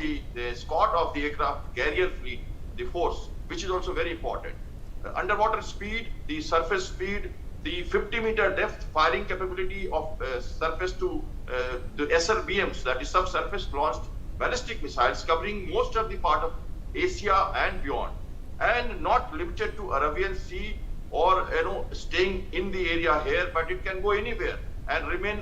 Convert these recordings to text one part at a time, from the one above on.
the escort of the aircraft carrier fleet, the force, which is also very important. Underwater speed, the surface speed, the 50-meter depth firing capability of surface to the SRBMs, that is subsurface launched ballistic missiles, covering most of the part of Asia and beyond, and not limited to Arabian Sea or staying in the area here, but it can go anywhere and remain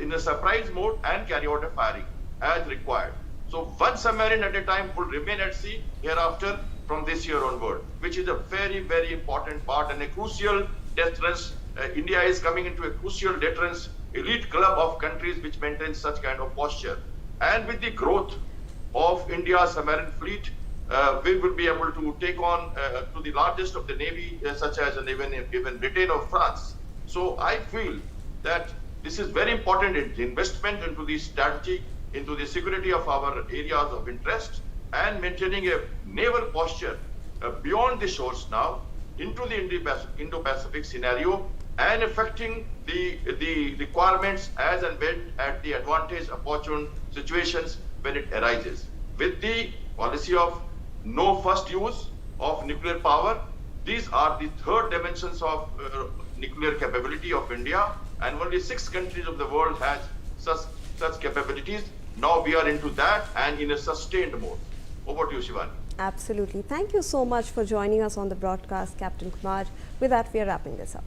in a surprise mode and carry out a firing as required. So one submarine at a time will remain at sea hereafter from this year onward, which is a very, very important part and a crucial deterrence. India is coming into a crucial deterrence elite club of countries which maintain such kind of posture. And with the growth of India's submarine fleet, we will be able to take on to the largest of the navy, such as even Britain or France. So I feel that this is very important investment into the strategy, into the security of our areas of interest, and maintaining a naval posture beyond the shores now into the Indo-Pacific scenario, and affecting the requirements as and when at the advantage opportune situations when it arises. With the policy of no first use of nuclear power, these are the third dimensions of nuclear capability of India, and only 6 countries of the world has such capabilities. Now we are into that and in a sustained mode. Over to you, Shivani. Absolutely. Thank you so much for joining us on the broadcast, Captain Kumar. With that, we are wrapping this up.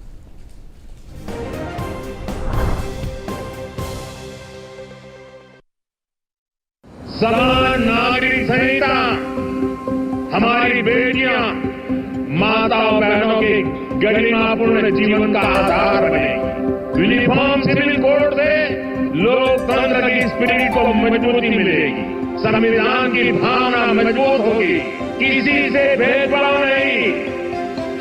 समान नागरिक संहिता हमारी बेटियां माता और बहनों के गरिमापूर्ण जीवन का आधार बने। यूनिफॉर्म सिविल कोड से लोकतंत्र की स्पिरिट को मजबूती मिलेगी, संविधान की भावना मजबूत होगी, किसी से भेदभाव नहीं,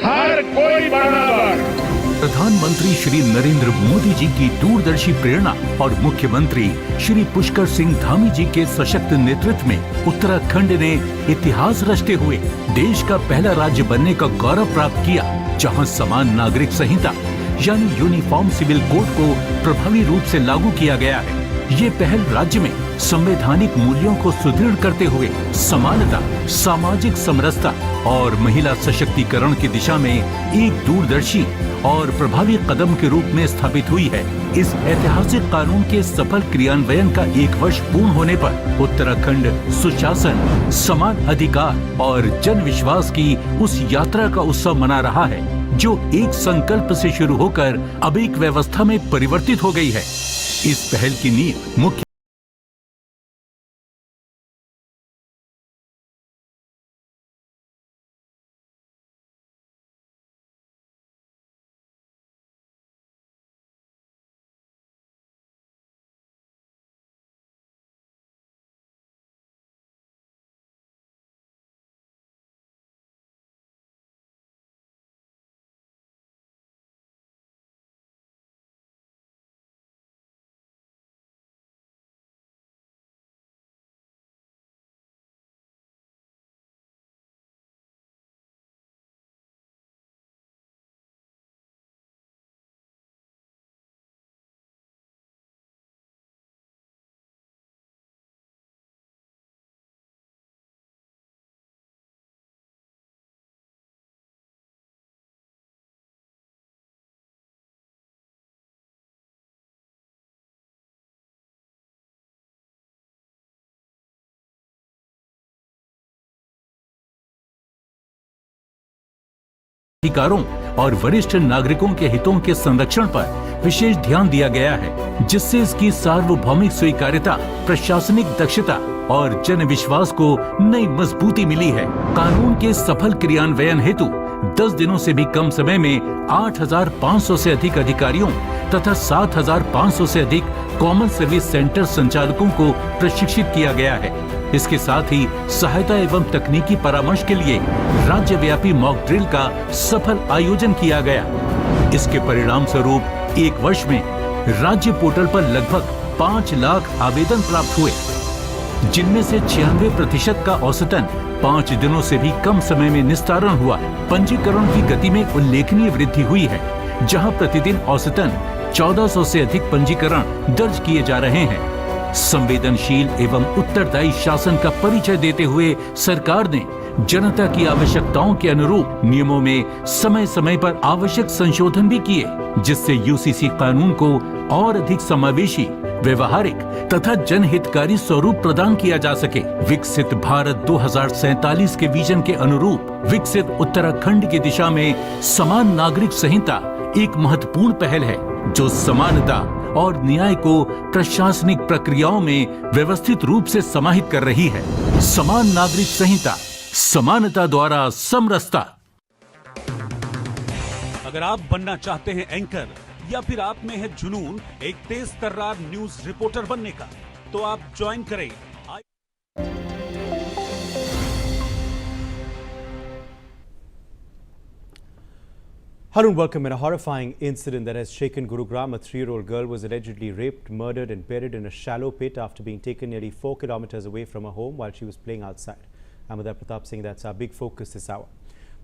हर कोई बराबर। प्रधानमंत्री श्री नरेंद्र मोदी जी की दूरदर्शी प्रेरणा और मुख्यमंत्री श्री पुष्कर सिंह धामी जी के सशक्त नेतृत्व में उत्तराखंड ने इतिहास रचते हुए देश का पहला राज्य बनने का गौरव प्राप्त किया, जहां समान नागरिक संहिता यानी यूनिफॉर्म सिविल कोड को प्रभावी रूप से लागू किया गया है। ये पहल राज्य में संवैधानिक मूल्यों को सुदृढ़ करते हुए समानता, सामाजिक समरसता और महिला सशक्तिकरण की दिशा में एक दूरदर्शी और प्रभावी कदम के रूप में स्थापित हुई है। इस ऐतिहासिक कानून के सफल क्रियान्वयन का 1 वर्ष पूर्ण होने पर उत्तराखंड सुशासन, समान अधिकार और जन विश्वास की उस यात्रा का उत्सव मना रहा है जो एक संकल्प से शुरू होकर अब एक व्यवस्था में परिवर्तित हो गई है। इस पहल की नींव मुख्य अधिकारों और वरिष्ठ नागरिकों के हितों के संरक्षण पर विशेष ध्यान दिया गया है, जिससे इसकी सार्वभौमिक स्वीकार्यता, प्रशासनिक दक्षता और जन विश्वास को नई मजबूती मिली है। कानून के सफल क्रियान्वयन हेतु 10 दिनों से भी कम समय में 8,500 से अधिक अधिकारियों तथा 7,500 से अधिक कॉमन सर्विस सेंटर संचालकों को प्रशिक्षित किया गया है। इसके साथ ही सहायता एवं तकनीकी परामर्श के लिए राज्यव्यापी मॉक ड्रिल का सफल आयोजन किया गया। इसके परिणाम स्वरूप 1 वर्ष में राज्य पोर्टल पर लगभग 5 लाख आवेदन प्राप्त हुए, जिनमें से 96% का औसतन 5 दिनों से भी कम समय में निस्तारण हुआ। पंजीकरण की गति में उल्लेखनीय वृद्धि हुई है, जहां प्रतिदिन औसतन 1400 से अधिक पंजीकरण दर्ज किए जा रहे हैं। संवेदनशील एवं उत्तरदायी शासन का परिचय देते हुए सरकार ने जनता की आवश्यकताओं के अनुरूप नियमों में समय समय पर आवश्यक संशोधन भी किए, जिससे यूसीसी कानून को और अधिक समावेशी, व्यवहारिक तथा जनहितकारी स्वरूप प्रदान किया जा सके। विकसित भारत 2047 के विजन के अनुरूप विकसित उत्तराखंड की दिशा में समान नागरिक संहिता एक महत्वपूर्ण पहल है, जो समानता और न्याय को प्रशासनिक प्रक्रियाओं में व्यवस्थित रूप से समाहित कर रही है। समान नागरिक संहिता, समानता द्वारा समरसता। अगर आप बनना चाहते हैं एंकर या फिर आप में है जुनून एक तेज तर्रार न्यूज रिपोर्टर बनने का, तो आप ज्वाइन करें। Hello and welcome. In a horrifying incident that has shaken Gurugram, a 3-year-old girl was allegedly raped, murdered and buried in a shallow pit after being taken nearly 4 kilometers away from her home while she was playing outside. Amada Pratap Singh, that's our big focus this hour.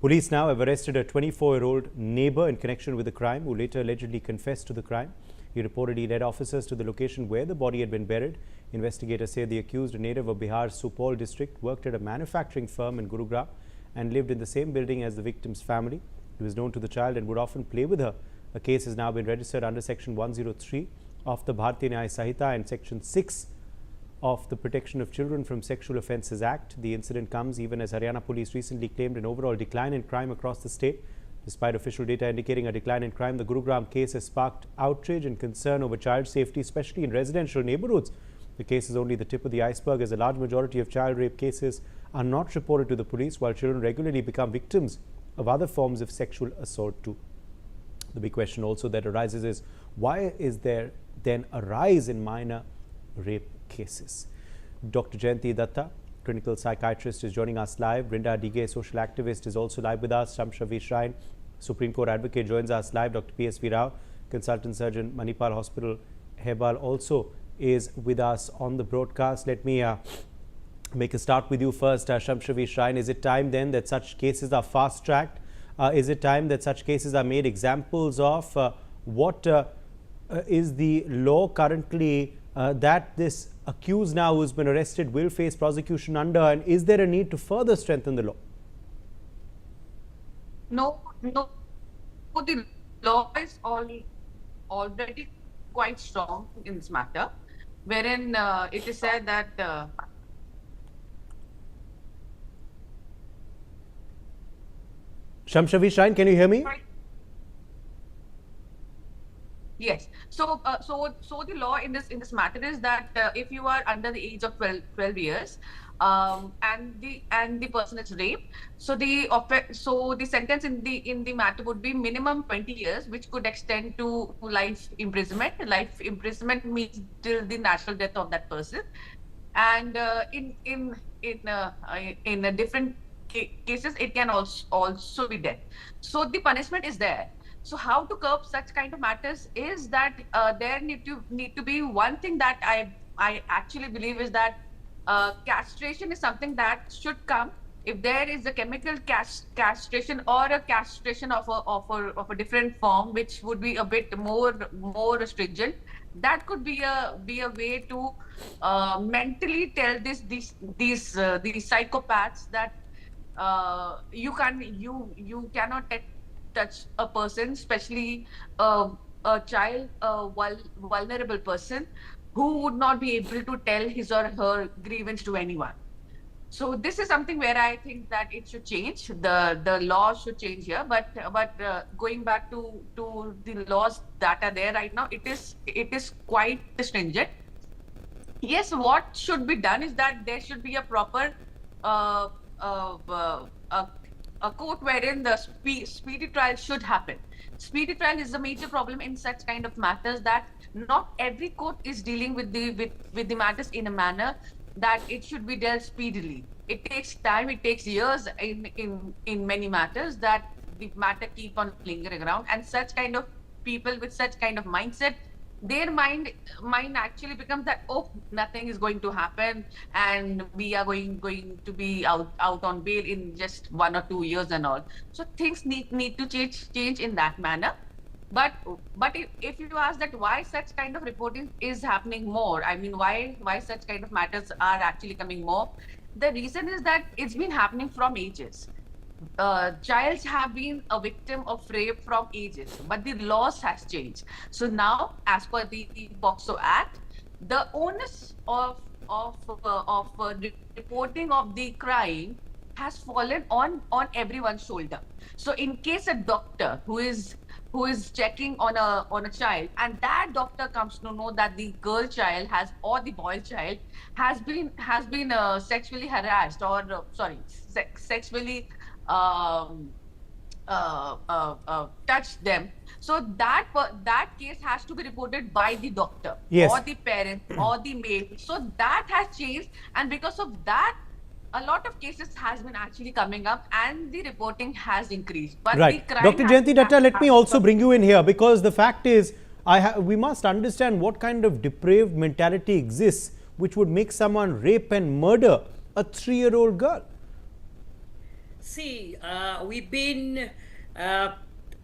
Police now have arrested a 24-year-old neighbor in connection with the crime, who later allegedly confessed to the crime. He reportedly led officers to the location where the body had been buried. Investigators say the accused, a native of Bihar's Supaul district, worked at a manufacturing firm in Gurugram and lived in the same building as the victim's family. He was known to the child and would often play with her. A case has now been registered under Section 103 of the Bharatiya Nyaya Sanhita and Section 6 of the Protection of Children from Sexual Offences Act. The incident comes even as Haryana police recently claimed an overall decline in crime across the state. Despite official data indicating a decline in crime, the Gurugram case has sparked outrage and concern over child safety, especially in residential neighborhoods. The case is only the tip of the iceberg, as a large majority of child rape cases are not reported to the police, while children regularly become victims of other forms of sexual assault too. The big question also that arises is, why is there then a rise in minor rape cases? Dr. Jayanti Datta, clinical psychiatrist, is joining us live. Brinda Dige, social activist, is also live with us. Shamshavi Shrine, Supreme Court advocate, joins us live. Dr. PSV Rao, consultant surgeon, Manipal Hospital, Hebbal, also is with us on the broadcast. Let me make a start with you first, Shamshavi Shrine. Is it time then that such cases are fast-tracked? Is it time that such cases are made examples of? What is the law currently that this accused now who's been arrested will face prosecution under, and is there a need to further strengthen the law? No. The law is already quite strong in this matter, wherein it is said that Shamshavi Shrine, can you hear me? yes. So the law in this matter is that if you are under the age of 12 years, and the person is raped, so the sentence in the matter would be minimum 20 years, which could extend to life imprisonment. Life imprisonment means till the natural death of that person, and in different cases it can also be death. So the punishment is there. So how to curb such kind of matters is that there need to be one thing that I actually believe is that castration is something that should come. If there is a chemical castration or a castration of a different form, which would be a bit more stringent, that could be a way to mentally tell these psychopaths that you cannot touch a person, especially a child, a vulnerable person who would not be able to tell his or her grievance to anyone. So this is something where I think that it should change. The law should change here. But going back to the laws that are there right now, it is quite stringent. Yes, what should be done is that there should be a proper a court wherein the speedy trial should happen. Speedy trial is a major problem in such kind of matters, that not every court is dealing with the matters in a manner that it should be dealt speedily. It takes time, it takes years in many matters, that the matter keep on lingering around, and such kind of people with such kind of mindset, their mind actually becomes that, oh, nothing is going to happen and we are going to be out on bail in just 1 or 2 years and all. So things need to change in that manner. But if you ask that why such kind of reporting is happening more, I mean, why such kind of matters are actually coming more, the reason is that it's been happening from ages. Childs have been a victim of rape from ages, but the laws has changed. So now, as per the POCSO Act, the onus of reporting of the crime has fallen on everyone's shoulder. So in case a doctor who is checking on a child, and that doctor comes to know that the girl child has, or the boy child has been sexually harassed, or sexually um, touched them, so that case has to be reported by the doctor, Yes. or the parent, or the maid. So that has changed, and because of that, a lot of cases has been actually coming up, and the reporting has increased. But Right. the crime Dr. has Jayanti Datta, let me has- also bring you in here, because the fact is, we must understand what kind of depraved mentality exists which would make someone rape and murder a 3-year-old girl. See, we've been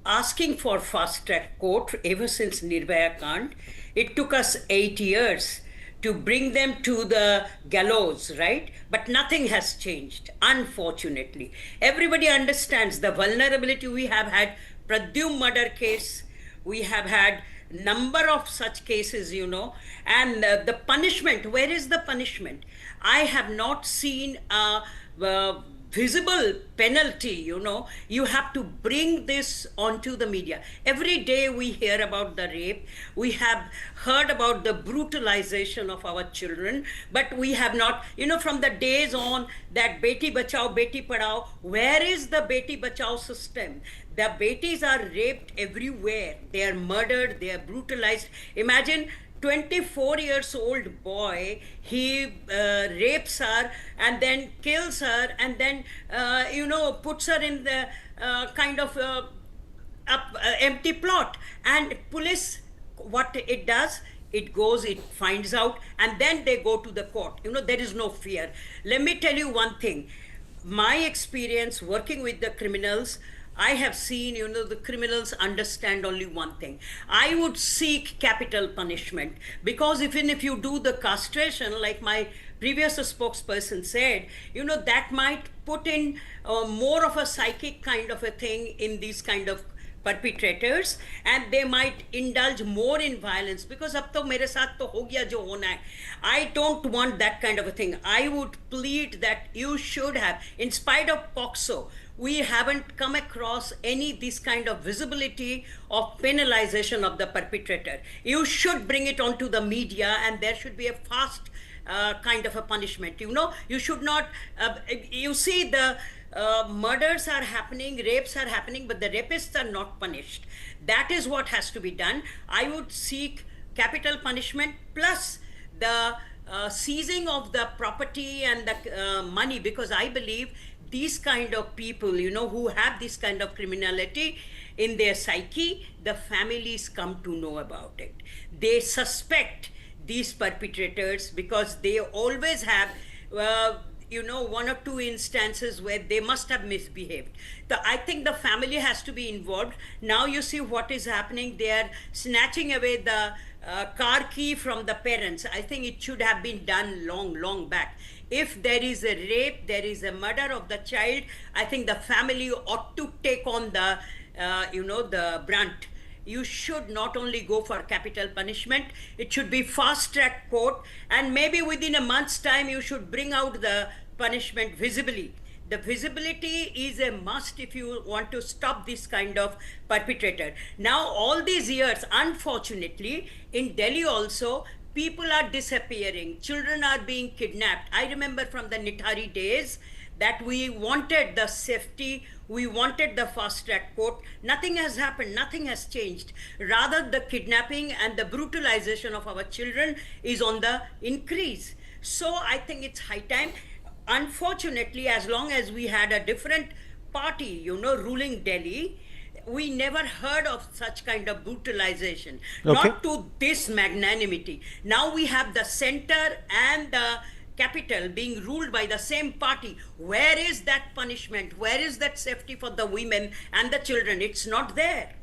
asking for fast track court ever since Nirbhaya Kand. It took us 8 years to bring them to the gallows, right? But nothing has changed, unfortunately. Everybody understands the vulnerability. We have had Pradyum murder case, we have had number of such cases, and the punishment, where is the punishment? I have not seen a visible penalty. You have to bring this onto the media. Every day we hear about the rape, we have heard about the brutalization of our children, but we have not, from the days on that Beti Bachao, Beti Padhao, where is the Beti Bachao system? The Betis are raped everywhere. They are murdered, they are brutalized. Imagine 24 years old boy, he rapes her and then kills her, and then puts her in the kind of empty plot. And police, what it does, it goes, it finds out, and then they go to the court. There is no fear. Let me tell you one thing. My experience working with the criminals, I have seen, the criminals understand only one thing. I would seek capital punishment, because even if you do the castration, like my previous spokesperson said, that might put in more of a psychic kind of a thing in these kind of perpetrators, and they might indulge more in violence, because ab to mere saath to ho gaya jo hona hai. I don't want that kind of a thing. I would plead that you should have, in spite of POCSO, we haven't come across any this kind of visibility of penalization of the perpetrator. You should bring it onto the media, and there should be a fast kind of a punishment. You should not, you see the murders are happening, rapes are happening, but the rapists are not punished. That is what has to be done. I would seek capital punishment plus the seizing of the property and the money, because I believe these kind of people, who have this kind of criminality in their psyche, the families come to know about it. They suspect these perpetrators because they always have one or two instances where they must have misbehaved. I think the family has to be involved. Now you see what is happening. They are snatching away the car key from the parents. I think it should have been done long back. If there is a rape, there is a murder of the child, I think the family ought to take on the the brunt. You should not only go for capital punishment, it should be fast track court, and maybe within a month's time you should bring out the punishment visibly. The visibility is a must if you want to stop this kind of perpetrator. Now all these years, unfortunately, in Delhi also, people are disappearing, children are being kidnapped. I remember from the Nithari days that we wanted the safety, we wanted the fast track court. Nothing has happened, nothing has changed. Rather, the kidnapping and the brutalization of our children is on the increase. So I think it's high time. Unfortunately, as long as we had a different party, ruling Delhi, we never heard of such kind of brutalization, Okay. not to this magnanimity. Now we have the center and the capital being ruled by the same party. Where is that punishment? Where is that safety for the women and the children? It's not there.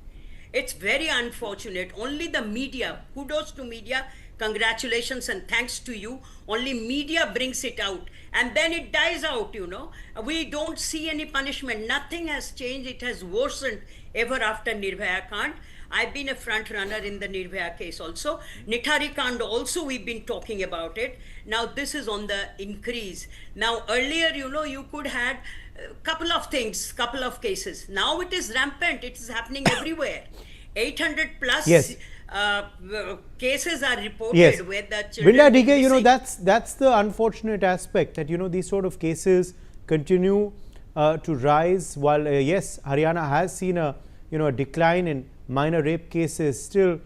It's very unfortunate. Only the media, kudos to media, congratulations and thanks to you. Only media brings it out and then it dies out, you know. We don't see any punishment. Nothing has changed. It has worsened ever after Nirbhaya Kand. I've been a front runner in the Nirbhaya case also. Nithari Kand also, we've been talking about it. Now this is on the increase. Now earlier, you know, you could had a couple of things, couple of cases. Now it is rampant. It is happening everywhere. 800 plus Yes. cases are reported Yes. where the children Vinda are DK, you know, missing. that's the unfortunate aspect, that, you know, these sort of cases continue to rise, while yes, Haryana has seen a, you know, a decline in minor rape cases. Still,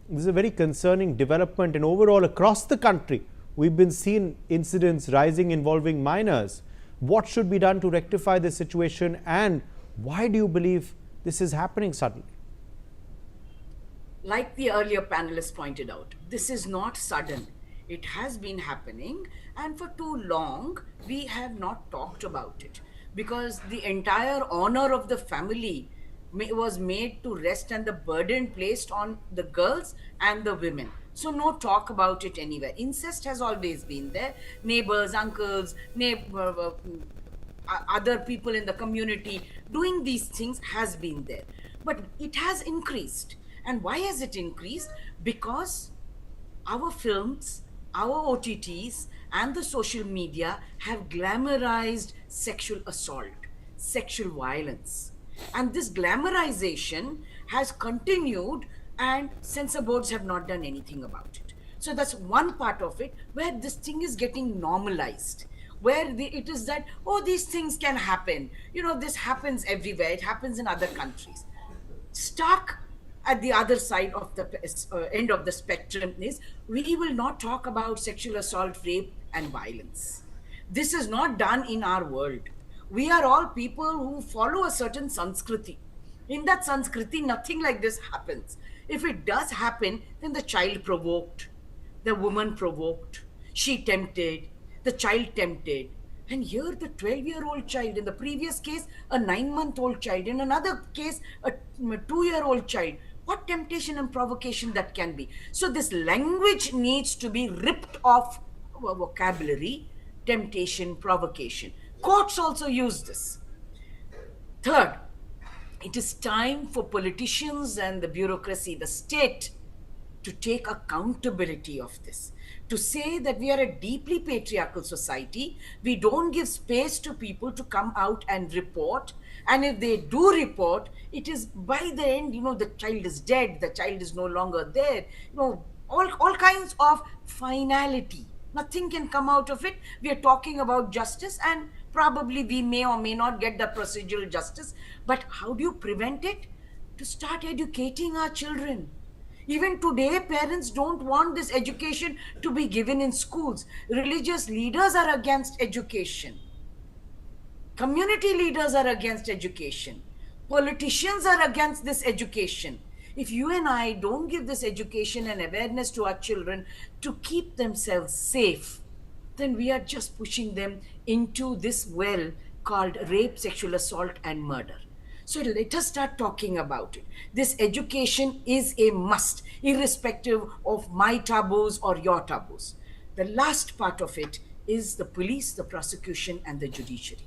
this is a very concerning development, and overall across the country we've been seeing incidents rising involving minors. What should be done to rectify this situation, and why do you believe this is happening suddenly? Like the earlier panelists pointed out, this is not sudden. It has been happening, and for too long we have not talked about it, because the entire honor of the family was made to rest and the burden placed on the girls and the women. So no talk about it anywhere. Incest has always been there. Neighbors, uncles, other people in the community doing these things has been there. But it has increased. And why has it increased? Because our films, our OTTs, and the social media have glamorized sexual assault, sexual violence. And this glamorization has continued, and censor boards have not done anything about it. So that's one part of it, where this thing is getting normalized, where it is that, oh, these things can happen. You know, this happens everywhere. It happens in other countries. Stuck at the other side of the end of the spectrum is, we will not talk about sexual assault, rape, and violence. This is not done in our world. We are all people who follow a certain Sanskriti. In that Sanskriti, nothing like this happens. If it does happen, then the child provoked, the woman provoked, she tempted, the child tempted. And here the 12-year-old child, in the previous case, a 9-month-old child, in another case, a 2-year-old child. What temptation and provocation that can be. So this language needs to be ripped off our vocabulary, temptation, provocation. Courts also use this. Third, it is time for politicians and the bureaucracy, the state, to take accountability of this. To say that we are a deeply patriarchal society, we don't give space to people to come out and report. And if they do report, it is by the end, you know, the child is dead, the child is no longer there, you know, all kinds of finality. Nothing can come out of it. We are talking about justice, and probably we may or may not get the procedural justice. But how do you prevent it? To start educating our children. Even today, parents don't want this education to be given in schools. Religious leaders are against education. Community leaders are against education. Politicians are against this education. If you and I don't give this education and awareness to our children to keep themselves safe, then we are just pushing them into this well called rape, sexual assault, and murder. So let us start talking about it. This education is a must, irrespective of my taboos or your taboos. The last part of it is the police, the prosecution, and the judiciary.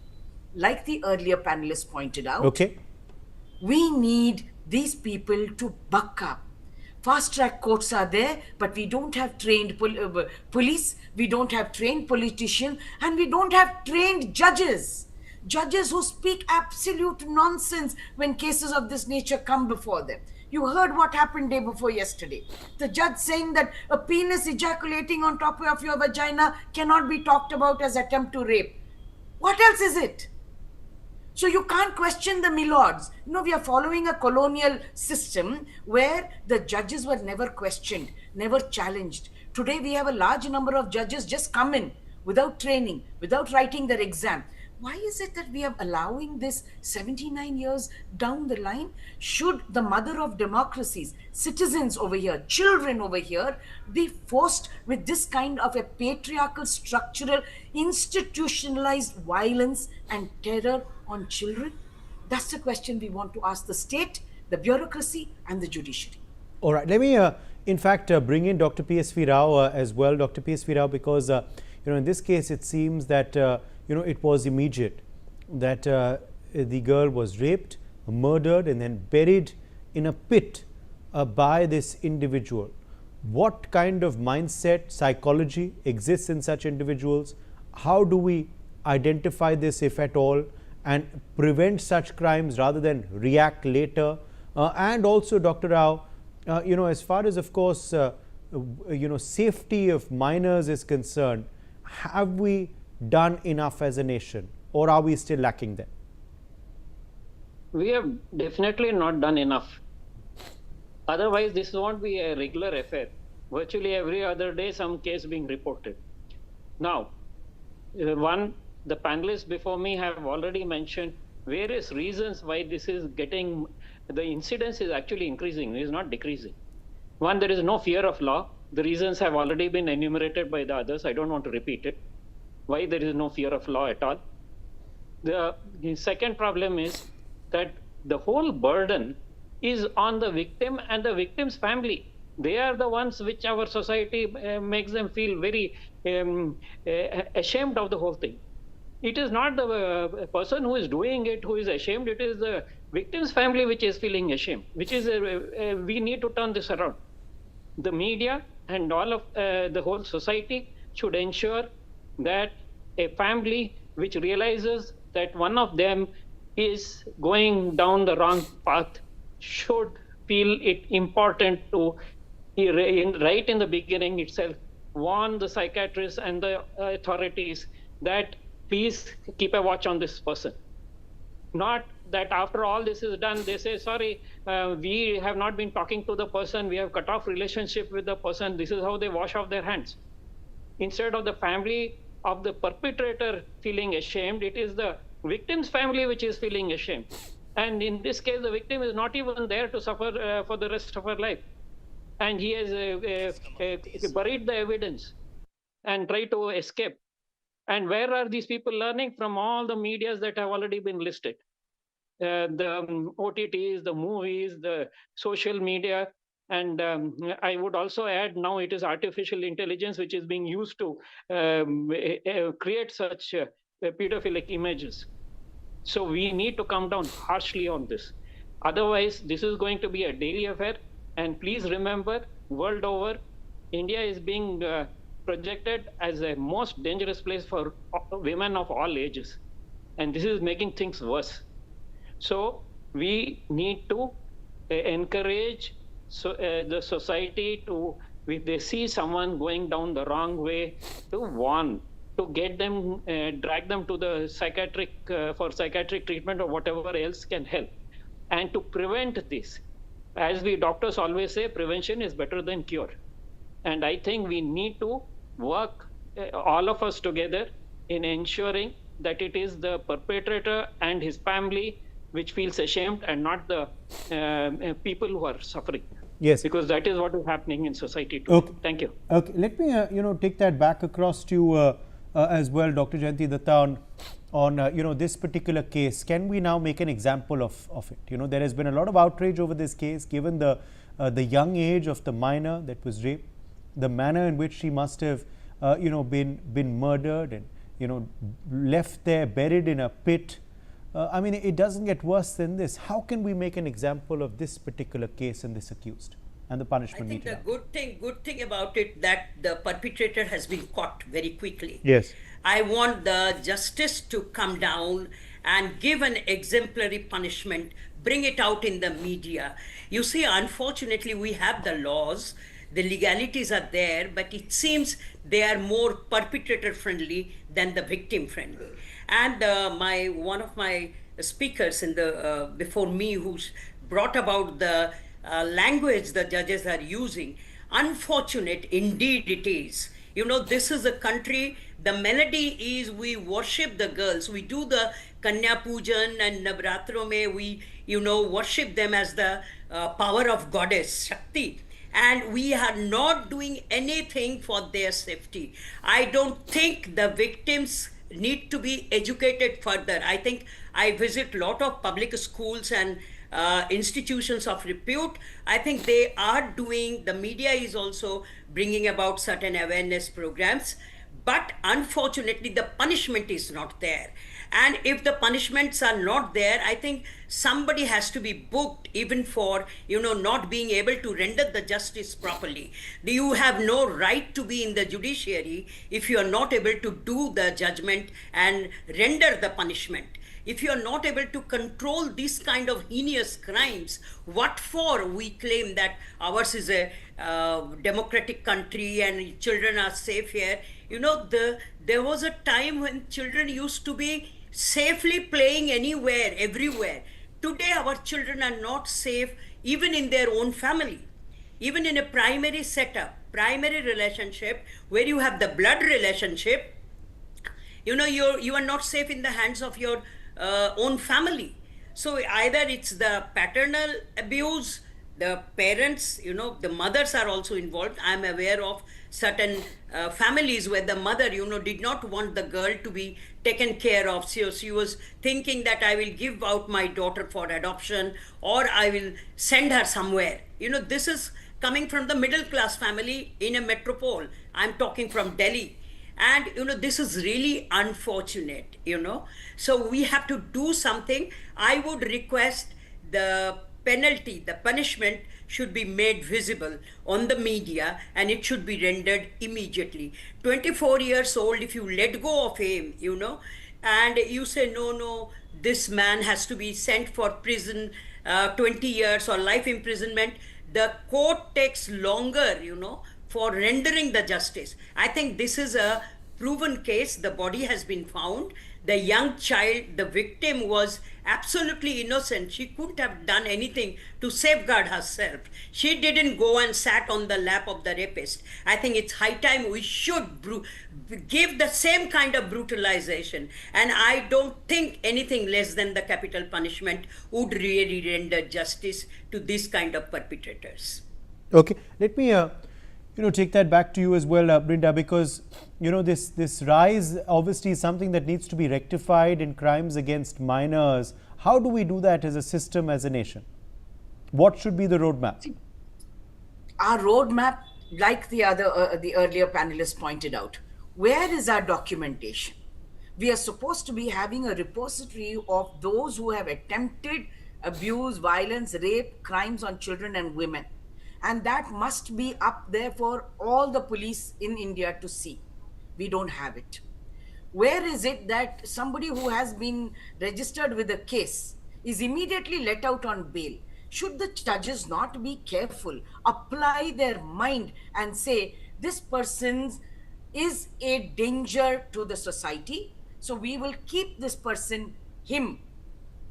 Like the earlier panelists pointed out, Okay. we need these people to buck up. Fast track courts are there, but we don't have trained police, we don't have trained politicians, and we don't have trained judges. Judges who speak absolute nonsense when cases of this nature come before them. You heard what happened day before yesterday. The judge saying that a penis ejaculating on top of your vagina cannot be talked about as attempt to rape. What else is it? So you can't question the milords. You know, we are following a colonial system where the judges were never questioned, never challenged. Today we have a large number of judges just come in without training, without writing their exam. Why is it that we are allowing this 79 years down the line? Should the mother of democracies, citizens over here, children over here, be forced with this kind of a patriarchal, structural, institutionalized violence and terror on children? That's the question we want to ask the state, the bureaucracy and the judiciary. All right. Let me, in fact, bring in Dr. PSV Rao as well. Dr. PSV Rao, because, in this case, it seems that, it was immediate, that the girl was raped, murdered, and then buried in a pit by this individual. What kind of mindset, psychology exists in such individuals? How do we identify this, if at all, and prevent such crimes rather than react later? And also, Dr. Rao, as far as, of course, safety of minors is concerned, have we done enough as a nation, or are we still lacking there? We have definitely not done enough. Otherwise, this won't be a regular affair. Virtually every other day, some case being reported. Now, the panelists before me have already mentioned various reasons why this is getting, the incidence is actually increasing, it is not decreasing. One, there is no fear of law. The reasons have already been enumerated by the others. I don't want to repeat it. Why there is no fear of law at all. The second problem is that the whole burden is on the victim and the victim's family. They are the ones which our society makes them feel very ashamed of the whole thing. It is not the person who is doing it who is ashamed, it is the victim's family which is feeling ashamed, which is, we need to turn this around. The media and all of the whole society should ensure that a family which realizes that one of them is going down the wrong path should feel it important to, right in the beginning itself, warn the psychiatrists and the authorities that please keep a watch on this person. Not that after all this is done, they say, sorry, we have not been talking to the person, we have cut off relationship with the person. This is how they wash off their hands. Instead of the family of the perpetrator feeling ashamed, it is the victim's family which is feeling ashamed. And in this case, the victim is not even there to suffer for the rest of her life. And he has buried the evidence and tried to escape. And where are these people learning? From all the medias that have already been listed. The OTTs, the movies, the social media. And I would also add, now it is artificial intelligence which is being used to create such pedophilic images. So we need to come down harshly on this. Otherwise, this is going to be a daily affair. And please remember, world over, India is being projected as a most dangerous place for women of all ages. And this is making things worse. So we need to encourage the society to, if they see someone going down the wrong way, to warn, to get them, drag them to the psychiatric, for psychiatric treatment or whatever else can help. And to prevent this, as we doctors always say, prevention is better than cure. And I think we need to work, all of us together, in ensuring that it is the perpetrator and his family which feels ashamed and not the people who are suffering. Yes. Because that is what is happening in society today. Okay. Thank you. Okay. Let me, take that back across to as well, Dr. Jayanti Datta, on this particular case. Can we now make an example of it? There has been a lot of outrage over this case, given the young age of the minor that was raped, the manner in which she must have, been murdered and, left there, buried in a pit. I mean, it doesn't get worse than this. How can we make an example of this particular case and this accused and the punishment? I think the good thing about it that the perpetrator has been caught very quickly. Yes. I want the justice to come down and give an exemplary punishment, bring it out in the media. You see, unfortunately, we have the laws, the legalities are there, but it seems they are more perpetrator friendly than the victim friendly. And one of my speakers in the before me, who's brought about the language the judges are using, unfortunate indeed it is. This is a country, the melody is we worship the girls. We do the Kanya Pujan and Navratro mein, we, worship them as the power of goddess, Shakti. And we are not doing anything for their safety. I don't think the victims need to be educated further. I think I visit a lot of public schools and institutions of repute. I think they are doing, the media is also bringing about certain awareness programs, but unfortunately the punishment is not there. And if the punishments are not there, I think somebody has to be booked even for, not being able to render the justice properly. You have no right to be in the judiciary if you are not able to do the judgment and render the punishment. If you are not able to control these kind of heinous crimes, what for we claim that ours is a democratic country and children are safe here? There was a time when children used to be safely playing anywhere, everywhere. Today, our children are not safe even in their own family. Even in a primary setup, primary relationship, where you have the blood relationship, you are not safe in the hands of your own family. So either it's the paternal abuse, the parents, the mothers are also involved. I'm aware of certain families where the mother, did not want the girl to be taken care of. So she was thinking that I will give out my daughter for adoption, or I will send her somewhere. This is coming from the middle class family in a metropole. I'm talking from Delhi. And this is really unfortunate. So we have to do something. I would request the penalty, the punishment should be made visible on the media, and it should be rendered immediately. 24 years old, if you let go of him, and you say, no, this man has to be sent for prison, 20 years or life imprisonment, the court takes longer, for rendering the justice. I think this is a proven case. The body has been found. The young child, the victim, was absolutely innocent. She couldn't have done anything to safeguard herself. She didn't go and sat on the lap of the rapist. I think it's high time we should give the same kind of brutalization. And I don't think anything less than the capital punishment would really render justice to this kind of perpetrators. Okay, let me take that back to you as well, Brinda, because this rise obviously is something that needs to be rectified in crimes against minors. How do we do that as a system, as a nation? What should be the roadmap? Our roadmap, like the earlier panelists pointed out, where is our documentation? We are supposed to be having a repository of those who have attempted abuse, violence, rape, crimes on children and women. And that must be up there for all the police in India to see. We don't have it. Where is it that somebody who has been registered with a case is immediately let out on bail? Should the judges not be careful, apply their mind and say, this person is a danger to the society, so we will keep this person, him,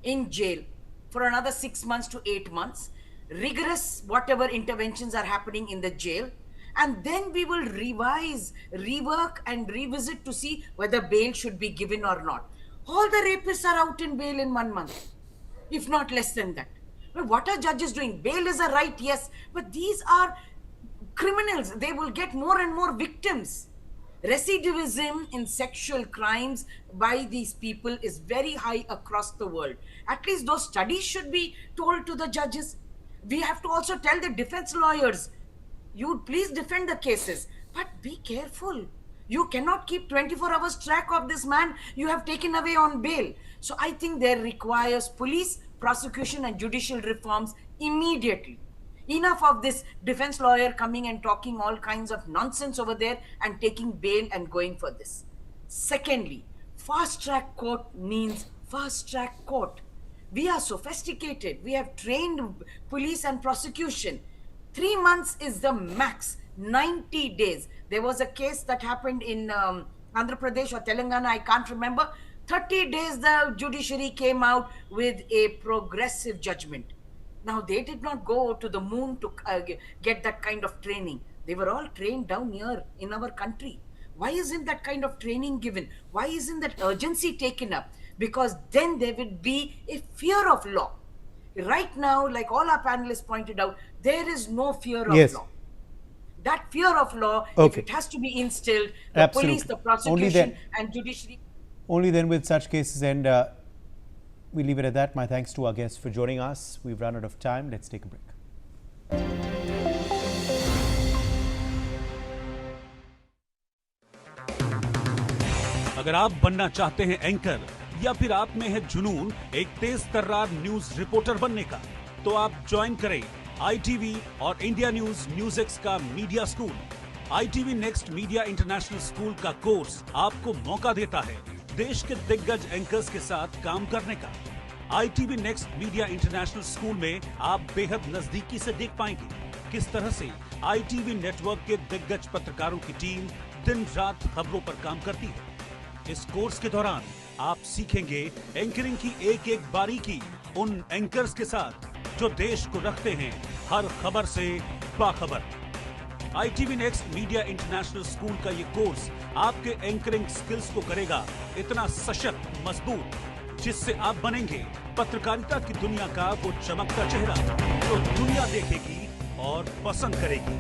in jail for another 6 months to 8 months, rigorous whatever interventions are happening in the jail, and then we will revise, rework and revisit to see whether bail should be given or not. All the rapists are out in bail in 1 month, if not less than that. But what are judges doing? Bail is a right, yes, but these are criminals. They will get more and more victims. Recidivism in sexual crimes by these people is very high across the world. At least those studies should be told to the judges. We have to also tell the defense lawyers, you please defend the cases, but be careful. You cannot keep 24 hours track of this man you have taken away on bail. So I think there requires police, prosecution and judicial reforms immediately. Enough of this defense lawyer coming and talking all kinds of nonsense over there and taking bail and going for this. Secondly, fast track court means fast track court. We are sophisticated. We have trained police and prosecution. 3 months is the max. 90 days. There was a case that happened in Andhra Pradesh or Telangana, I can't remember. 30 days the judiciary came out with a progressive judgment. Now, they did not go to the moon to get that kind of training. They were all trained down here in our country. Why isn't that kind of training given? Why isn't that urgency taken up? Because then there will be a fear of law. Right now, like all our panelists pointed out, there is no fear of law. That fear of law, if it has to be instilled, the police, the prosecution and judiciary. Only then will such cases end. We leave it at that. My thanks to our guests for joining us. We've run out of time. Let's take a break. अगर आप बनना चाहते हैं anchor या फिर आप में है जुनून एक तेज तर्रार न्यूज रिपोर्टर बनने का, तो आप ज्वाइन करें ITV और इंडिया NewsX का media school. ITV next media international school का कोर्स आपको मौका देता है देश के दिग्गज एंकर्स के साथ काम करने का। ITV next media international school में आप बेहद नजदीकी से देख पाएंगे किस तरह से ITV नेटवर्क के दिग्गज पत्रकारों की टीम दिन रात खबरों पर काम करती है। इस कोर्स के दौरान आप सीखेंगे एंकरिंग की एक एक बारीकी उन एंकर्स के साथ जो देश को रखते हैं हर खबर से बाखबर। ITV next media international school का ये कोर्स आपके एंकरिंग स्किल्स को करेगा इतना सशक्त, मजबूत, जिससे आप बनेंगे पत्रकारिता की दुनिया का वो चमकता चेहरा जो दुनिया देखेगी और पसंद करेगी।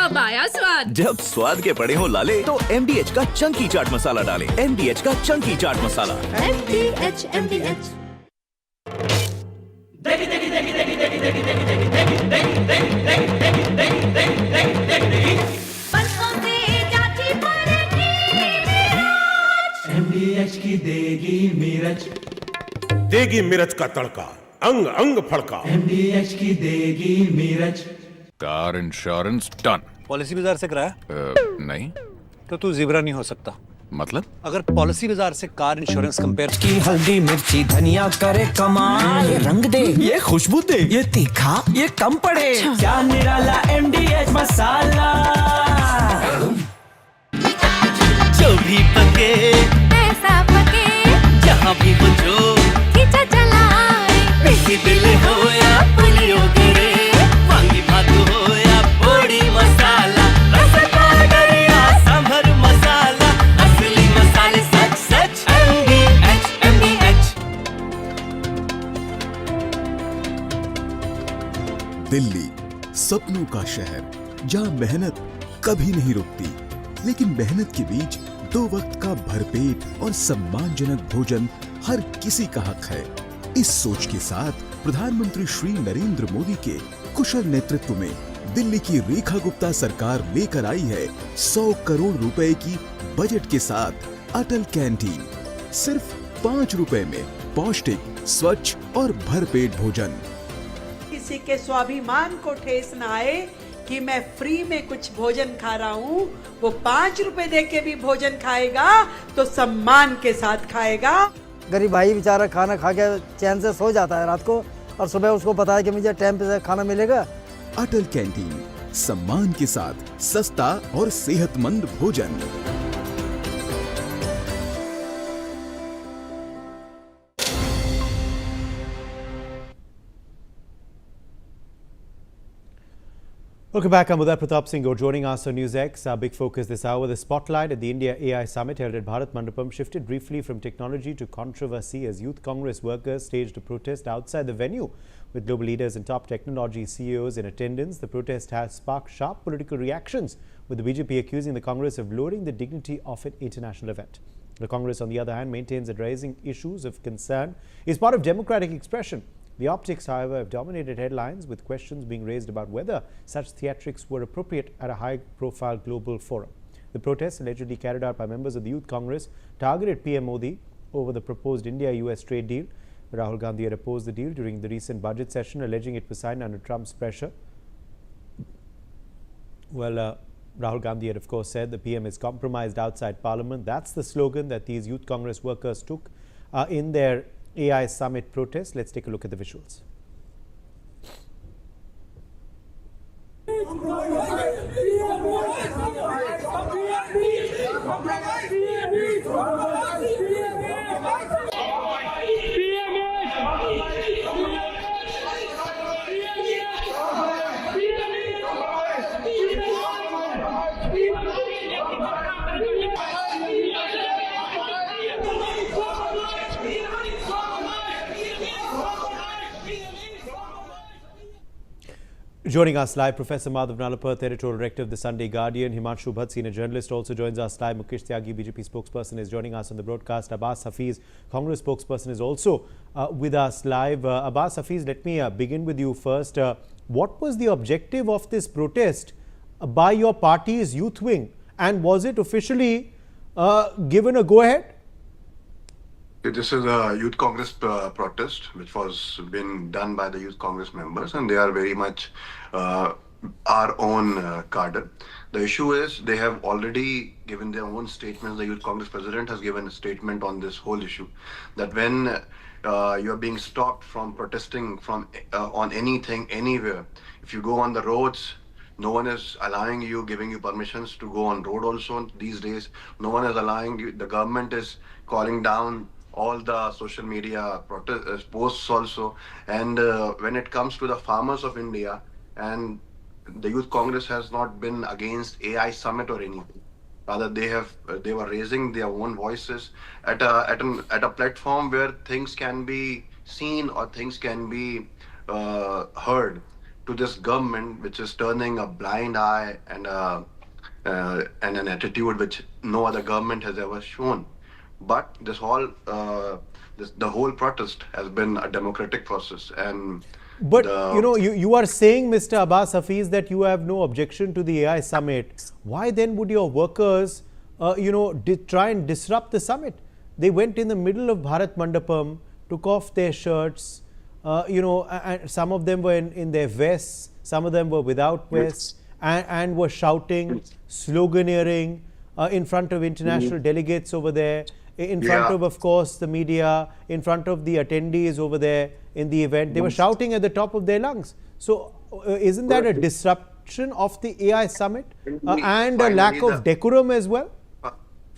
अब आया स्वाद। जब स्वाद के पड़े हो लाले तो MDH का चंकी चाट मसाला डालें। MDH का चंकी चाट मसाला। MDH। MDH की देगी मिर्च, देगी मिर्च का तड़का, अंग अंग फड़का। MDH की देगी मिर्च। Car insurance done. पॉलिसी बाजार से कराया? नहीं। तो तू ज़ीब्रा नहीं हो सकता। मतलब? अगर पॉलिसी बाजार से कार इंश्योरेंस कंपेयर की हल्दी मिर्ची धनिया करे कमाल, ये रंग दे, ये खुशबू दे, ये तीखा, ये कम पड़े, क्या निराला MDH मसाला। जो भी पके ऐसा पके, जहाँ भी हो जो खींचा चलाए, पिसी दिल हो या पुलियो गिरे, वांगी भात हो या पोड़ी मसाला, रस पाउडर या सांभर मसाला, असली मसाले सच सच MDH। दिल्ली सपनों का शहर, जहाँ मेहनत कभी नहीं रुकती, लेकिन मेहनत के बीच 2 वक्त का भरपेट और सम्मानजनक भोजन हर किसी का हक है। इस सोच के साथ प्रधानमंत्री श्री नरेंद्र मोदी के कुशल नेतृत्व में दिल्ली की रेखा गुप्ता सरकार लेकर आई है 100 करोड़ रुपए की बजट के साथ अटल कैंटीन। सिर्फ 5 रुपए में पौष्टिक, स्वच्छ और भरपेट भोजन। किसी के स्वाभिमान को ठेस न आए कि मैं फ्री में कुछ भोजन खा रहा हूँ, वो 5 रुपए दे के भी भोजन खाएगा तो सम्मान के साथ खाएगा। गरीब भाई बेचारा खाना खा के चैन से सो जाता है रात को, और सुबह उसको पता है कि मुझे टाइम पे खाना मिलेगा। अटल कैंटीन, सम्मान के साथ सस्ता और सेहतमंद भोजन। Welcome back. I'm Uday Pratap Singh. You're joining us on NewsX. Our big focus this hour, the spotlight at the India AI Summit held at Bharat Mandapam shifted briefly from technology to controversy as Youth Congress workers staged a protest outside the venue. With global leaders and top technology CEOs in attendance, the protest has sparked sharp political reactions, with the BJP accusing the Congress of lowering the dignity of an international event. The Congress, on the other hand, maintains that raising issues of concern is part of democratic expression. The optics, however, have dominated headlines, with questions being raised about whether such theatrics were appropriate at a high-profile global forum. The protests, allegedly carried out by members of the Youth Congress, targeted PM Modi over the proposed India-US trade deal. Rahul Gandhi had opposed the deal during the recent budget session, alleging it was signed under Trump's pressure. Well, Rahul Gandhi had, of course, said the PM is compromised outside Parliament. That's the slogan that these Youth Congress workers took in their AI Summit protest. Let's take a look at the visuals. Joining us live, Professor Madhav Nalapath, editorial director of the Sunday Guardian. Himanshu Bhatt, senior journalist, also joins us live. Mukesh Tyagi, BJP spokesperson, is joining us on the broadcast. Abbas Hafiz, Congress spokesperson, is also with us live. Abbas Hafiz, let me begin with you first. What was the objective of this protest by your party's youth wing, and was it officially given a go-ahead? This is a Youth Congress protest, which was been done by the Youth Congress members, and they are very much our own cadre. The issue is they have already given their own statements. The Youth Congress president has given a statement on this whole issue, that when you are being stopped from protesting from on anything, anywhere, if you go on the roads, no one is allowing you, giving you permissions to go on road also these days. No one is allowing you. The government is calling down all the social media posts also. And when it comes to the farmers of India, and the Youth Congress has not been against AI Summit or anything. Rather, they were raising their own voices at a platform where things can be seen or things can be heard to this government, which is turning a blind eye and an attitude which no other government has ever shown. But this whole the whole protest has been a democratic process. And but you are saying, Mr. Abbas Hafiz, that you have no objection to the AI Summit. Why then would your workers try and disrupt the summit? They went in the middle of Bharat Mandapam, took off their shirts, and some of them were in their vests, some of them were without vests, and were shouting, sloganeering in front of international delegates over there, in front of course, the media, in front of the attendees over there in the event. They were shouting at the top of their lungs. So isn't that a disruption of the AI Summit and a lack of decorum as well?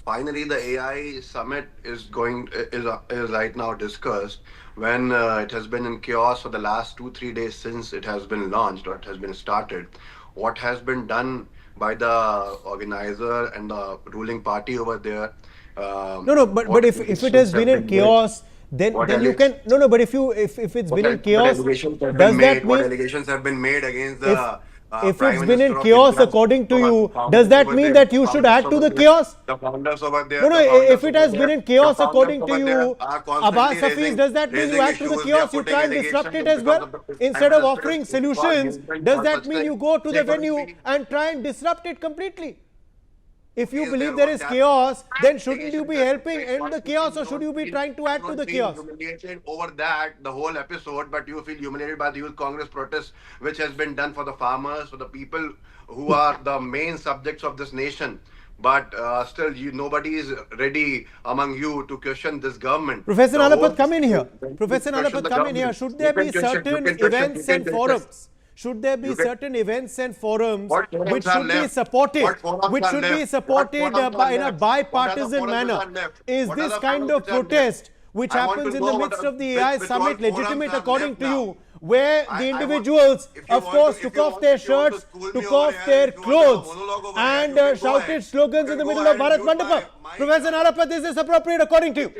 Finally, the AI Summit is right now discussed when it has been in chaos for the last 2-3 days since it has been launched or it has been started. What has been done by the organizer and the ruling party over there. But if it has been in chaos, then you can but if it's been in chaos, does that mean what allegations have been made against the if it's been in chaos according to you, does that mean that you should add to the chaos? The founders over there. If it has been in chaos according to you, Abbas Hafiz, does that mean you add to the chaos? You try and disrupt it as well? Instead of offering solutions, does that mean you go to the venue and try and disrupt it completely? If you believe there is chaos, then shouldn't you be helping end the chaos, or should you be trying to add to the chaos? Humiliated over that, the whole episode, but you feel humiliated by the Youth Congress protest, which has been done for the farmers, for the people who are the main subjects of this nation. But still, nobody is ready among you to question this government. Professor Nalapath, come in here. Professor Nalapath, come in here. Should there be certain events and forums? Should there be certain events and forums which should be supported, in a bipartisan manner? Is this kind of protest which happens in the midst of the AI Summit legitimate according to you? where the individuals, of course, took off their shirts, took off their clothes and shouted slogans in the middle of Bharat Mandapa. Professor Nalapat, is this appropriate according to you?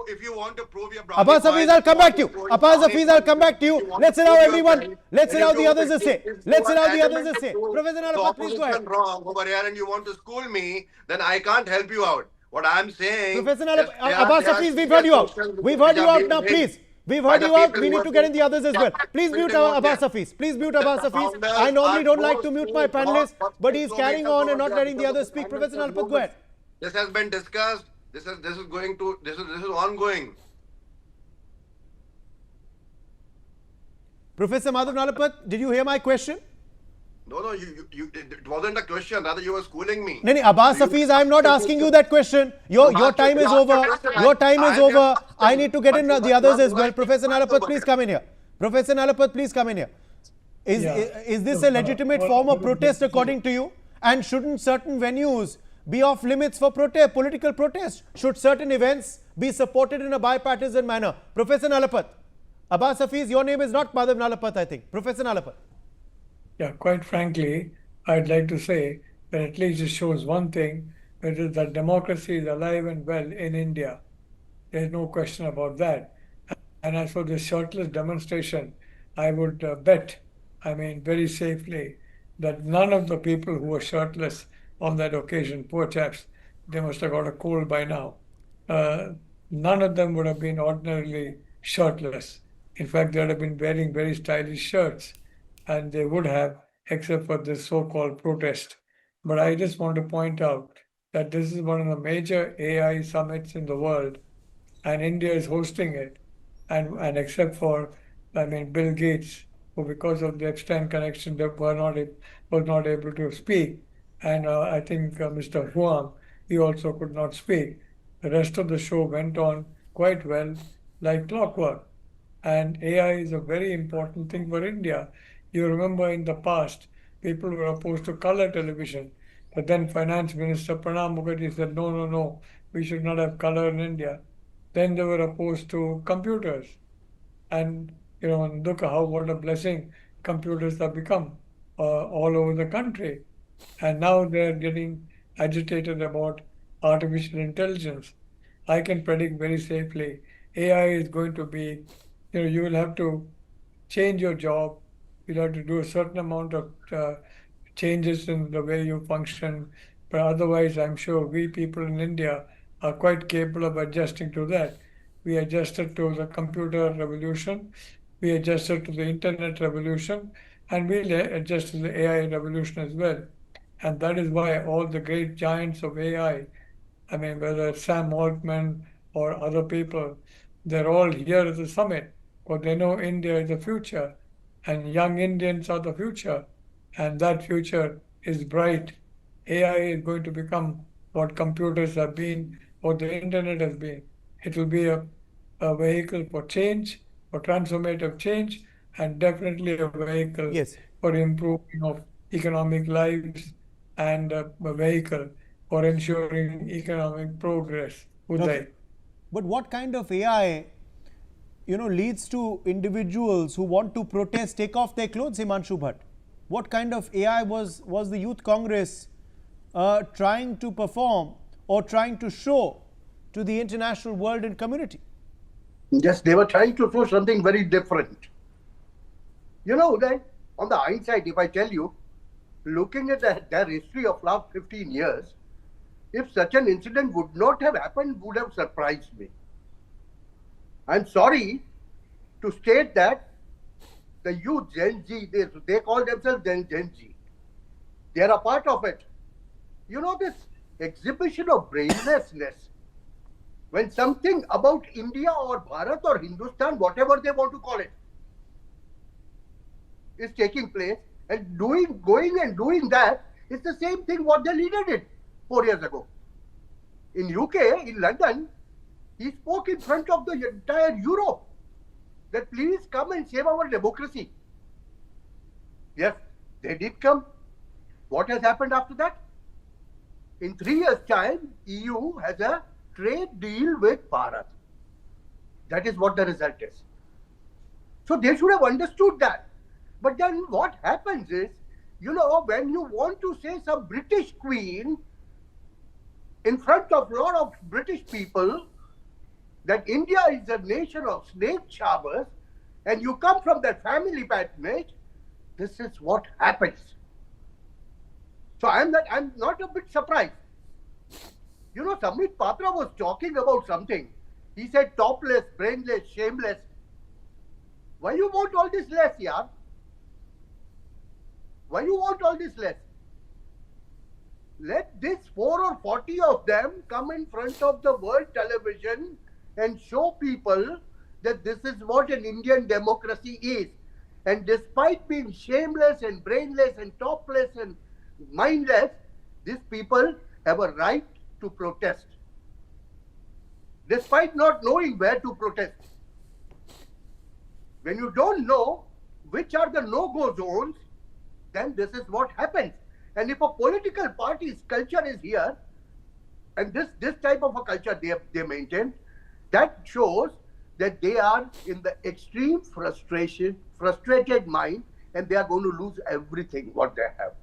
If you want to prove your Abbas Hafiz, I'll come back to you. Abbas Hafiz, I'll come back to you. Let's allow everyone. Let's allow the others to say. Let's allow the others to say. Professor Nalapat, please go ahead. Wrong over here, and you want to school me, then I can't help you out. What I'm saying. Professor Nalapat, Abbas Hafiz, we've heard you out. We've heard you out now, please. We've heard you out. We need to get in the others as well. Please mute Abbas Hafiz. Please mute Abbas Hafiz. I normally don't like to mute my panelists, but he's carrying on and not letting the others speak. Professor Nalapat, go ahead. This has been discussed. This is ongoing. Professor Madhav Nalapat, did you hear my question? No, it wasn't a question. Rather, you were schooling me. No, Abbas Hafiz, I am not asking you that question. Your time is over. Your time is over. I need to get in the others as well. Professor Nalapat, please come in here. Professor Nalapat, please come in here. Is this a legitimate form of protest according to you? And shouldn't certain venues be off limits for political protest? Should certain events be supported in a bipartisan manner? Professor Nalapat. Abbas Hafiz, your name is not Madhav Nalapat, I think. Professor Nalapat. Yeah, quite frankly, I'd like to say that at least it shows one thing, which is that democracy is alive and well in India. There's no question about that. And as for this shirtless demonstration, I would bet, very safely, that none of the people who were shirtless on that occasion, poor chaps, they must have got a cold by now. None of them would have been ordinarily shirtless. In fact, they would have been wearing very stylish shirts, and they would have, except for this so-called protest. But I just want to point out that this is one of the major AI summits in the world, and India is hosting it. And except for, Bill Gates, who because of the Epstein connection was not able to speak, and I think Mr. Huang, he also could not speak. The rest of the show went on quite well, like clockwork. And AI is a very important thing for India. You remember in the past, people were opposed to color television. But then Finance Minister Pranab Mukherjee said, no, we should not have color in India. Then they were opposed to computers. And, look what a blessing computers have become all over the country. And now they're getting agitated about artificial intelligence. I can predict very safely, AI is going to be, you will have to change your job. You'll have to do a certain amount of changes in the way you function. But otherwise, I'm sure we people in India are quite capable of adjusting to that. We adjusted to the computer revolution. We adjusted to the internet revolution. And we'll adjust to the AI revolution as well. And that is why all the great giants of AI, whether it's Sam Altman or other people, they're all here at the summit. Because they know India is the future, and young Indians are the future, and that future is bright. AI is going to become what computers have been, what the internet has been. It will be a vehicle for change, for transformative change, and definitely a vehicle for improving of economic lives, and a vehicle for ensuring economic progress. Uday. But what kind of AI leads to individuals who want to protest, take off their clothes, Himanshu Bhatt? What kind of AI was the Youth Congress trying to perform or trying to show to the international world and community? Yes, they were trying to show something very different. Uday, on the hindsight, if I tell you, looking at their history of last 15 years, if such an incident would not have happened, would have surprised me. I'm sorry to state that the youth, Gen Z, they call themselves Gen Z. They are a part of it. This exhibition of brainlessness, when something about India or Bharat or Hindustan, whatever they want to call it, is taking place, and going and doing that is the same thing what the leader did 4 years ago. In UK, in London, he spoke in front of the entire Europe that please come and save our democracy. Yes, they did come. What has happened after that? In 3 years' time, EU has a trade deal with Bharat. That is what the result is. So they should have understood that. But then what happens is, you know, when you want to say some British queen in front of a lot of British people that India is a nation of snake charmers and you come from that family patronage, this is what happens. So I'm not a bit surprised. You know, Samit Patra was talking about something. He said topless, brainless, shameless. Why you want all this less, yaar? Why you want all this less? Let this 4 or 40 of them come in front of the world television and show people that this is what an Indian democracy is. And despite being shameless and brainless and topless and mindless, these people have a right to protest. Despite not knowing where to protest. When you don't know which are the no-go zones, then this is what happens. And if a political party's culture is here, and this type of a culture they maintain, that shows that they are in the extreme frustrated mind, and they are going to lose everything what they have.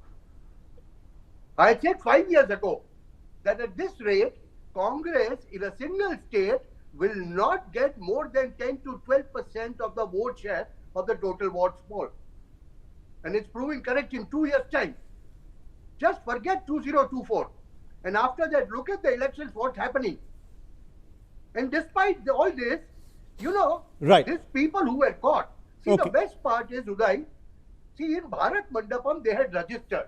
I said 5 years ago that at this rate, Congress in a single state will not get more than 10 to 12% of the vote share of the total votes poll. And it's proving correct in 2 years' time. Just forget 2024. And after that, look at the elections, what's happening. And despite all this, you know, these people who were caught. See, the best part is, Uday, see, in Bharat Mandapam, they had registered.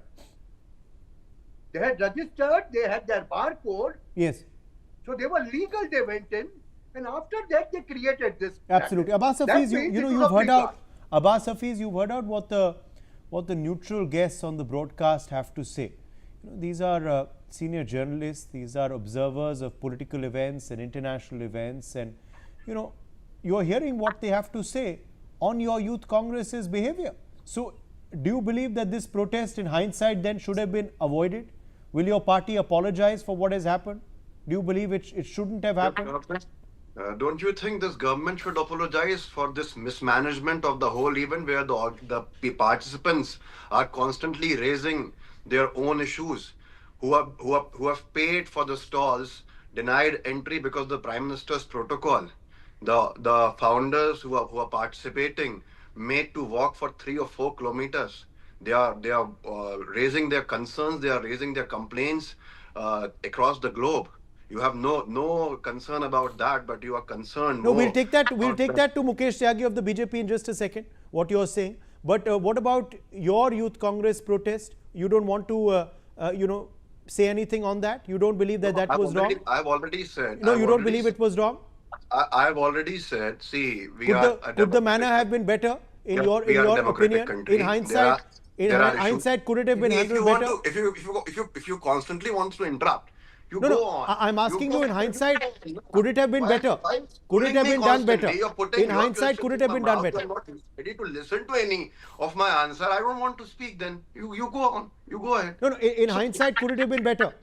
They had their barcode. Yes. So they were legal, they went in. And after that, they created this. Absolutely. Abbas Hafiz, you've heard out. Abbas Hafiz, you've heard out what the neutral guests on the broadcast have to say. You know, these are senior journalists. These are observers of political events and international events. And, you know, you're hearing what they have to say on your youth Congress's behavior. So, do you believe that this protest in hindsight then should have been avoided? Will your party apologize for what has happened? Do you believe it shouldn't have happened? Don't you think this government should apologize for this mismanagement of the whole event, where the participants are constantly raising their own issues, who have paid for the stalls, denied entry because of the Prime Minister's protocol, the founders who are participating made to walk for 3 or 4 kilometers. They are raising their concerns, they are raising their complaints across the globe. You have no concern about that, but you are concerned. No, we'll take that to Mukesh Tyagi of the BJP in just a second, what you're saying. But what about your youth Congress protest? You don't want to, say anything on that? You don't believe that was wrong? I've already said. No, you don't believe it was wrong? I've already said, see, could the manner have been better in your opinion? Country. In hindsight, could it have been handled better? If you constantly want to interrupt, go on. I'm asking you, in hindsight, could it have been better? Could it have been done better? In hindsight, could it have been done better? I'm not ready to listen to any of my answer. I don't want to speak then. You go on. You go ahead. No, in hindsight, could it have been better?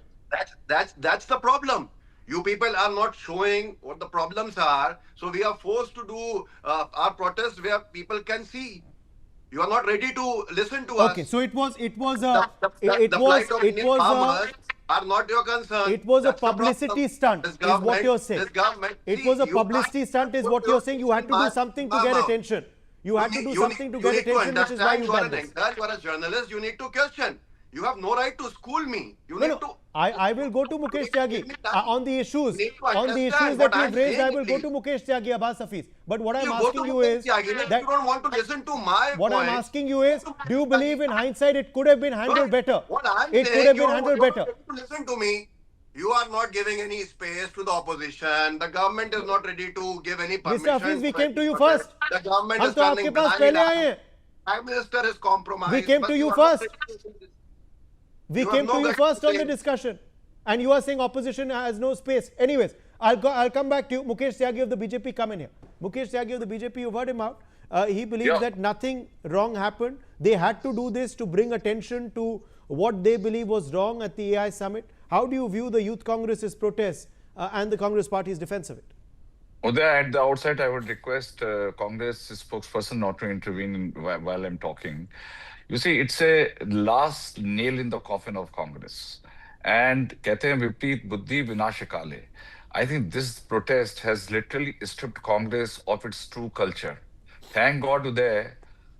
That's the problem. You people are not showing what the problems are. So we are forced to do our protest where people can see. You are not ready to listen to us. Okay, so it was are not your concern. It was a publicity stunt, is what you're saying. It was a publicity stunt, is what you're saying. You had to do something to get attention. You had to do something to get attention, which is why you done this. You are a journalist. You need to question. You have no right to school me. I will go to Mukesh Tyagi on the issues. On the issues that you've raised, I will go to Mukesh Tyagi, Abbas Hafiz. But what I'm asking you is that you don't want to listen to my what I'm asking you is, do you believe in hindsight it could have been handled better? It could have been handled better. Listen to me. You are not giving any space to the opposition. The government is not ready to give any permission. Mr. Hafiz, we came to you first. The government is turning blind eye. Prime Minister is compromised. We came to you first. We came to you first on the discussion, and you are saying opposition has no space. Anyways, I'll come back to you. Mukesh Tyagi of the BJP, come in here. Mukesh Tyagi of the BJP, you've heard him out. He believes that nothing wrong happened. They had to do this to bring attention to what they believe was wrong at the AI summit. How do you view the Youth Congress's protests and the Congress Party's defense of it? Uday, at the outset, I would request Congress spokesperson not to intervene while I'm talking. You see, it's a last nail in the coffin of Congress. And कहते हैं विपरीत बुद्धि विनाश काले. I think this protest has literally stripped Congress of its true culture. Thank God, Uday,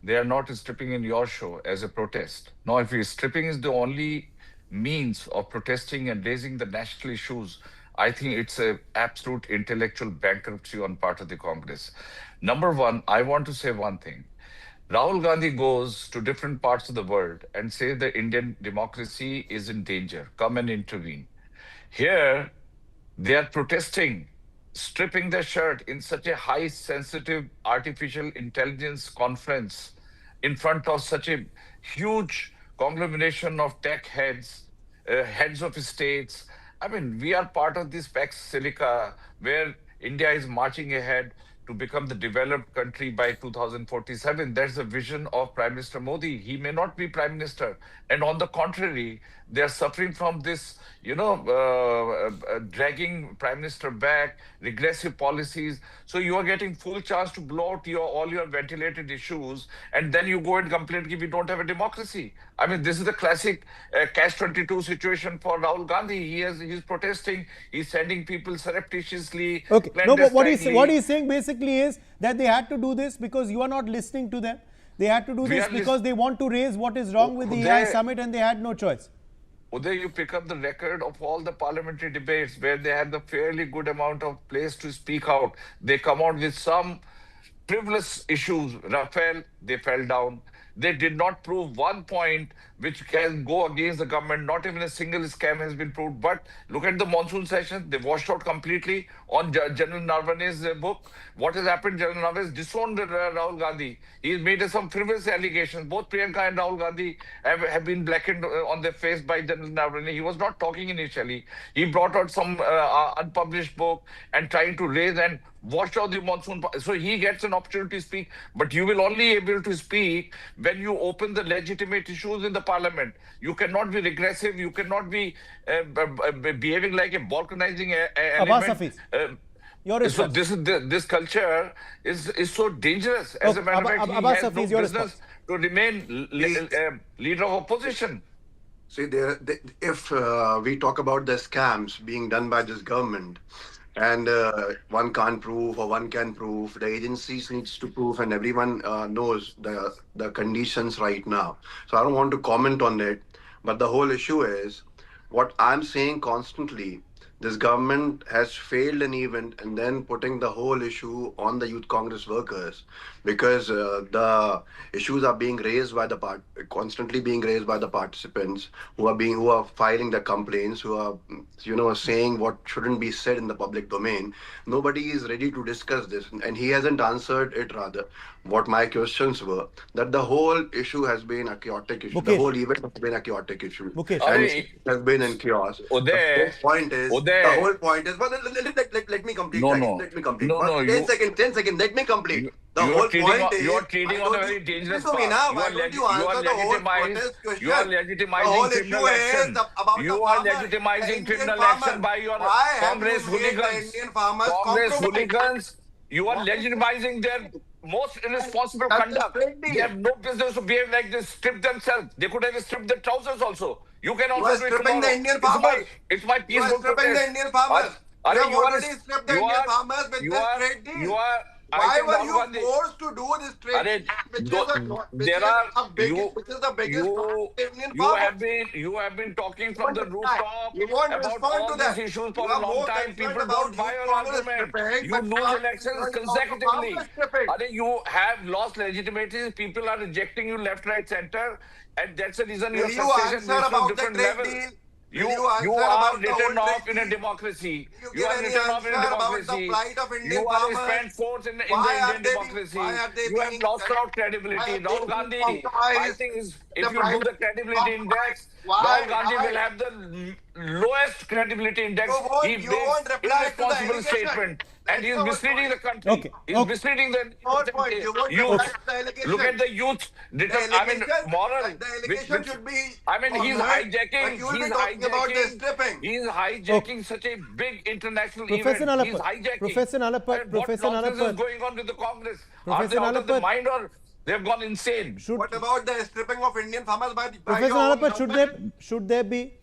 they are not stripping in your show as a protest. Now, if stripping is the only means of protesting and raising the national issues, I think it's a absolute intellectual bankruptcy on part of the Congress. Number one, I want to say one thing. Rahul Gandhi goes to different parts of the world and says the Indian democracy is in danger. Come and intervene. Here, they are protesting, stripping their shirt in such a high sensitive artificial intelligence conference in front of such a huge conglomeration of tech heads, heads of states. I mean, we are part of this Pax Silica where India is marching ahead to become the developed country by 2047. That's the vision of Prime Minister Modi. He may not be Prime Minister. And on the contrary, they are suffering from this, dragging Prime Minister back, regressive policies. So you are getting full chance to blow out all your ventilated issues. And then you go and complain that we don't have a democracy. I mean, this is the classic catch-22 situation for Rahul Gandhi. He's protesting. He's sending people surreptitiously. Okay. No, but what he's saying basically is that they had to do this because you are not listening to them. They had to do this because they want to raise what is wrong with the AI summit and they had no choice. Uday, you pick up the record of all the parliamentary debates where they had the fairly good amount of place to speak out. They come out with some frivolous issues. Rafale, they fell down. They did not prove one point which can go against the government. Not even a single scam has been proved. But look at the monsoon session. They washed out completely on General Narvane's book. What has happened? General Narvane's disowned Rahul Gandhi. He's made some frivolous allegations. Both Priyanka and Rahul Gandhi have been blackened on their face by General Narvane. He was not talking initially. He brought out some unpublished book and trying to raise and wash out the monsoon. So he gets an opportunity to speak. But you will only be able to speak when you open the legitimate issues in the parliament. You cannot be regressive. You cannot be behaving like a balkanizing element. So this culture is so dangerous. As a matter of fact, he has no business to remain leader of opposition. See, if we talk about the scams being done by this government, and one can't prove or one can prove, the agencies needs to prove, and everyone knows the conditions right now. So I don't want to comment on it, but the whole issue is what I'm saying constantly. This government has failed an event and then putting the whole issue on the Youth Congress workers because the issues are being raised by constantly being raised by the participants who are filing the complaints, who are saying what shouldn't be said in the public domain. Nobody is ready to discuss this, and he hasn't answered it. Rather, what my questions were, that the whole issue has been a chaotic issue. The whole event has been a chaotic issue. And it has been in chaos. The whole point is, let me complete. Let me complete. 10 seconds. Let me complete. The whole point is, you are treating on a very dangerous path. You are legitimizing criminal action. You are legitimizing criminal action by your Congress hooligans. Congress hooligans, you are legitimizing their most irresponsible conduct. They have no business to behave like this, strip themselves. They could have stripped their trousers also. You can also do it tomorrow. The Indian farmers. It's my peaceful protest. The Indian farmers. You have already stripped the Indian farmers with this trade deal. Why were you forced to do this trade? Which is the biggest Indian farmers. You have been talking from the rooftop you won't about respond all to that. these issues for a long time. People don't buy your argument. You lose elections consecutively. You have lost legitimacy. People are rejecting you left, right, center, and that's the reason your frustration is on different levels. You are written off in a democracy. You are written off in a democracy. You are a spent force in the Indian democracy. You have lost out credibility. Rahul Gandhi, I think if you do the credibility index, Rahul Gandhi will have the lowest credibility index. He makes irresponsible statement, and he is misleading the country. He is misleading the youth. Look at the youth. Moral. He's hijacking. He's hijacking such a big international Professor event. He's Nalapat, hijacking. Professor Nalapat, Professor What nonsense is Nalapat. going on with the Congress? Professor Are they out of the Nalapat. mind, or they've gone insane? What about the stripping of Indian farmers by Professor your own Nalapat, government? should there be?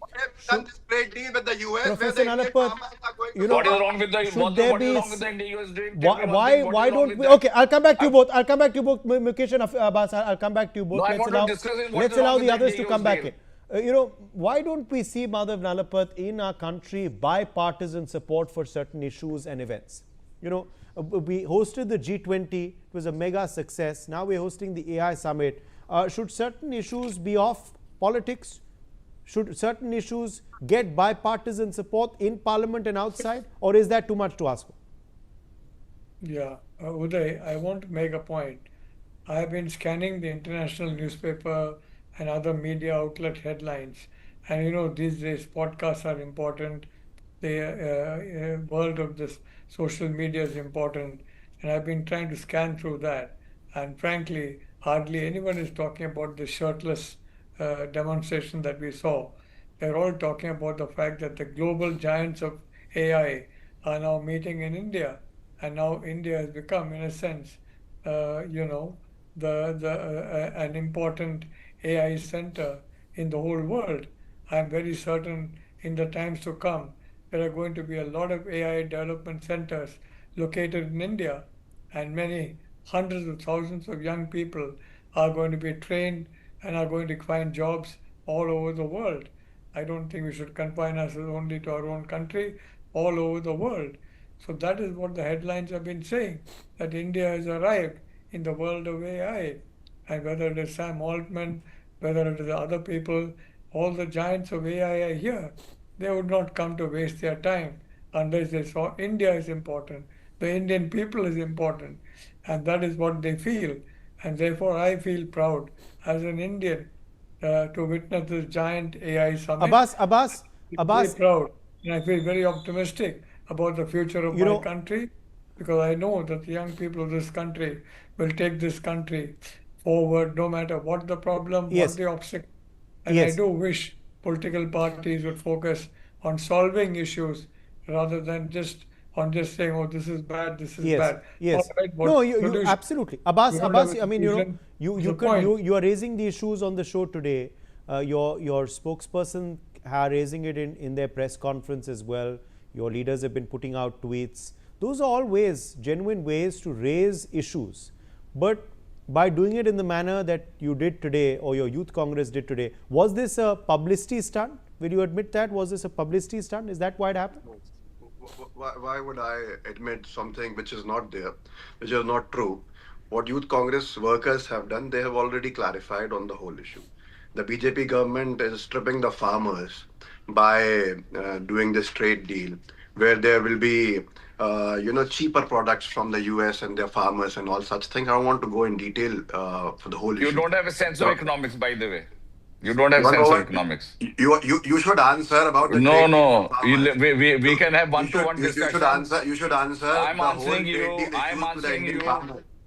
Done this trade deal with the US, Professor where the Indian Nalapat, farmers are going to What is wrong with the should there what is be wrong with the India-US deal? Tell me one thing, why what is wrong don't with we? that? Okay, I'll come back to you both. I'll come back to you both, Mukesh and Abbas. I'll come back to you both. No, I want to discuss it. What Let's is wrong allow with the the others to India-US come back deal? in. Why don't we see, Madhav Nalapat, in our country bipartisan support for certain issues and events? We hosted the G20. It was a mega success. Now we're hosting the AI summit. Should certain issues be off politics? Should certain issues get bipartisan support in Parliament and outside, or is that too much to ask for? Yeah, Uday, I want to make a point. I have been scanning the international newspaper and other media outlet headlines, and these days podcasts are important. The world of this social media is important, and I've been trying to scan through that. And frankly, hardly anyone is talking about the shirtless demonstration that we saw. They're all talking about the fact that the global giants of AI are now meeting in India, and now India has become, in a sense, an important AI center in the whole world. I'm very certain in the times to come there are going to be a lot of AI development centers located in India, and many hundreds of thousands of young people are going to be trained and are going to find jobs all over the world. I don't think we should confine ourselves only to our own country, all over the world. So that is what the headlines have been saying, that India has arrived in the world of AI. And whether it is Sam Altman, whether it is other people, all the giants of AI are here. They would not come to waste their time unless they saw India is important, the Indian people is important, and that is what they feel. And therefore, I feel proud as an Indian to witness this giant AI summit. Abbas, I'm very proud, and I feel very optimistic about the future of my country, because I know that the young people of this country will take this country forward no matter what the problem, what the obstacle. And I do wish political parties would focus on solving issues rather than just saying, oh, this is bad, this is bad. Yes. All right, No, you absolutely. Abbas, I mean, you are raising the issues on the show today. Your spokesperson are raising it in their press conference as well. Your leaders have been putting out tweets. Those are all ways, genuine ways to raise issues. But by doing it in the manner that you did today, or your youth congress did today, was this a publicity stunt? Will you admit that? Was this a publicity stunt? Is that why it happened? Why would I admit something which is not there, which is not true? What youth congress workers have done, they have already clarified on the whole issue. The BJP government is stripping the farmers by doing this trade deal, where there will be cheaper products from the US and their farmers and all such things. I don't want to go in detail for the whole issue. You don't have a sense of economics, by the way. You don't have sense of economics. You should answer about the No. We can have one-to-one discussion. You should answer. I'm answering you. I'm answering you.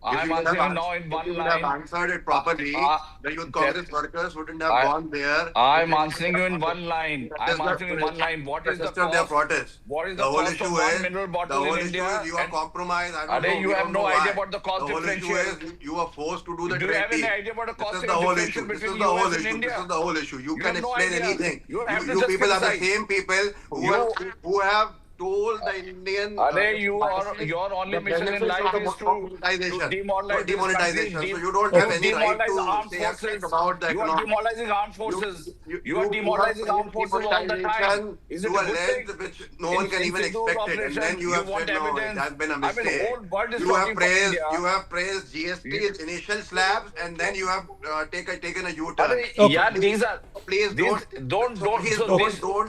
I'm answering now in one line. If you would have answered it properly, the youth congress workers wouldn't have gone there. I'm answering you in one line. I'm answering you in one line. What is the their protest? What is the cost of 1 mineral bottle in India? You are compromised. You have no idea about the cost differential. You are forced to do the trade deal. Do you have any idea about the cost differential between US and India? This is the whole issue. You can explain anything. You people are the same people who have told the Indian your only mission in life is to demonetization. So you don't have any right to say anything about the economy. You are demoralizing armed forces. You are demoralizing armed forces all the time. Is it a good thing? Which no one can even expect it, and then you have said no, it has been a mistake. You have praised GST's initial slabs, and then you have taken a U-turn. Yeah, these are. Please don't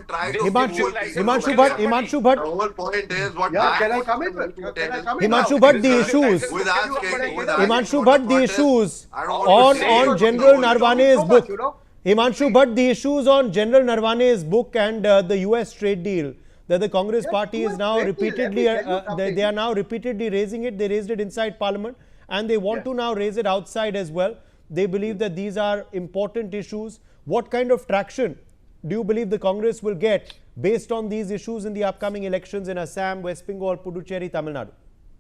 try to. Himanshu Bhatt. The whole point is what. Can I come in? Himanshu Bhatt, the issues. Himanshu Bhatt, the issues on General Narwane's book. Himanshu, but the issues on General Narwane's book and the US trade deal that the Congress party is now repeatedly, they are now repeatedly raising it. They raised it inside Parliament and they want to now raise it outside as well. They believe that these are important issues. What kind of traction do you believe the Congress will get based on these issues in the upcoming elections in Assam, West Bengal, Puducherry, Tamil Nadu?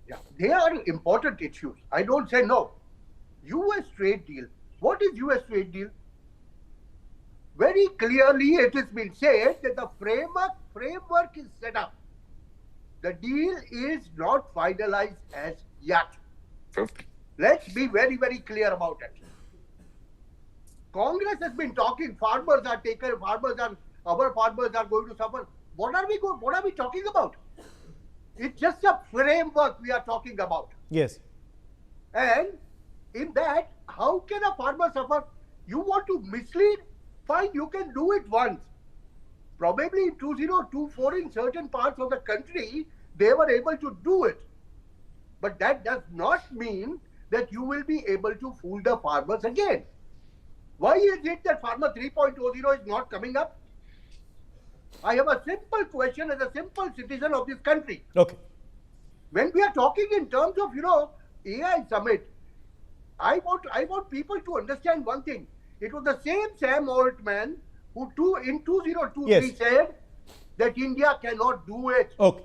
Yeah, they are important issues. I don't say no. US trade deal. What is US trade deal? Very clearly it has been said that the framework is set up. The deal is not finalized as yet. Let's be very, very clear about it. Congress has been talking, our farmers are going to suffer. What are we talking about? It's just a framework we are talking about. Yes. And in that, how can a farmer suffer? You want to mislead? Fine, you can do it once. Probably in 2024 in certain parts of the country, they were able to do it. But that does not mean that you will be able to fool the farmers again. Why is it that Farmer 3.0 is not coming up? I have a simple question as a simple citizen of this country. Okay. When we are talking in terms of, AI summit, I want people to understand one thing. It was the same Sam Altman who in 2023 said that India cannot do it. Okay.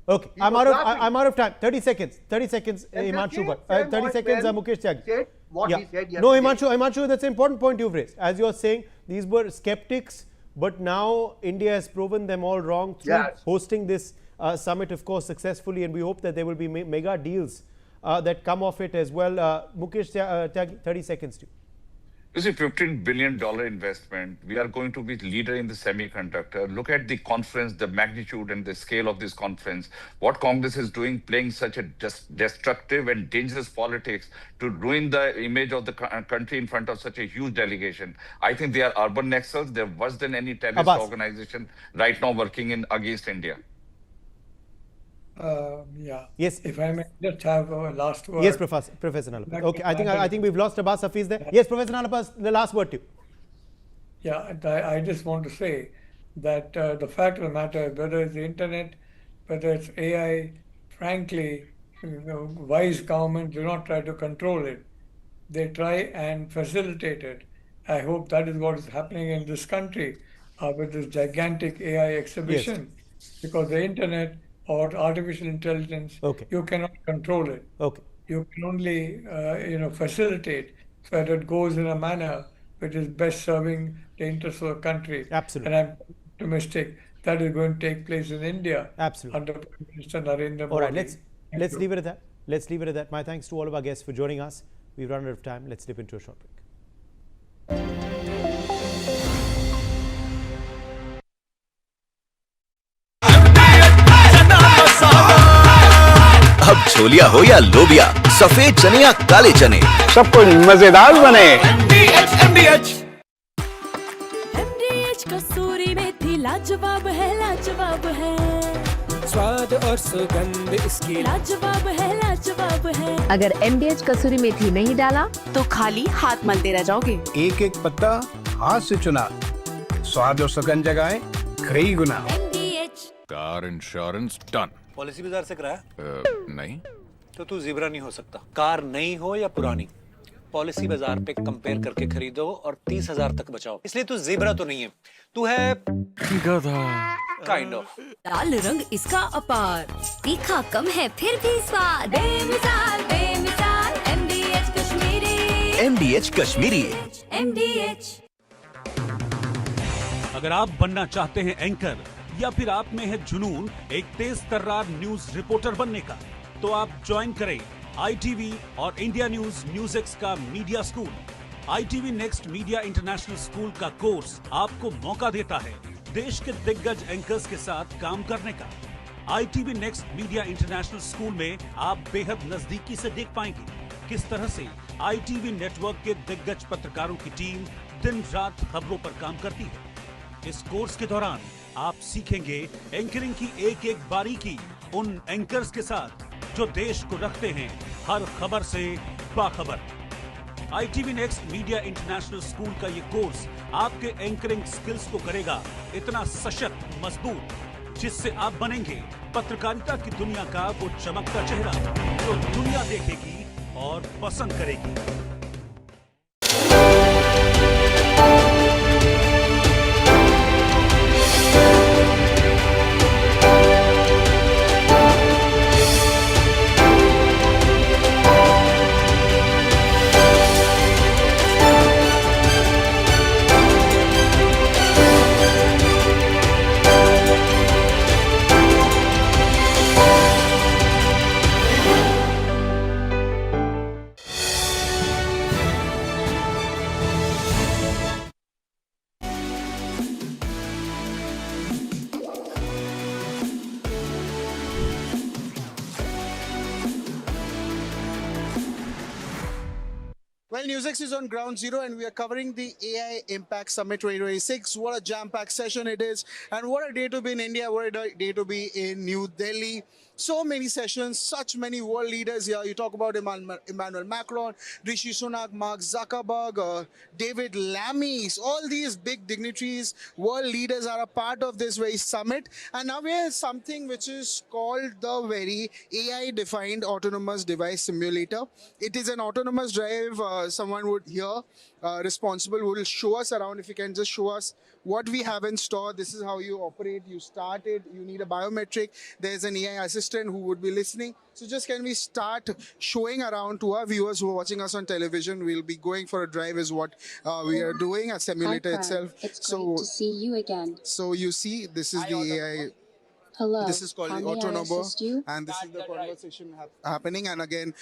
Okay. I'm out of time. 30 seconds. 30 seconds, Himanshu. 30 seconds, Mukesh Tyagi. Said what he said yesterday. No, Himanshu, that's an important point you've raised. As you're saying, these were skeptics, but now India has proven them all wrong through hosting this summit, of course, successfully, and we hope that there will be mega deals that come off it as well. Mukesh Tyagi, 30 seconds to you. You see, $15 billion investment. We are going to be leader in the semiconductor. Look at the conference, the magnitude and the scale of this conference. What Congress is doing, playing such a destructive and dangerous politics to ruin the image of the country in front of such a huge delegation. I think they are urban nexus. They're worse than any terrorist organization right now working against India. Yes. If I may just have a last word. Yes, Professor Nalapas. Okay, I think we've lost Abbas Hafiz there. Yes, Professor Nalapas, the last word to you. Yeah, I just want to say that the fact of the matter, whether it's the internet, whether it's AI, frankly, wise governments do not try to control it. They try and facilitate it. I hope that is what is happening in this country with this gigantic AI exhibition, because the internet or artificial intelligence, you cannot control it. You can only, facilitate so that it goes in a manner which is best serving the interests of the country. Absolutely. And I'm optimistic that is going to take place in India. Absolutely. Under Prime Minister Narendra Modi. All right, let's leave it at that. Let's leave it at that. My thanks to all of our guests for joining us. We've run out of time. Let's slip into a short break. अब छोलिया हो या लोबिया, सफेद चने या काले चने, सब कुछ मजेदार बने। MDH कसूरी मेथी लाजवाब है, लाजवाब है। स्वाद और सुगंध इसकी लाजवाब है, लाजवाब है। अगर MDH कसूरी मेथी नहीं डाला तो खाली हाथ मलते रह जाओगे। एक एक पत्ता हाथ से चुना, स्वाद और सुगंध जगाए कई गुना। MDH car insurance done. Policy बाजार से कराया? नहीं। तो तू ज़ीब्रा नहीं हो सकता। कार नई हो या पुरानी, पॉलिसी बाजार पे कंपेयर करके खरीदो और 30,000 तक बचाओ। इसलिए तू ज़ीब्रा तो नहीं है, तू है गधा। Kind of. लाल रंग इसका अपार, तीखा कम है फिर भी स्वाद। बेमिसाल बेमिसाल MDH Kashmiri. MDH Kashmiri. MDH। अगर आप बनना चाहते हैं एंकर या फिर आप में है जुनून एक तेज तर्रार न्यूज रिपोर्टर बनने का, तो आप ज्वाइन करें ITV और इंडिया NewsX का media school. ITV next media international school का कोर्स आपको मौका देता है देश के दिग्गज एंकर्स के साथ काम करने का। ITV next media international school में आप बेहद नजदीकी से देख पाएंगे किस तरह से ITV नेटवर्क के दिग्गज पत्रकारों की टीम दिन रात खबरों पर काम करती है। इस कोर्स के दौरान आप सीखेंगे एंकरिंग की एक एक बारीकी उन एंकर्स के साथ जो देश को रखते हैं हर खबर से बाखबर। ITV next media international school का ये कोर्स आपके एंकरिंग स्किल्स को करेगा इतना सशक्त, मजबूत, जिससे आप बनेंगे पत्रकारिता की दुनिया का वो चमकता चेहरा जो दुनिया देखेगी और पसंद करेगी। Well, NewsX is on ground zero and we are covering the AI Impact Summit 2026. What a jam-packed session it is, and what a day to be in India, what a day to be in New Delhi. So many sessions, such many world leaders here. You talk about Emmanuel Macron, Rishi Sunak, Mark Zuckerberg, David Lammy, all these big dignitaries, world leaders are a part of this very summit. And now we have something which is called the very AI-defined autonomous device simulator. It is an autonomous drive. Someone would here responsible will show us around. If you can just show us what we have in store. This is how you operate. You start it. You need a biometric. There's an AI assistant who would be listening. So just can we start showing around to our viewers who are watching us on television? We'll be going for a drive is what we are doing, a simulator itself. It's great to see you again. So you see, this is the AI. Hello. This is called the How may I Autonomo, assist you? and this is the conversation happening. And again,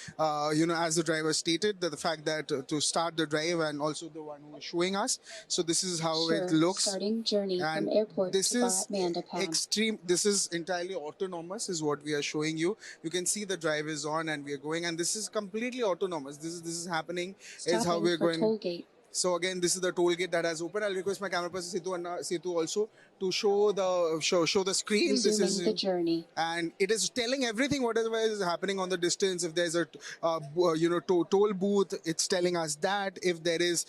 you know, as the driver stated, that the fact that to start the drive and also the one who is showing us. So this is how Sure. it looks. Starting journey And from airport this to is Mandapam. extreme. This is entirely autonomous, is what we are showing you. You can see the drive is on, and we are going, and this is completely autonomous. This is happening. Is how Stopping we are for going. toll gate. So again, this is the toll gate that has opened. I'll request my camera person Setu also to show the screen. Resuming This is the journey. and it is telling everything whatever is happening on the distance. If there's a toll booth, it's telling us that. If there is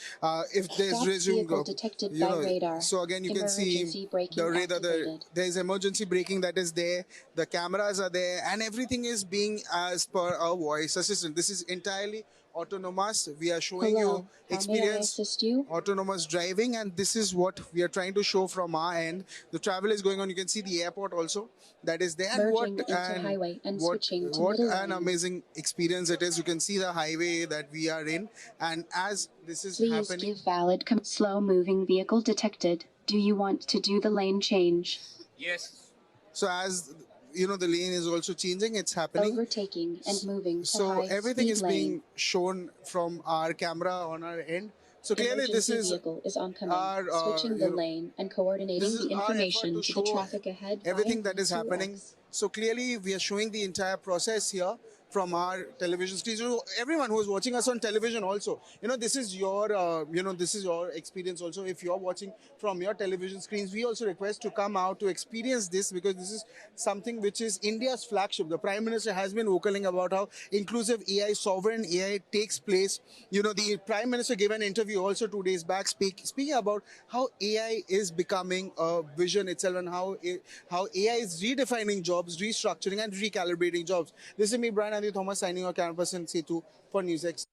if there's Stopped resume vehicle detected by radar. so again you can Emergency see braking the radar. activated. There's emergency braking that is there. The cameras are there, and everything is being as per a voice assistant. This is entirely autonomous. We are showing Hello. you How may I experience assist you? autonomous driving, and this is what we are trying to show from our end. The travel is going on. You can see the airport also that is there. And Merging into highway and switching to what middle an lane. amazing experience it is. You can see the highway that we are in, and as this is Please happening. give valid slow moving vehicle detected. Do you want to do the lane change? Yes. So as you know, the lane is also changing. It's happening. Overtaking and moving to So high everything speed is lane. being shown from our camera on our end. So clearly this Emergency is vehicle is oncoming. our, Switching the lane and coordinating this is the our information effort to to the show traffic ahead. everything via that is happening. NewsX. So clearly we are showing the entire process here from our television screens. So everyone who is watching us on television also, you know, this is your, this is your experience also. If you're watching from your television screens, we also request to come out to experience this, because this is something which is India's flagship. The Prime Minister has been vocaling about how inclusive AI, sovereign AI takes place. You know, the Prime Minister gave an interview also 2 days back speaking about how AI is becoming a vision itself, and how AI is redefining jobs, restructuring and recalibrating jobs. This is me, Brian Thomas, signing off, camera person Setu for NewsX.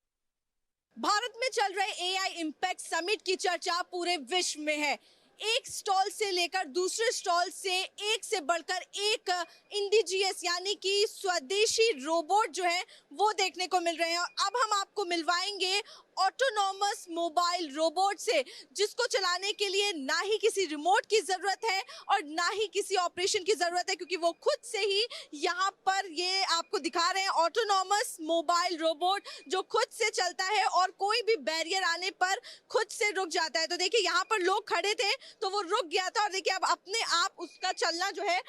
Bharat में चल रहे AI impact summit की चर्चा पूरे विश्व में है। एक स्टॉल से लेकर दूसरे स्टॉल से एक से बढ़कर एक इंडिजियस यानी कि स्वदेशी रोबोट जो है वो देखने को मिल रहे हैं। अब हम आपको मिलवाएंगे ऑटोनॉमस मोबाइल रोबोट से, जिसको चलाने के लिए ना ही किसी रिमोट की जरूरत है और ना ही किसी ऑपरेशन की जरूरत है, क्योंकि वो खुद से ही यहाँ पर ये आपको दिखा रहे हैं ऑटोनॉमस मोबाइल रोबोट जो खुद से चलता है और कोई भी बैरियर आने पर खुद से रुक जाता है। तो देखिए यहाँ पर लोग खड़े थे तो वो रुक गया था, और देखिए अब अपने आप उसका चलना जो है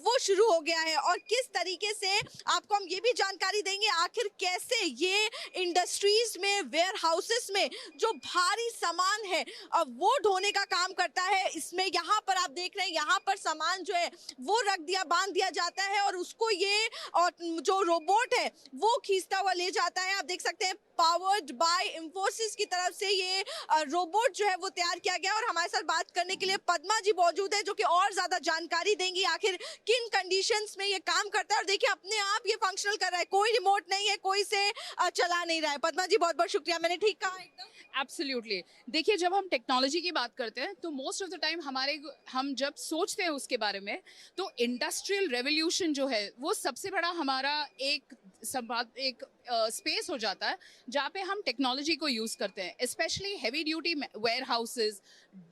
वो शुरू हो गया है। और किस तरीके से आपको हम ये भी जानकारी देंगे आखिर कैसे ये इंडस्ट्रीज में वेयर हाउसेस में जो भारी सामान है वो ढोने का काम करता है। इसमें यहाँ पर आप देख रहे हैं, यहाँ पर सामान जो है वो रख दिया, बांध दिया जाता है और उसको ये और जो रोबोट है वो खींचता हुआ ले जाता है। आप देख सकते हैं पावर्ड बाय इंफोसिस की तरफ से ये रोबोट जो है वो तैयार किया गया। और हमारे साथ बात करने के लिए पद्मा जी मौजूद है जो कि और ज्यादा जानकारी देंगी आखिर किन कंडीशंस में ये काम करता है। और देखिए अपने आप ये फंक्शनल कर रहा है, कोई रिमोट नहीं है, कोई से चला नहीं रहा है। पद्मा जी बहुत बहुत शुक्रिया, मैंने ठीक कहा एकदम? एब्सोल्युटली। देखिए जब हम टेक्नोलॉजी की बात करते हैं तो मोस्ट ऑफ द टाइम हम जब सोचते हैं उसके बारे में तो इंडस्ट्रियल रेवोल्यूशन जो है वो सबसे बड़ा हमारा एक स्पेस हो जाता है जहाँ पे हम टेक्नोलॉजी को यूज़ करते हैं, specially heavy duty warehouses,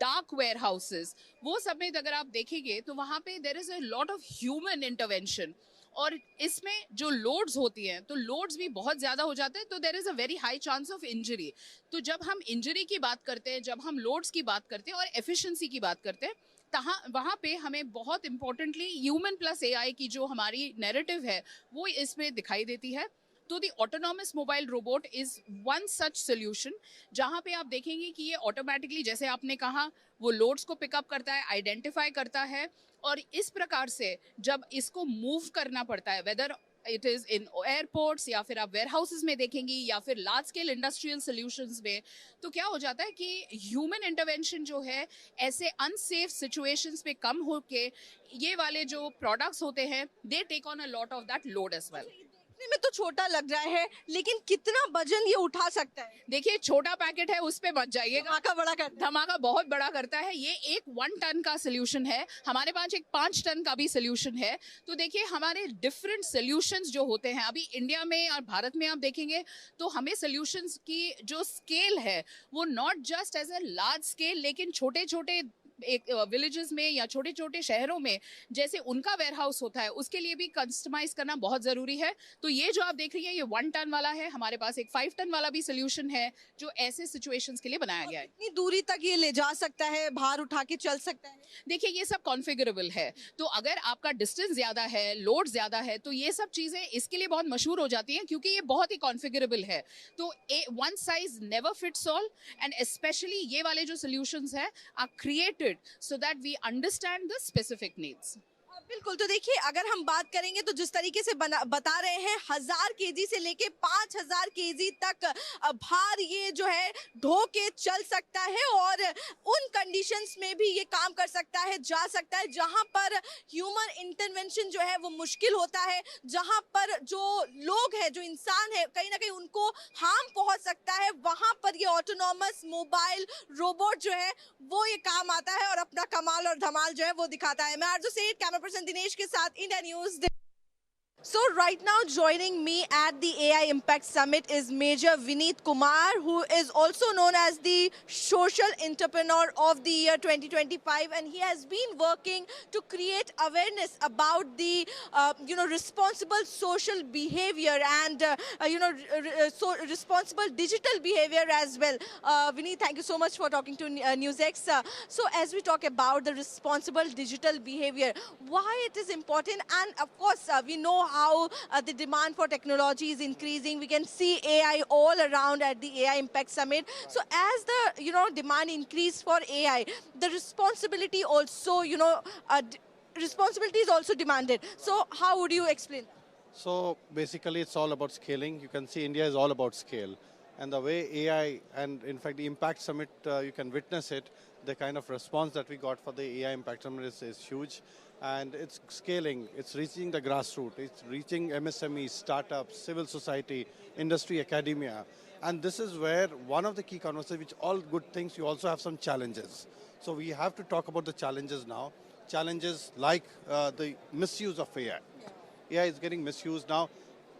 dark warehouses, वो सब में अगर आप देखेंगे तो वहाँ पे there is a lot of human intervention और इसमें जो लोड्स होती हैं तो लोड्स भी बहुत ज़्यादा हो जाते हैं तो there is a very high chance of injury. तो जब हम इंजरी की बात करते हैं, जब हम लोड्स की बात करते हैं और एफिशिएंसी की बात करते हैं वहाँ पे हमें बहुत इंपॉर्टेंटली ह्यूमन प्लस एआई की जो हमारी नैरेटिव है वो इसमें दिखाई देती है। तो the autonomous mobile robot is one such solution जहाँ पे आप देखेंगे कि ये ऑटोमेटिकली जैसे आपने कहा वो लोड्स को पिकअप करता है, आइडेंटिफाई करता है और इस प्रकार से जब इसको मूव करना पड़ता है whether it is in airports या फिर आप वेयर हाउसेज में देखेंगी या फिर लार्ज स्केल इंडस्ट्रियल सोल्यूशंस में, तो क्या हो जाता है कि ह्यूमन इंटरवेंशन जो है ऐसे अनसेफ सिचुएशंस पे कम होके ये वाले जो प्रोडक्ट्स होते हैं they take on a lot of that load as well. देखने में तो छोटा लग रहा है लेकिन कितना वजन ये उठा सकता है? देखिए छोटा पैकेट है उस पे मत जाइएगा, धमाका बड़ा करता है। धमाका बहुत बड़ा करता है। ये एक 1 टन का सोल्यूशन है, हमारे पास एक 5 टन का भी सोल्यूशन है। तो देखिए हमारे डिफरेंट सोल्यूशंस जो होते हैं अभी इंडिया में और भारत में आप देखेंगे तो हमें सोल्यूशंस की जो स्केल है वो not just as a large scale लेकिन छोटे छोटे एक विलेजेस में या छोटे छोटे शहरों में जैसे उनका वेयर हाउस होता है उसके लिए भी कस्टमाइज करना बहुत ज़रूरी है। तो ये जो आप देख रही हैं ये 1 टन वाला है, हमारे पास एक 5 टन वाला भी सोल्यूशन है जो ऐसे सिचुएशंस के लिए बनाया गया है। कितनी दूरी तक ये ले जा सकता है, भार उठा के चल सकता है? देखिए ये सब कॉन्फ़िगरेबल है, तो अगर आपका डिस्टेंस ज़्यादा है, लोड ज़्यादा है तो ये सब चीज़ें इसके लिए बहुत मशहूर हो जाती हैं क्योंकि ये बहुत ही कॉन्फ़िगरेबल है। तो one size never fits all and specially ये वाले जो सोल्यूशंस हैं are created so that we understand the specific needs. बिल्कुल, तो देखिए अगर हम बात करेंगे तो जिस तरीके से बता रहे हैं 1000 केजी से लेके 5000 केजी तक भार ये जो है ढो के चल सकता है और उन कंडीशंस में भी ये काम कर सकता है, जा सकता है जहां पर ह्यूमन इंटरवेंशन जो है वो मुश्किल होता है, जहां पर जो लोग हैं, जो इंसान है कहीं ना कहीं उनको हार्म पहुंच सकता है, वहां पर ये ऑटोनॉमस मोबाइल रोबोट जो है वो ये काम आता है और अपना कमाल और धमाल जो है वो दिखाता है। मैं आरजू सेठ, कैमरा पर्सन दिनेश के साथ, India news. So right now joining me at the AI Impact Summit is Major Vineet Kumar, who is also known as the Social Entrepreneur of the Year 2025, and he has been working to create awareness about the responsible social behavior and responsible digital behavior as well. Vineet, thank you so much for talking to NewsX. So as we talk about the responsible digital behavior, why it is important, and of course we know how the demand for technology is increasing. We can see AI all around at the AI Impact Summit. So as the demand increase for AI, the responsibility also responsibility is also demanded. So how would you explain that? So basically it's all about scaling. You can see India is all about scale. And the way AI, and in fact the Impact Summit, you can witness it, the kind of response that we got for the AI Impact Summit is huge. And it's scaling, it's reaching the grassroots, it's reaching MSMEs, startups, civil society, industry, academia. And this is where one of the key conversations, which all good things, you also have some challenges. So we have to talk about the challenges now. Challenges like the misuse of AI. AI is getting misused now.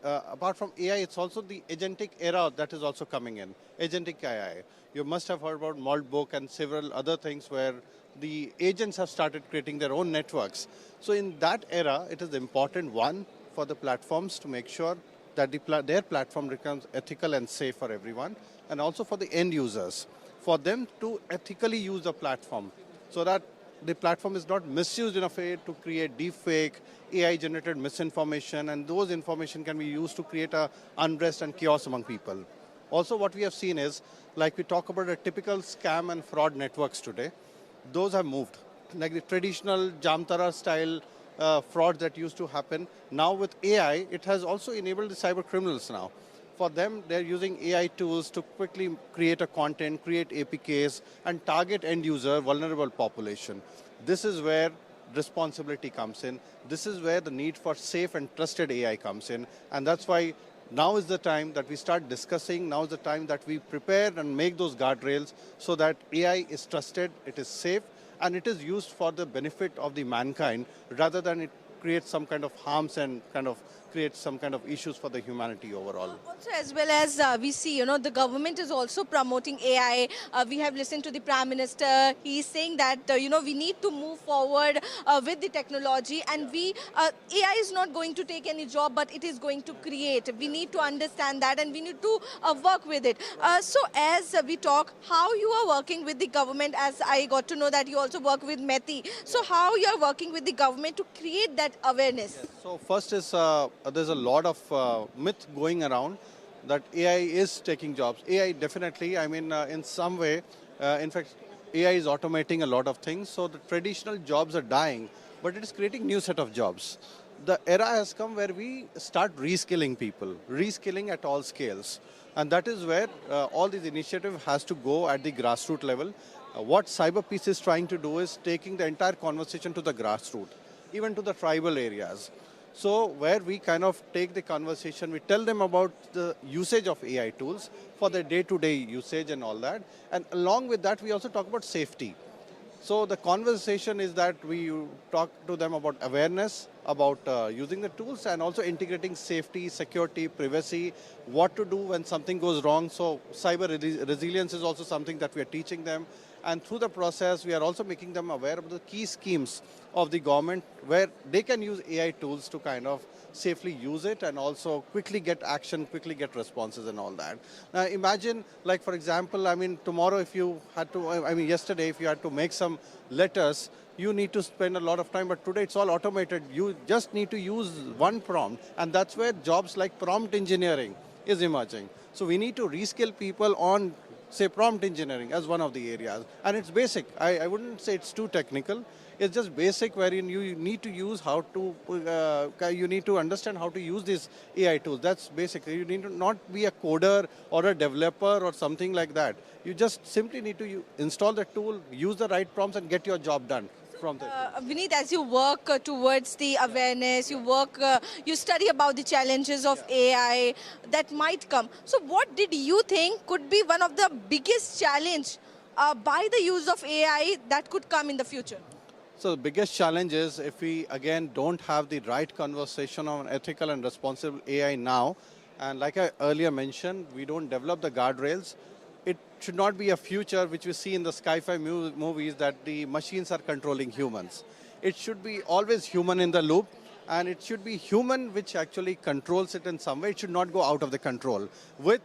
Apart from AI, it's also the agentic era that is also coming in. Agentic AI. You must have heard about Maltbook and several other things where the agents have started creating their own networks. So in that era, it is important, one, for the platforms to make sure that their platform becomes ethical and safe for everyone, and also for the end users, for them to ethically use the platform so that the platform is not misused in a way to create deepfake, AI-generated misinformation, and those information can be used to create a unrest and chaos among people. Also, what we have seen is, like we talk about a typical scam and fraud networks today, those have moved. Like the traditional Jamtara style frauds that used to happen. Now with AI, it has also enabled the cyber criminals now. For them, they're using AI tools to quickly create a content, create APKs, and target end user vulnerable population. This is where responsibility comes in. This is where the need for safe and trusted AI comes in. And that's why now is the time that we start discussing, now is the time that we prepare and make those guardrails so that AI is trusted, it is safe, and it is used for the benefit of the mankind rather than it creates some kind of harms and kind of creates some kind of issues for the humanity overall. Also, as well as we see, the government is also promoting AI. We have listened to the Prime Minister. He is saying that, we need to move forward with the technology, and AI is not going to take any job, but it is going to create. We need to understand that, and we need to work with it. So as we talk, how you are working with the government, as I got to know that you also work with METI. So how you are working with the government to create that awareness? Yes. So first is, there's a lot of myth going around that AI is taking jobs. AI definitely, I mean, in some way, in fact, AI is automating a lot of things. So the traditional jobs are dying, but it is creating new set of jobs. The era has come where we start reskilling people, reskilling at all scales. And that is where all these initiative has to go at the grassroots level. What Cyberpeace is trying to do is taking the entire conversation to the grassroots, even to the tribal areas. So where we kind of take the conversation, we tell them about the usage of AI tools for their day-to-day usage and all that. And along with that, we also talk about safety. So the conversation is that we talk to them about awareness, about using the tools, and also integrating safety, security, privacy, what to do when something goes wrong. So cyber resilience is also something that we are teaching them. And through the process, we are also making them aware of the key schemes of the government where they can use AI tools to kind of safely use it and also quickly get action, quickly get responses and all that. Now imagine, like for example, I mean, tomorrow if you had to, I mean, yesterday if you had to make some letters, you need to spend a lot of time, but today it's all automated. You just need to use one prompt, and that's where jobs like prompt engineering is emerging. So we need to reskill people on, say, prompt engineering as one of the areas. And it's basic. I wouldn't say it's too technical. It's just basic wherein you need to use how to, you need to understand how to use these AI tools. That's basic. You need to not be a coder or a developer or something like that. You just simply need to install the tool, use the right prompts and get your job done. Vineet, as you work towards the awareness, you study about the challenges of AI that might come. So what did you think could be one of the biggest challenge by the use of AI that could come in the future? So the biggest challenge is if we, again, don't have the right conversation on ethical and responsible AI now, and like I earlier mentioned, we don't develop the guardrails, it should not be a future which we see in the sci-fi movies that the machines are controlling humans. It should be always human in the loop, and it should be human which actually controls it in some way. It should not go out of the control. With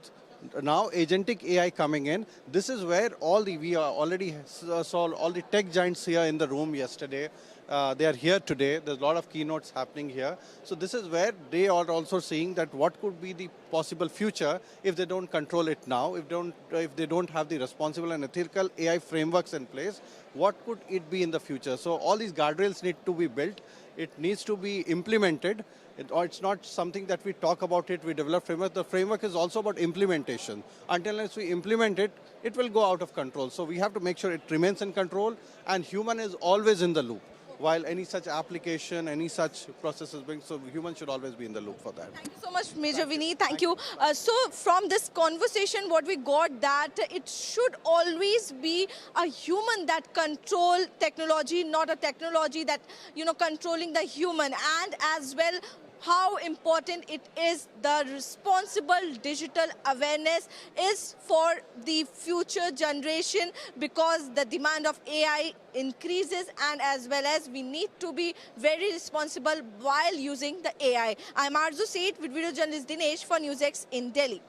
now agentic AI coming in, this is where we already saw all the tech giants here in the room yesterday. They are here today. There's a lot of keynotes happening here. So this is where they are also seeing that what could be the possible future if they don't control it now, if they don't have the responsible and ethical AI frameworks in place, what could it be in the future? So all these guardrails need to be built. It needs to be implemented. It's not something that we talk about it, we develop framework. The framework is also about implementation. Until we implement it, it will go out of control. So we have to make sure it remains in control, and human is always in the loop. While any such application, any such process is being, so humans should always be in the loop for that. Thank you so much, Major Vineet. Thank you. So from this conversation, what we got that it should always be a human that control technology, not a technology that, controlling the human. And as well, how important it is, the responsible digital awareness is for the future generation, because the demand of AI increases, and as well as we need to be very responsible while using the AI. I'm Arzu Seth with video journalist Dinesh for NewsX in Delhi.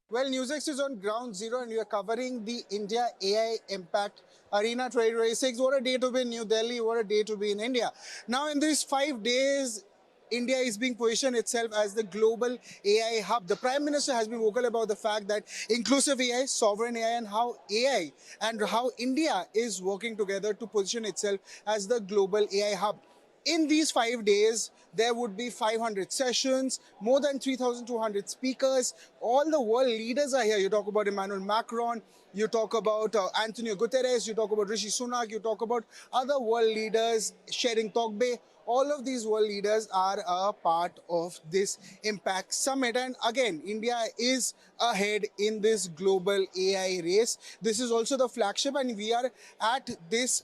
Well, NewsX is on ground zero and we are covering the India AI Impact Arena 2026. What a day to be in New Delhi, what a day to be in India. Now in these 5 days, India is being positioned itself as the global AI hub. The Prime Minister has been vocal about the fact that inclusive AI, sovereign AI, and how AI and how India is working together to position itself as the global AI hub. In these 5 days, there would be 500 sessions, more than 3,200 speakers. All the world leaders are here. You talk about Emmanuel Macron, you talk about Antonio Guterres, you talk about Rishi Sunak, you talk about other world leaders, Sharing Togbe. All of these world leaders are a part of this Impact Summit. And again, India is ahead in this global AI race. This is also the flagship, and we are at this,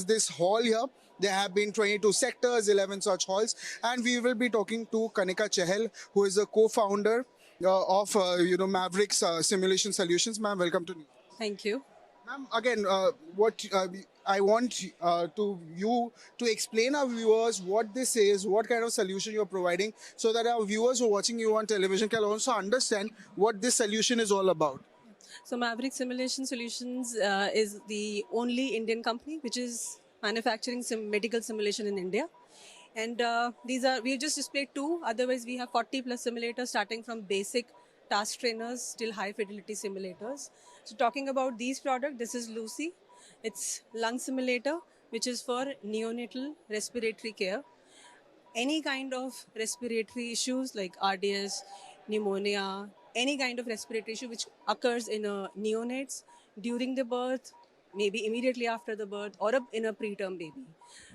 this hall here. There have been 22 sectors, 11 such halls, and we will be talking to Kanika Chahal, who is a co-founder of Mavericks Simulation Solutions. Ma'am, welcome to News. Thank you. Ma'am, again, what I want you to explain our viewers what this is, what kind of solution you're providing, so that our viewers who are watching you on television can also understand what this solution is all about. So Maverick Simulation Solutions is the only Indian company which is manufacturing medical simulation in India. And we've just displayed two, otherwise we have 40 plus simulators starting from basic task trainers till high fidelity simulators. So talking about these products, this is Lucy. It's lung simulator, which is for neonatal respiratory care. Any kind of respiratory issues like RDS, pneumonia, any kind of respiratory issue which occurs in a neonates during the birth, maybe immediately after the birth, or in a preterm baby.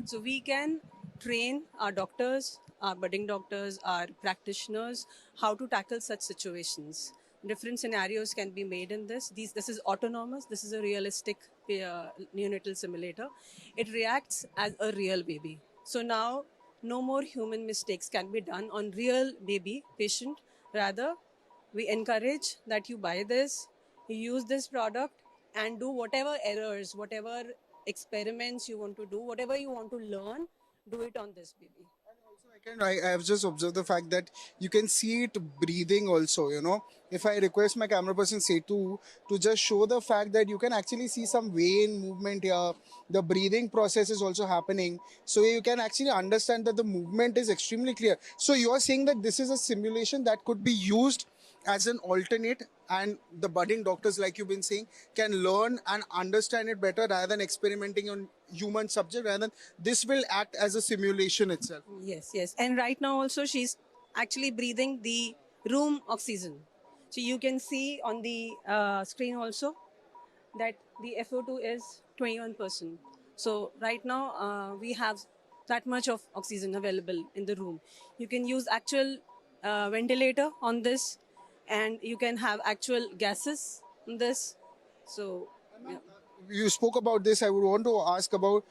So we can train our doctors, our budding doctors, our practitioners, how to tackle such situations. Different scenarios can be made in this. This is autonomous. This is a realistic neonatal simulator. It reacts as a real baby. So now no more human mistakes can be done on real baby patient. Rather, we encourage that you buy this, you use this product, and do whatever errors, whatever experiments you want to do, whatever you want to learn, do it on this baby. I have just observed the fact that you can see it breathing also, If I request my camera person Setu to just show the fact that you can actually see some vein movement here, the breathing process is also happening. So you can actually understand that the movement is extremely clear. So you are saying that this is a simulation that could be used as an alternate, and the budding doctors, like you've been saying, can learn and understand it better rather than experimenting on human subject. Rather than this will act as a simulation itself. Yes. And right now also she's actually breathing the room oxygen. So you can see on the screen also that the FO2 is 21%. So right now we have that much of oxygen available in the room. You can use actual ventilator on this, and you can have actual gases in this. So yeah. You spoke about this. I would want to ask about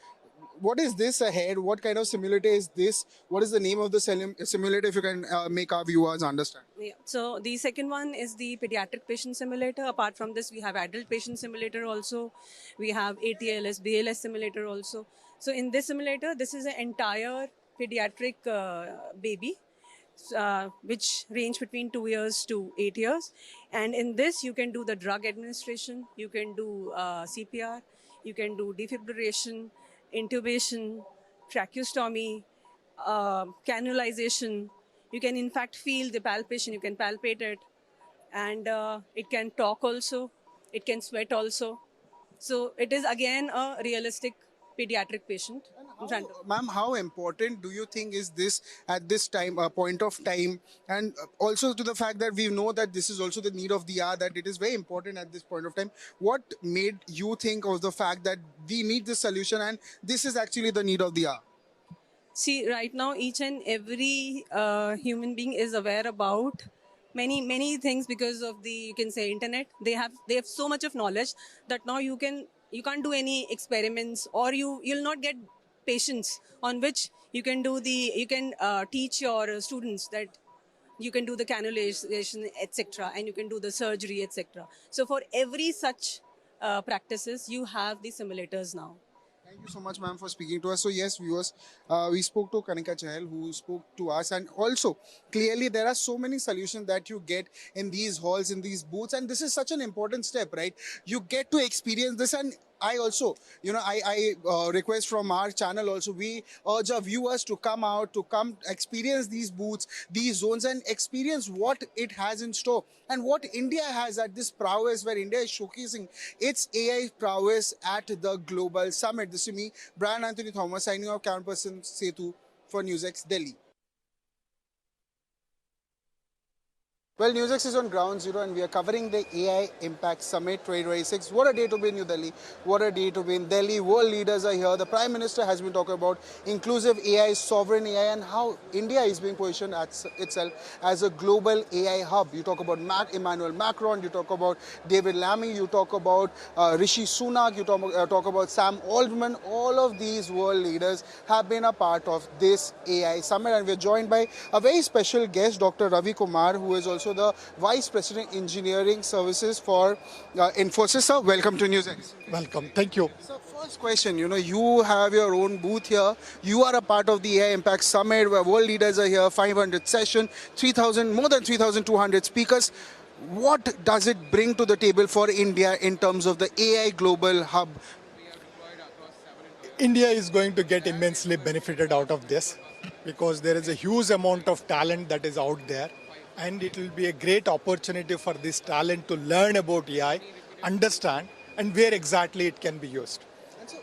what is this ahead? What kind of simulator is this? What is the name of the simulator, if you can make our viewers understand? Yeah. So the second one is the pediatric patient simulator. Apart from this, we have adult patient simulator also. We have ATLS, BLS simulator also. So in this simulator, this is an entire pediatric baby, which range between 2 years to 8 years. And in this, you can do the drug administration, you can do CPR, you can do defibrillation, intubation, tracheostomy, cannulization. You can in fact feel the palpation, you can palpate it, and it can talk also, it can sweat also. So it is again a realistic pediatric patient. Ma'am, how important do you think is this at this time, point of time, and also to the fact that we know that this is also the need of the hour, that it is very important at this point of time. What made you think of the fact that we need this solution and this is actually the need of the hour? See, right now each and every human being is aware about many things because of the, you can say, internet. They have so much of knowledge that now you can't do any experiments, or you'll not get patients on which you can teach your students that you can do the cannulation, etc., and you can do the surgery, etc. So for every such practices, you have the simulators now. Thank you so much, ma'am, for speaking to us. So yes, viewers, we spoke to Kanika Chahal, who spoke to us, and also clearly there are so many solutions that you get in these halls, in these booths, and this is such an important step, right? You get to experience this, and I also, I request from our channel also, we urge our viewers to come out, to come experience these booths, these zones, and experience what it has in store and what India has at this prowess, where India is showcasing its AI prowess at the Global Summit. This is me, Brian Anthony Thomas, signing off, camera person Setu for NewsX Delhi. Well, NewsX is on ground zero and we are covering the AI Impact Summit 2026. What a day to be in New Delhi. What a day to be in Delhi. World leaders are here. The Prime Minister has been talking about inclusive AI, sovereign AI, and how India is being positioned itself as a global AI hub. You talk about Emmanuel Macron, you talk about David Lammy, you talk about Rishi Sunak, you talk about Sam Altman. All of these world leaders have been a part of this AI Summit, and we're joined by a very special guest, Dr. Ravi Kumar, who is also the Vice President Engineering Services for Infosys. Sir, welcome to NewsX. Welcome. Thank you. So first question, you have your own booth here. You are a part of the AI Impact Summit where world leaders are here, 500 session, more than 3,200 speakers. What does it bring to the table for India in terms of the AI global hub? India is going to get immensely benefited out of this because there is a huge amount of talent that is out there. And it will be a great opportunity for this talent to learn about AI, understand, and where exactly it can be used. And so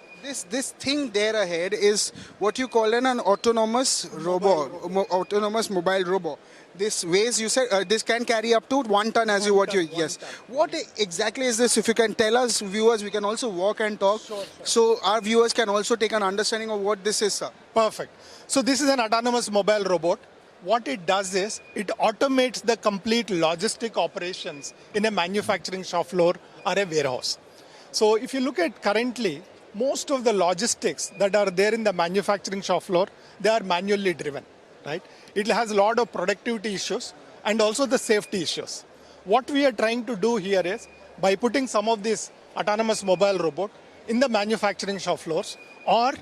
this thing there ahead is what you call an autonomous robot, autonomous mobile robot. This weighs, you said, this can carry up to 1 ton as yes. What exactly is this? If you can tell us, viewers, we can also walk and talk. Sure. So our viewers can also take an understanding of what this is, sir. Perfect. So this is an autonomous mobile robot. What it does is, it automates the complete logistic operations in a manufacturing shop floor or a warehouse. So if you look at currently, most of the logistics that are there in the manufacturing shop floor, they are manually driven, right? It has a lot of productivity issues and also the safety issues. What we are trying to do here is, by putting some of these autonomous mobile robot in the manufacturing shop floors or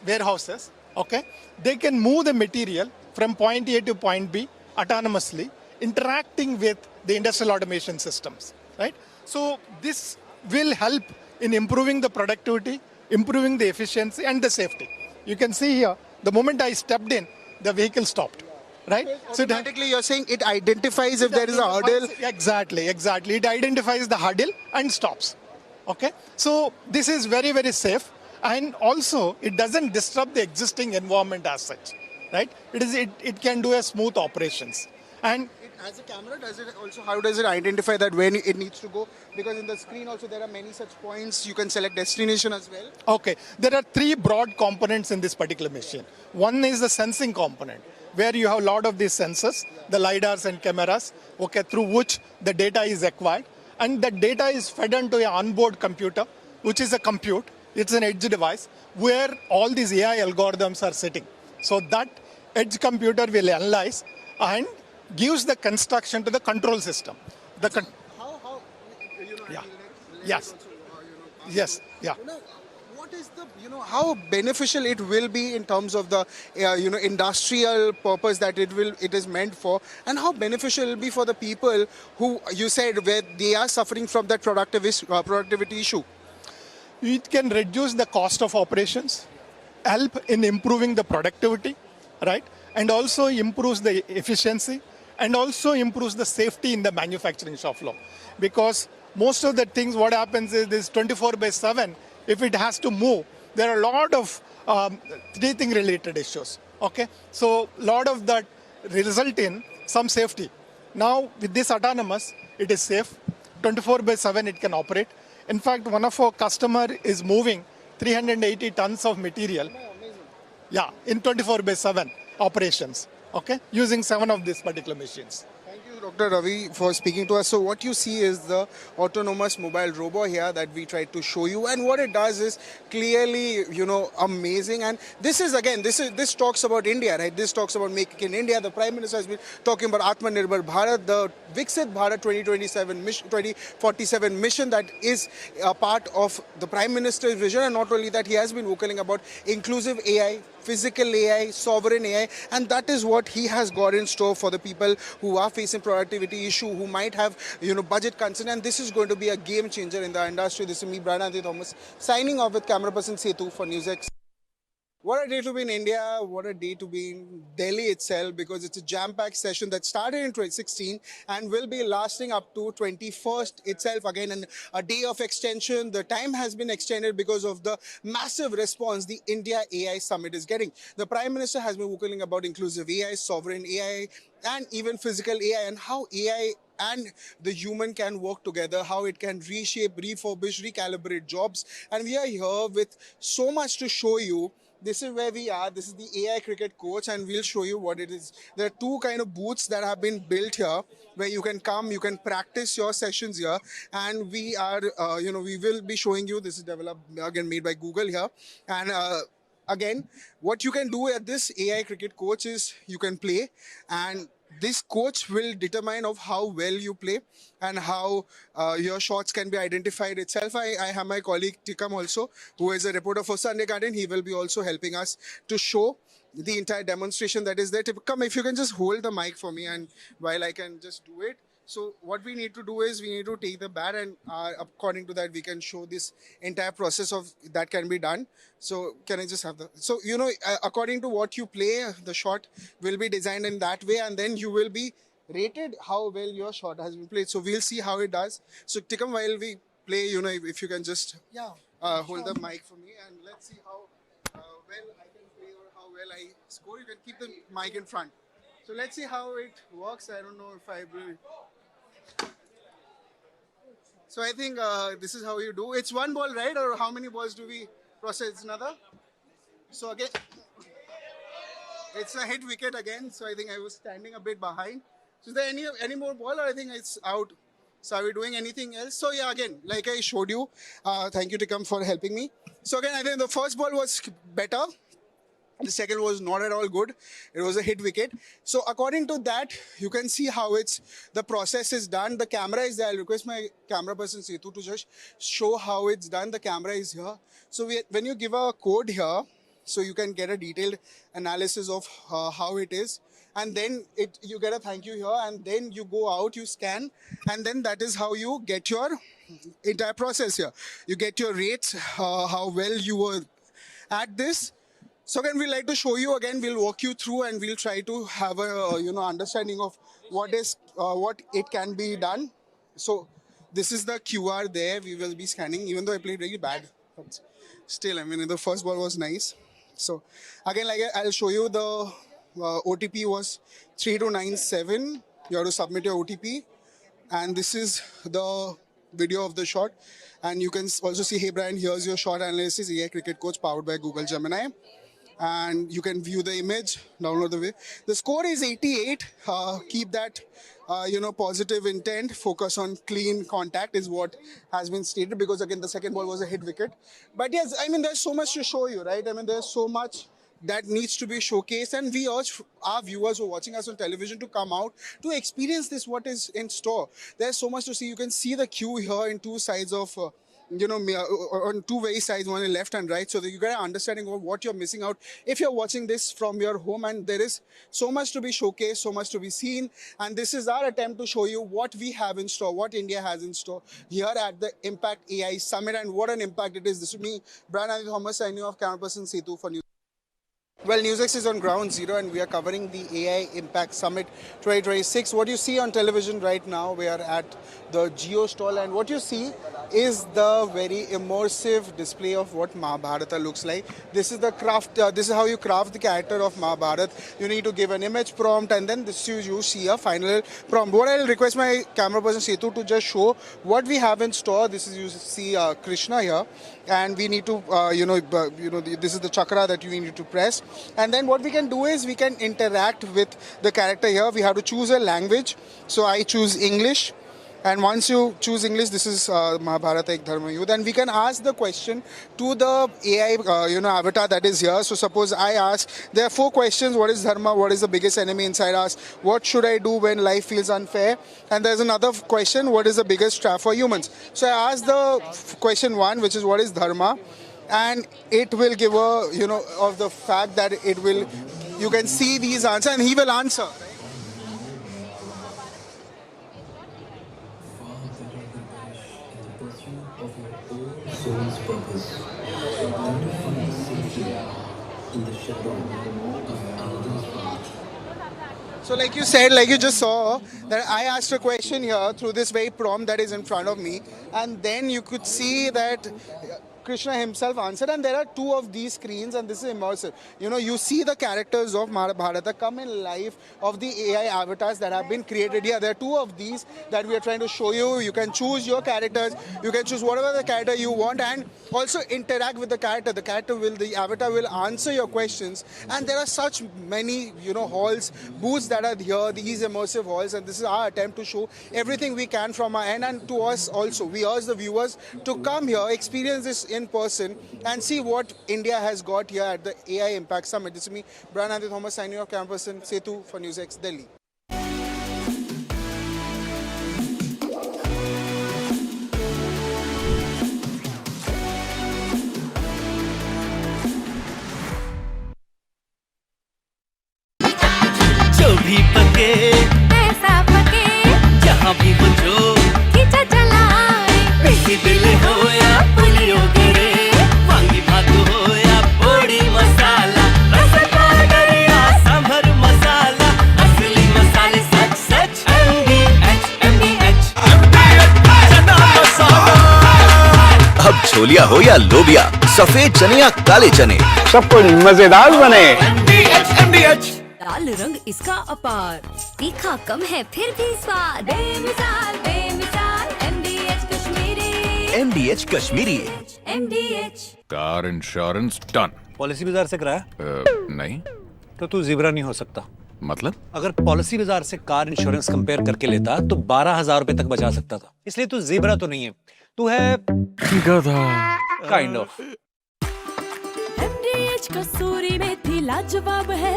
warehouses, okay, they can move the material from point A to point B autonomously, interacting with the industrial automation systems, right? So this will help in improving the productivity, improving the efficiency and the safety. You can see here, the moment I stepped in, the vehicle stopped, right? So automatically you're saying it identifies if there is a hurdle? Exactly. It identifies the hurdle and stops, okay? So this is very, very safe, and also it doesn't disrupt the existing environment as such. Right? It can do a smooth operations. And as a camera, how does it identify that when it needs to go? Because in the screen also there are many such points. You can select destination as well. Okay, there are 3 broad components in this particular machine. One is the sensing component, where you have a lot of these sensors, the lidars and cameras, okay, through which the data is acquired, and that data is fed into an onboard computer, which is a compute. It's an edge device where all these AI algorithms are sitting. So that edge computer will analyze and gives the construction to the control system. What is the, how beneficial it will be in terms of the, industrial purpose that it is meant for, and how beneficial it will be for the people who, you said, where they are suffering from that productivity issue? It can reduce the cost of operations, help in improving the productivity, right? And also improves the efficiency and also improves the safety in the manufacturing shop floor. Because most of the things, what happens is this 24/7, if it has to move, there are a lot of breathing related issues, okay? So a lot of that result in some safety. Now with this autonomous, it is safe, 24/7 it can operate. In fact, one of our customer is moving 380 tons of material, in 24/7 operations, okay, using 7 of these particular machines. Thank you, Dr. Ravi, for speaking to us. So what you see is the autonomous mobile robot here that we tried to show you, and what it does is clearly, amazing. And this is, again, this talks about India, right? This talks about Make in India. The Prime Minister has been talking about Atmanirbhar Bharat, the Viksit Bharat 2047 mission that is a part of the Prime Minister's vision. And not only that, he has been vocaling about inclusive AI, physical AI, sovereign AI, and that is what he has got in store for the people who are facing productivity issue, who might have budget concern, and this is going to be a game changer in the industry. This is me, Brian Thomas, signing off with camera person Setu for NewsX. What a day to be in India, what a day to be in Delhi itself, because it's a jam-packed session that started in 2016 and will be lasting up to 21st itself. Again, a day of extension. The time has been extended because of the massive response the India AI Summit is getting. The Prime Minister has been vocaling about inclusive AI, sovereign AI, and even physical AI, and how AI and the human can work together, how it can reshape, refurbish, recalibrate jobs. And we are here with so much to show you. This is where we are. This is the AI cricket coach, and we'll show you what it is. There are two kind of booths that have been built here where you can come, you can practice your sessions here, and we are, we will be showing you. This is developed, again, made by Google here. And again, what you can do at this AI cricket coach is you can play, and this coach will determine of how well you play and how your shots can be identified itself. I have my colleague Tikam also, who is a reporter for Sunday Garden. He will be also helping us to show the entire demonstration that is there. Tikam, if you can just hold the mic for me, and while I can just do it. So what we need to do is we need to take the bat, and according to that we can show this entire process of that can be done. So can I just have the, so according to what you play, the shot will be designed in that way, and then you will be rated how well your shot has been played. So we'll see how it does. So Tikam, while we play, if you can just hold the mic for me, and let's see how well I can play or how well I score. You can keep the mic in front. So let's see how it works. I don't know if I will. So I think this is how you do. It's one ball, right? Or how many balls do we process? It's another. So again, it's a hit wicket again. So I think I was standing a bit behind. So is there any more ball, or I think it's out? So are we doing anything else? So yeah, again, like I showed you, thank you Tikam for helping me. So again, I think the first ball was better. The second was not at all good. It was a hit wicket. So according to that, you can see how the process is done. The camera is there. I'll request my camera person Setu to just show how it's done. The camera is here. So when you give a code here, so you can get a detailed analysis of how it is. And then you get a thank you here, and then you go out, you scan, and then that is how you get your entire process here. You get your rates, how well you were at this. So again, we'd like to show you again, we'll walk you through, and we'll try to have a understanding of what it can be done. So this is the QR there, we will be scanning, even though I played really bad. But still, I mean, the first ball was nice. So again, like I'll show you, the OTP was 3297. You have to submit your OTP. And this is the video of the shot. And you can also see, hey Brian, here's your shot analysis, AI cricket coach powered by Google Gemini. And you can view the image, download the way. The score is 88. Keep that, positive intent. Focus on clean contact is what has been stated, because again, the second ball was a hit wicket. But yes, I mean, there's so much to show you, right? I mean, there's so much that needs to be showcased, and we urge our viewers who are watching us on television to come out to experience this, what is in store. There's so much to see. You can see the queue here in two sides of on two way sides, one in left and right, so that you get an understanding of what you're missing out if you're watching this from your home. And there is so much to be showcased, so much to be seen, and this is our attempt to show you what we have in store, what India has in store here at the Impact AI Summit, and what an impact it is. This is me, Brian Thomas, signing off, camera person Setu for News. Well, NewsX is on ground zero, and we are covering the AI Impact Summit 2026. What you see on television right now, we are at the Geo stall, and what you see is the very immersive display of what Mahabharata looks like. This is the craft. This is how you craft the character of Mahabharata. You need to give an image prompt, and then you see a final prompt. What I'll request my camera person Setu to just show what we have in store. This is, you see Krishna here, and we need to this is the chakra that you need to press. And then what we can do is we can interact with the character here. We have to choose a language. So I choose English. And once you choose English, this is Mahabharata Ek Dharma Yudh. And we can ask the question to the AI avatar that is here. So suppose I ask, there are 4 questions. What is Dharma? What is the biggest enemy inside us? What should I do when life feels unfair? And there's another question, what is the biggest trap for humans? So I ask the question 1, which is what is Dharma? and it will give a, of the fact that it will, you can see these answers and he will answer. Soul's purpose. Then to find safety in the shadow of elders' path. So like you said, like you just saw, that I asked a question here through this very prompt that is in front of me, and then you could see that Krishna himself answered, and there are two of these screens, and this is immersive. You see the characters of Mahabharata come in life of the AI avatars that have been created here. There are two of these that we are trying to show you. You can choose your characters. You can choose whatever the character you want, and also interact with the character. The avatar will answer your questions, and there are such many, halls, booths that are here, these immersive halls, and this is our attempt to show everything we can from our end, and to us also. We urge the viewers to come here, experience this in person, and see what India has got here at the AI Impact Summit. This is me, Brian Andy Thomas, signing off, camera person Setu for NewsX, Delhi. जो भी पके ऐसा पके जहाँ भी हो जो खींचा चलाए मिट्टी दिल हो या पुलियो गिरे वांगी भात हो या पोड़ी मसाला रस पाउडर या सांभर मसाला असली मसाले सच सच MDH चना मसाला। अब छोलिया हो या लोबिया, सफेद चने या काले चने, सब कुछ मजेदार बने। MDH लाल रंग इसका अपार, तीखा कम है फिर भी स्वाद, बेमिसाल बेमिसाल MDH Kashmiri. MDH Kashmiri. MDH car insurance done. Policy बाजार से कराया? नहीं। तो तू ज़ीब्रा नहीं हो सकता। मतलब? अगर पॉलिसी बाजार से कार इंश्योरेंस कंपेयर करके लेता तो 12,000 रुपए तक बचा सकता था। इसलिए तू ज़ीब्रा तो नहीं है, तू है गधा। Kind of. MDH कसूरी मेथी लाजवाब है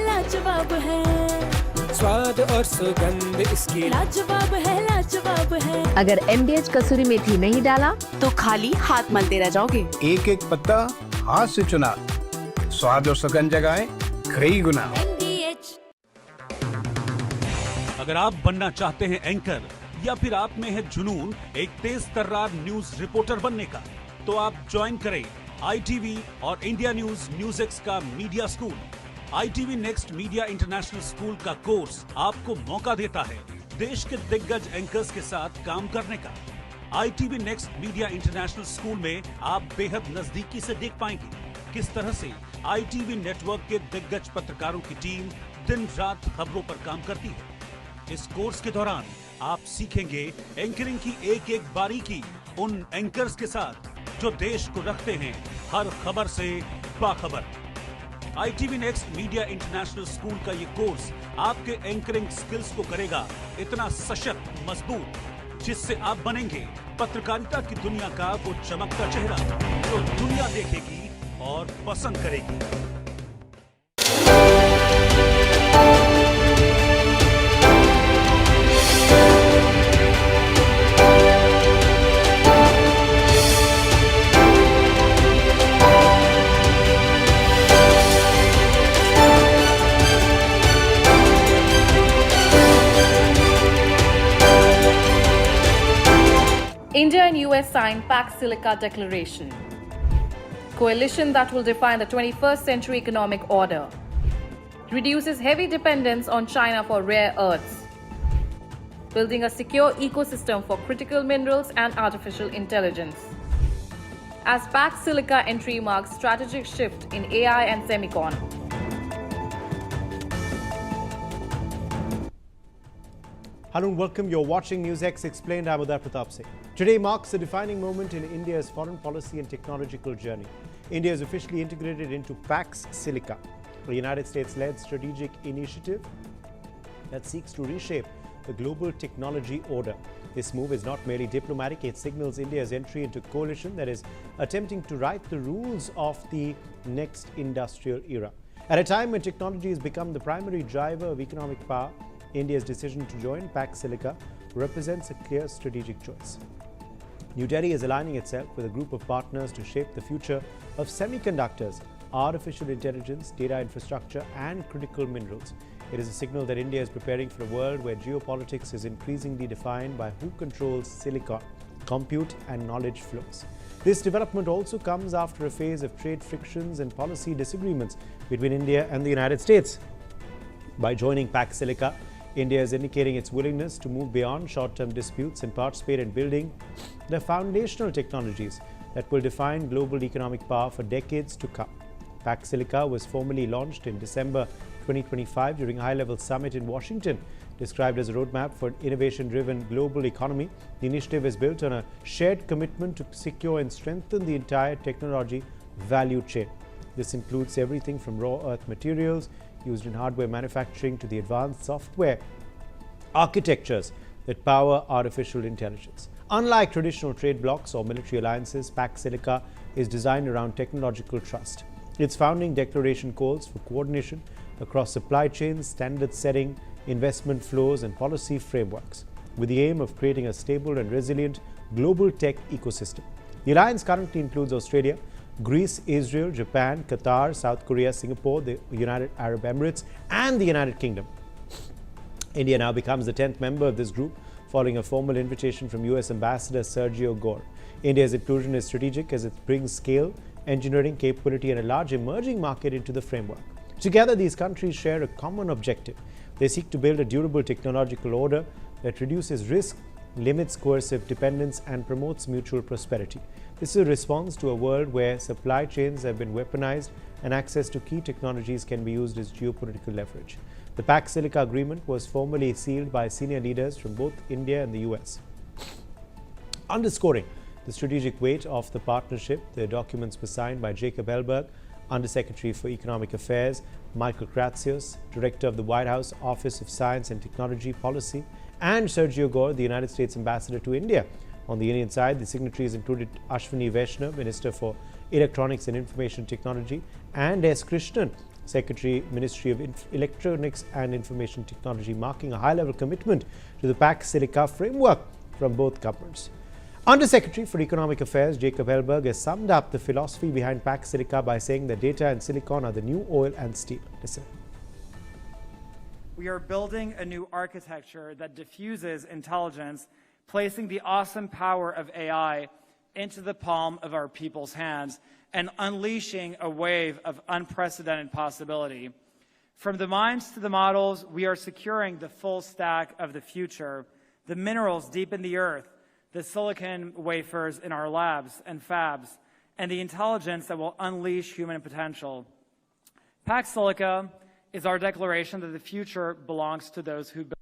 स्वाद और सुगंध इसकी लाजवाब है। अगर MDH कसूरी मेथी नहीं डाला तो खाली हाथ मलते रह जाओगे। एक एक पत्ता हाथ से चुना, स्वाद और सुगंध जगाए कई गुना। अगर आप बनना चाहते हैं एंकर या फिर आप में है जुनून एक तेज तर्रार न्यूज रिपोर्टर बनने का, तो आप ज्वाइन करें ITV और इंडिया NewsX का media school. ITV next media international school का कोर्स आपको मौका देता है देश के दिग्गज एंकर्स के साथ काम करने का। ITV next media international school में आप बेहद नजदीकी से देख पाएंगे किस तरह से ITV नेटवर्क के दिग्गज पत्रकारों की टीम दिन रात खबरों पर काम करती है। इस कोर्स के दौरान आप सीखेंगे एंकरिंग की एक एक बारीकी उन एंकर्स के साथ जो देश को रखते हैं हर खबर से बाखबर। ITV next media international school का ये कोर्स आपके एंकरिंग स्किल्स को करेगा इतना सशक्त मजबूत, जिससे आप बनेंगे पत्रकारिता की दुनिया का वो चमकता चेहरा जो दुनिया देखेगी और पसंद करेगी। India and US signed Pax Silica Declaration, coalition that will define the 21st century economic order, reduces heavy dependence on China for rare earths, building a secure ecosystem for critical minerals and artificial intelligence. As Pax Silica entry marks strategic shift in AI and semicon. Hello and welcome. You're watching NewsX Explained. I'm Uday Pratap Singh. Today marks a defining moment in India's foreign policy and technological journey. India is officially integrated into Pax Silica, a United States-led strategic initiative that seeks to reshape the global technology order. This move is not merely diplomatic, it signals India's entry into a coalition that is attempting to write the rules of the next industrial era. At a time when technology has become the primary driver of economic power, India's decision to join Pax Silica represents a clear strategic choice. New Delhi is aligning itself with a group of partners to shape the future of semiconductors, artificial intelligence, data infrastructure, and critical minerals. It is a signal that India is preparing for a world where geopolitics is increasingly defined by who controls silicon, compute, and knowledge flows. This development also comes after a phase of trade frictions and policy disagreements between India and the United States. By joining Pax Silica, India is indicating its willingness to move beyond short-term disputes and participate in building the foundational technologies that will define global economic power for decades to come. Pax Silica was formally launched in December 2025 during a high-level summit in Washington. Described as a roadmap for an innovation-driven global economy, the initiative is built on a shared commitment to secure and strengthen the entire technology value chain. This includes everything from raw earth materials used in hardware manufacturing to the advanced software architectures that power artificial intelligence. Unlike traditional trade blocs or military alliances, Pax Silica is designed around technological trust. Its founding declaration calls for coordination across supply chains, standard setting, investment flows, and policy frameworks, with the aim of creating a stable and resilient global tech ecosystem. The alliance currently includes Australia, Greece, Israel, Japan, Qatar, South Korea, Singapore, the United Arab Emirates, and the United Kingdom. India now becomes the 10th member of this group, following a formal invitation from US Ambassador Sergio Gore. India's inclusion is strategic as it brings scale, engineering capability, and a large emerging market into the framework. Together, these countries share a common objective. They seek to build a durable technological order that reduces risk, limits coercive dependence, and promotes mutual prosperity. This is a response to a world where supply chains have been weaponized and access to key technologies can be used as geopolitical leverage. The Pax Silica agreement was formally sealed by senior leaders from both India and the US. Underscoring the strategic weight of the partnership, the documents were signed by Jacob Hellberg, Undersecretary for Economic Affairs, Michael Kratsios, Director of the White House Office of Science and Technology Policy, and Sergio Gore, the United States Ambassador to India. On the Indian side, the signatories included Ashwini Vaishnav, Minister for Electronics and Information Technology, and S. Krishnan, Secretary, Ministry of Electronics and Information Technology, marking a high-level commitment to the Pax Silica framework from both governments. Undersecretary for Economic Affairs Jacob Hellberg has summed up the philosophy behind Pax Silica by saying that data and silicon are the new oil and steel. Listen. We are building a new architecture that diffuses intelligence, placing the awesome power of AI into the palm of our people's hands and unleashing a wave of unprecedented possibility. From the minds to the models, we are securing the full stack of the future, the minerals deep in the earth, the silicon wafers in our labs and fabs, and the intelligence that will unleash human potential. Pax Silica is our declaration that the future belongs to those who build.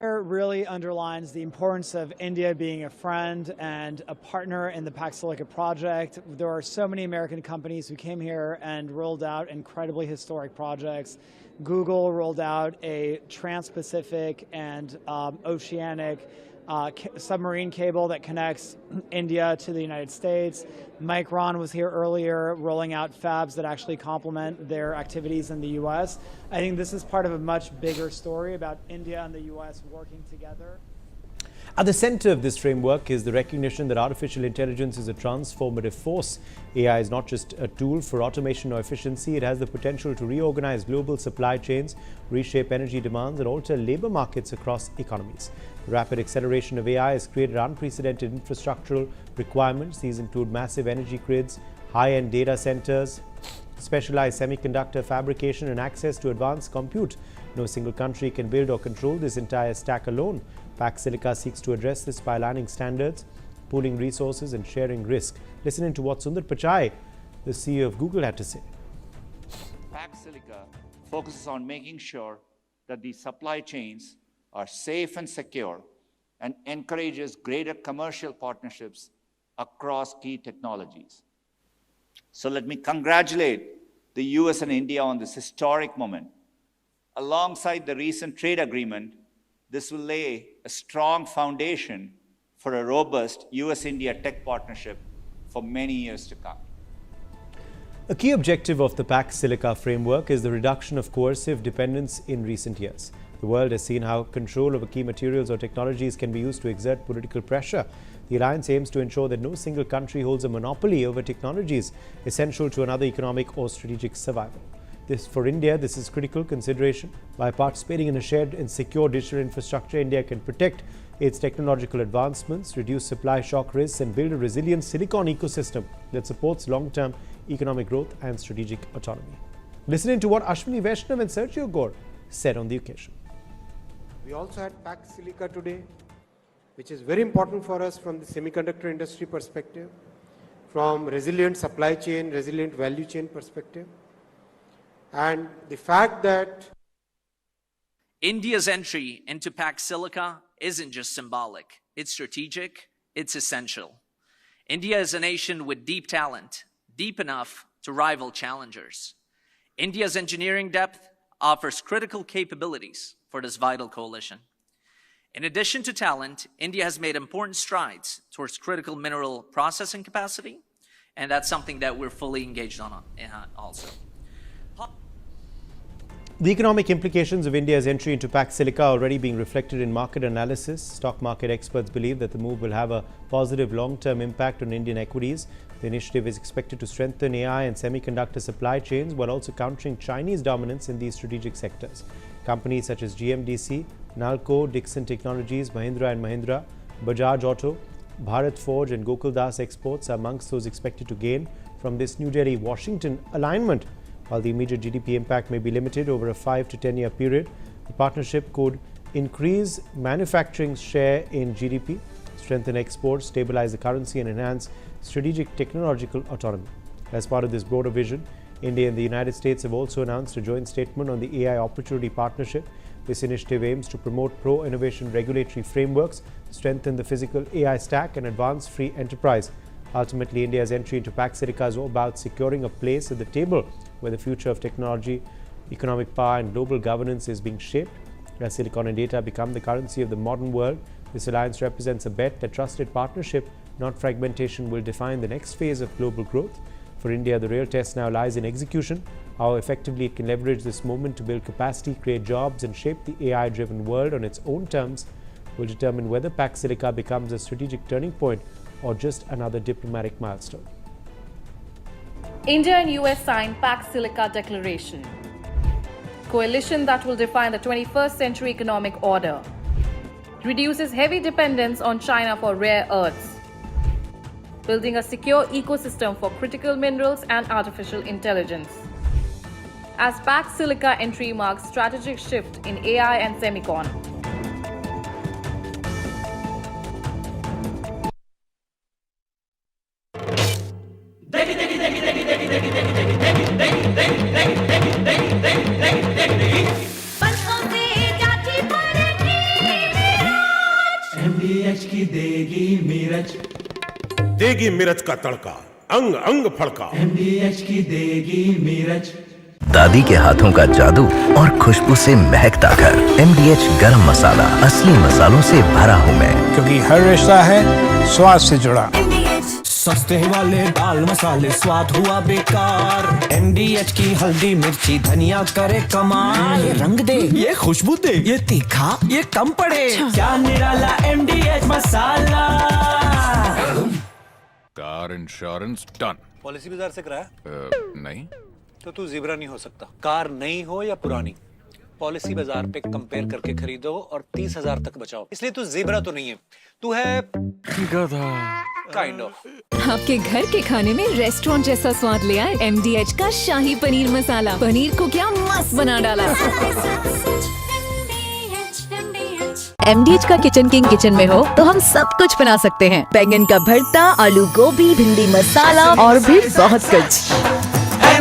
It really underlines the importance of India being a friend and a partner in the Pax Silica project. There are so many American companies who came here and rolled out incredibly historic projects. Google rolled out a trans-Pacific and oceanic submarine cable that connects India to the United States. Micron was here earlier rolling out fabs that actually complement their activities in the US. I think this is part of a much bigger story about India and the US working together. At the center of this framework is the recognition that artificial intelligence is a transformative force. AI is not just a tool for automation or efficiency, it has the potential to reorganize global supply chains, reshape energy demands, and alter labor markets across economies. The rapid acceleration of AI has created unprecedented infrastructural requirements. These include massive energy grids, high-end data centers, specialized semiconductor fabrication, and access to advanced compute. No single country can build or control this entire stack alone. Pax Silica seeks to address this by aligning standards, pooling resources, and sharing risk. Listen to what Sundar Pichai, the CEO of Google, had to say. Pax Silica focuses on making sure that the supply chains are safe and secure and encourages greater commercial partnerships across key technologies. So let me congratulate the US and India on this historic moment. Alongside the recent trade agreement, this will lay a strong foundation for a robust US-India tech partnership for many years to come. A key objective of the Pax Silica framework is the reduction of coercive dependence in recent years. The world has seen how control over key materials or technologies can be used to exert political pressure. The alliance aims to ensure that no single country holds a monopoly over technologies essential to another economic or strategic survival. For India, this is critical consideration. By participating in a shared and secure digital infrastructure, India can protect its technological advancements, reduce supply shock risks, and build a resilient silicon ecosystem that supports long-term economic growth and strategic autonomy. Listening to what Ashwini Vaishnav and Sergio Gore said on the occasion. We also had Pax Silica today, which is very important for us from the semiconductor industry perspective, from resilient supply chain, resilient value chain perspective. And the fact that India's entry into Pax Silica isn't just symbolic, it's strategic, it's essential. India is a nation with deep talent, deep enough to rival challengers. India's engineering depth offers critical capabilities for this vital coalition. In addition to talent, India has made important strides towards critical mineral processing capacity, and that's something that we're fully engaged on also. The economic implications of India's entry into Pax Silica are already being reflected in market analysis. Stock market experts believe that the move will have a positive long-term impact on Indian equities. The initiative is expected to strengthen AI and semiconductor supply chains while also countering Chinese dominance in these strategic sectors. Companies such as GMDC, Nalco, Dixon Technologies, Mahindra & Mahindra, Bajaj Auto, Bharat Forge and Gokuldas Exports are amongst those expected to gain from this New Delhi-Washington alignment. While the immediate GDP impact may be limited over a 5 to 10 year period, the partnership could increase manufacturing's share in GDP, strengthen exports, stabilize the currency and enhance strategic technological autonomy. As part of this broader vision, India and the United States have also announced a joint statement on the AI Opportunity Partnership. This initiative aims to promote pro-innovation regulatory frameworks, strengthen the physical AI stack and advance free enterprise. Ultimately, India's entry into Pax Silica is all about securing a place at the table where the future of technology, economic power and global governance is being shaped. As silicon and data become the currency of the modern world, this alliance represents a bet that trusted partnership, not fragmentation, will define the next phase of global growth. For India, the real test now lies in execution. How effectively it can leverage this moment to build capacity, create jobs and shape the AI-driven world on its own terms will determine whether Pax Silica becomes a strategic turning point or just another diplomatic milestone. India and US signed Pax Silica Declaration, coalition that will define the 21st century economic order, reduces heavy dependence on China for rare earths, building a secure ecosystem for critical minerals and artificial intelligence. As Pax Silica entry marks strategic shift in AI and semicon. MDH की देगी मिर्च, देगी मिर्च का तड़का, अंग अंग फड़का। MDH की देगी मिर्च। दादी के हाथों का जादू और खुशबू से महकता घर। MDH गरम मसाला, असली मसालों से भरा हूँ मैं, क्योंकि हर रिश्ता है स्वाद से जुड़ा। सस्ते वाले दाल मसाले स्वाद हुआ बेकार। MDH की हल्दी मिर्ची धनिया करे कमाल। ये रंग दे, ये खुशबू दे, ये तीखा, ये कम पड़े। क्या निराला MDH masala. Car insurance done. Policy बाजार से कराया? नहीं। तो तू ज़ीब्रा नहीं हो सकता। कार नई हो या पुरानी, पॉलिसी बाजार पे कंपेयर करके खरीदो और 30,000 तक बचाओ। इसलिए तू ज़ीब्रा तो नहीं है, तू है गधा। Kind of. आपके घर के खाने में रेस्टोरेंट जैसा स्वाद ले आए MDH का शाही पनीर मसाला। पनीर को क्या मस्त बना डाला। MDH का किचन किंग किचन में हो तो हम सब कुछ बना सकते हैं। बैंगन का भरता, आलू गोभी, भिंडी मसाला और भी बहुत कुछ।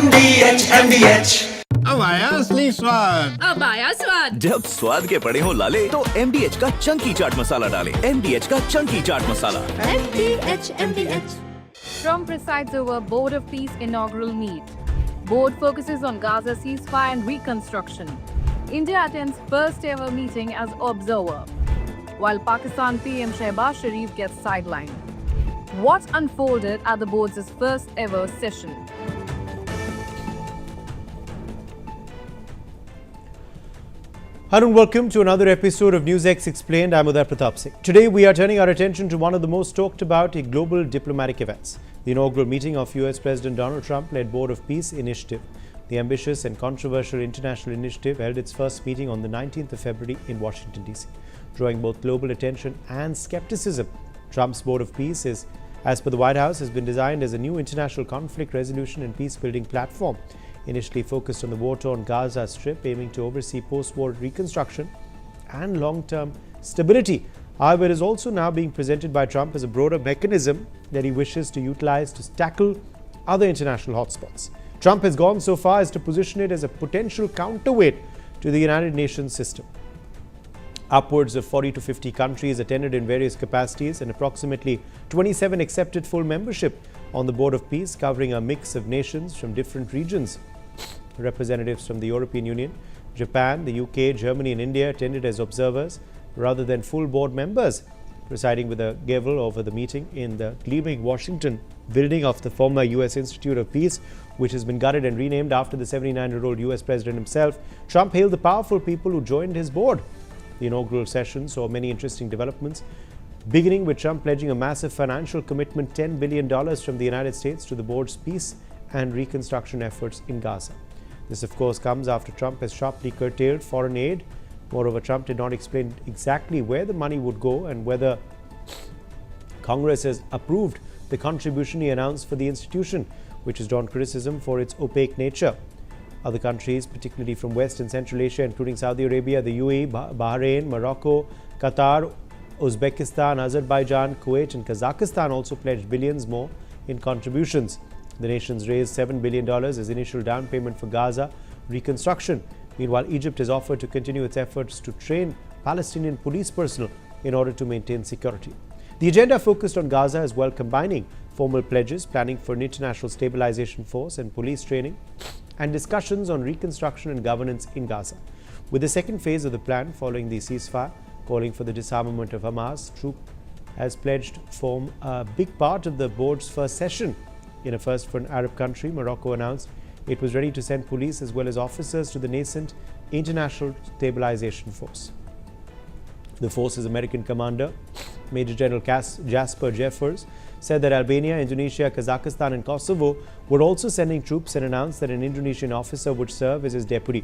MDH अब आया असली स्वाद। अब आया स्वाद। जब स्वाद के पड़े हो लाले तो MDH का चंकी चाट मसाला डालें। MDH का Chunky chaat masala. MDH. Trump presides over Board of Peace inaugural meet. Board focuses on Gaza ceasefire and reconstruction. India attends first ever meeting as observer, while Pakistan PM Shehbaz Sharif gets sidelined. What unfolded at the board's first ever session? Hello and welcome to another episode of NewsX Explained. I'm Uday Pratap Singh. Today we are turning our attention to one of the most talked about global diplomatic events, the inaugural meeting of US President Donald Trump-led Board of Peace Initiative. The ambitious and controversial international initiative held its first meeting on the 19th of February in Washington, D.C., drawing both global attention and skepticism. Trump's Board of Peace is, as per the White House, has been designed as a new international conflict resolution and peace-building platform, initially focused on the war-torn Gaza Strip, aiming to oversee post-war reconstruction and long-term stability. However, it is also now being presented by Trump as a broader mechanism that he wishes to utilize to tackle other international hotspots. Trump has gone so far as to position it as a potential counterweight to the United Nations system. Upwards of 40 to 50 countries attended in various capacities, and approximately 27 accepted full membership on the Board of Peace, covering a mix of nations from different regions. Representatives from the European Union, Japan, the UK, Germany and India attended as observers rather than full board members. Presiding with a gavel over the meeting in the gleaming Washington building of the former US Institute of Peace, which has been gutted and renamed after the 79-year-old US president himself, Trump hailed the powerful people who joined his board. The inaugural session saw many interesting developments, beginning with Trump pledging a massive financial commitment, $10 billion from the United States to the board's peace and reconstruction efforts in Gaza. This, of course, comes after Trump has sharply curtailed foreign aid. Moreover, Trump did not explain exactly where the money would go and whether Congress has approved the contribution he announced for the institution, which has drawn criticism for its opaque nature. Other countries, particularly from West and Central Asia, including Saudi Arabia, the UAE, Bahrain, Morocco, Qatar, Uzbekistan, Azerbaijan, Kuwait and Kazakhstan also pledged billions more in contributions. The nations raised $7 billion as initial down payment for Gaza reconstruction. Meanwhile, Egypt has offered to continue its efforts to train Palestinian police personnel in order to maintain security. The agenda focused on Gaza as well, combining formal pledges, planning for an international stabilization force and police training, and discussions on reconstruction and governance in Gaza. With the second phase of the plan following the ceasefire, calling for the disarmament of Hamas, troop has pledged to form a big part of the board's first session. In a first for an Arab country, Morocco announced it was ready to send police as well as officers to the nascent International Stabilization Force. The force's American commander, Major General Jasper Jeffers, said that Albania, Indonesia, Kazakhstan and Kosovo were also sending troops, and announced that an Indonesian officer would serve as his deputy.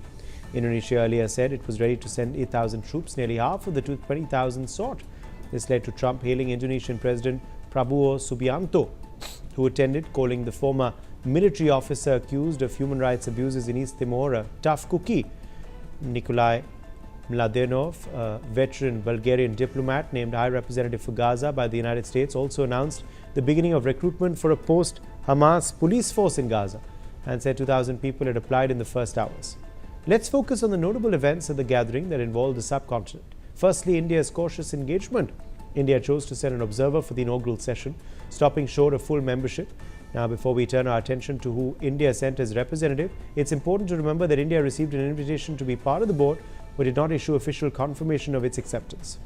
Indonesia earlier said it was ready to send 8,000 troops, nearly half of the 20,000 sought. This led to Trump hailing Indonesian President Prabowo Subianto, who attended, calling the former military officer accused of human rights abuses in East Timor a tough cookie. Nikolai Mladenov, a veteran Bulgarian diplomat named High Representative for Gaza by the United States, also announced the beginning of recruitment for a post-Hamas police force in Gaza and said 2,000 people had applied in the first hours. Let's focus on the notable events at the gathering that involved the subcontinent. Firstly, India's cautious engagement. India chose to send an observer for the inaugural session, stopping short of full membership. Now, before we turn our attention to who India sent as representative, it's important to remember that India received an invitation to be part of the board, but did not issue official confirmation of its acceptance.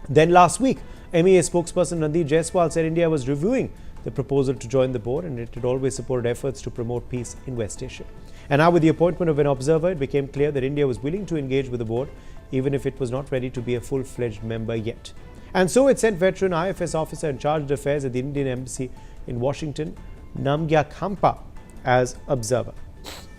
Then last week, MEA spokesperson Randeep Jaiswal said India was reviewing the proposal to join the board, and it had always supported efforts to promote peace in West Asia. And now, with the appointment of an observer, it became clear that India was willing to engage with the board, even if it was not ready to be a full-fledged member yet. And so it sent veteran IFS officer in charge of affairs at the Indian Embassy in Washington, Namgya Khampa, as observer.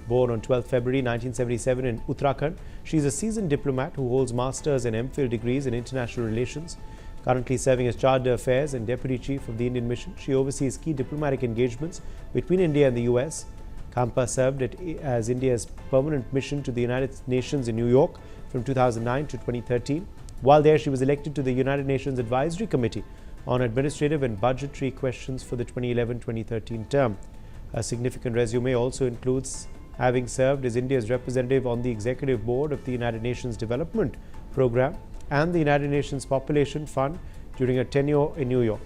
Born on 12 February 1977 in Uttarakhand, she is a seasoned diplomat who holds master's and MPhil degrees in international relations. Currently serving as Charge d'Affaires and Deputy Chief of the Indian Mission, she oversees key diplomatic engagements between India and the US. Khampa served as India's permanent mission to the United Nations in New York from 2009 to 2013. While there, she was elected to the United Nations Advisory Committee on Administrative and Budgetary Questions for the 2011-2013 term. A significant resume also includes having served as India's representative on the Executive Board of the United Nations Development Programme and the United Nations Population Fund during her tenure in New York.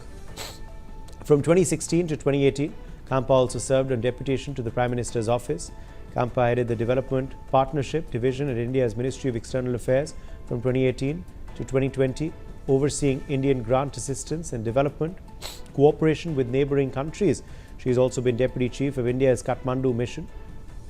From 2016 to 2018, Khampa also served on deputation to the Prime Minister's office. Khampa headed the Development Partnership Division at India's Ministry of External Affairs from 2018 to 2020, overseeing Indian grant assistance and development cooperation with neighbouring countries. She has also been Deputy Chief of India's Kathmandu Mission,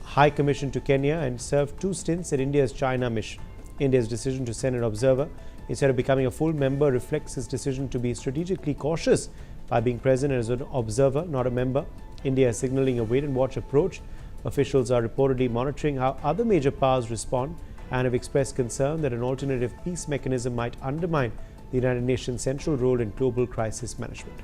High Commission to Kenya, and served 2 stints at India's China Mission. India's decision to send an observer instead of becoming a full member reflects his decision to be strategically cautious by being present as an observer, not a member. India is signaling a wait-and-watch approach. Officials are reportedly monitoring how other major powers respond and have expressed concern that an alternative peace mechanism might undermine the United Nations' central role in global crisis management.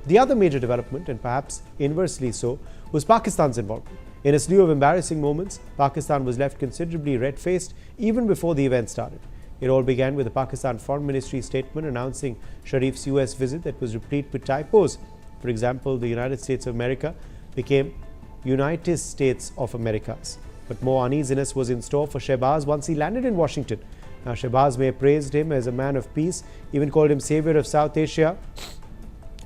The other major development, and perhaps inversely so, was Pakistan's involvement. In a slew of embarrassing moments, Pakistan was left considerably red-faced even before the event started. It all began with the Pakistan Foreign Ministry statement announcing Sharif's US visit that was replete with typos. For example, the United States of America became United States of Americas. But more uneasiness was in store for Shehbaz once he landed in Washington. Now, Shehbaz may have praised him as a man of peace, even called him savior of South Asia.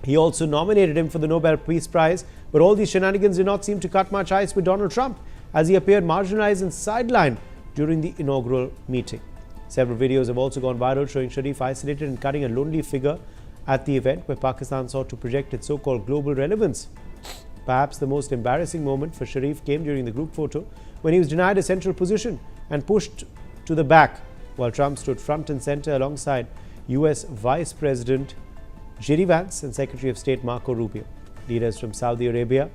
He also nominated him for the Nobel Peace Prize, but all these shenanigans did not seem to cut much ice with Donald Trump, as he appeared marginalized and sidelined during the inaugural meeting. Several videos have also gone viral showing Sharif isolated and cutting a lonely figure at the event where Pakistan sought to project its so-called global relevance. Perhaps the most embarrassing moment for Sharif came during the group photo when he was denied a central position and pushed to the back while Trump stood front and center alongside US Vice President J.D. Vance and Secretary of State Marco Rubio. Leaders from Saudi Arabia,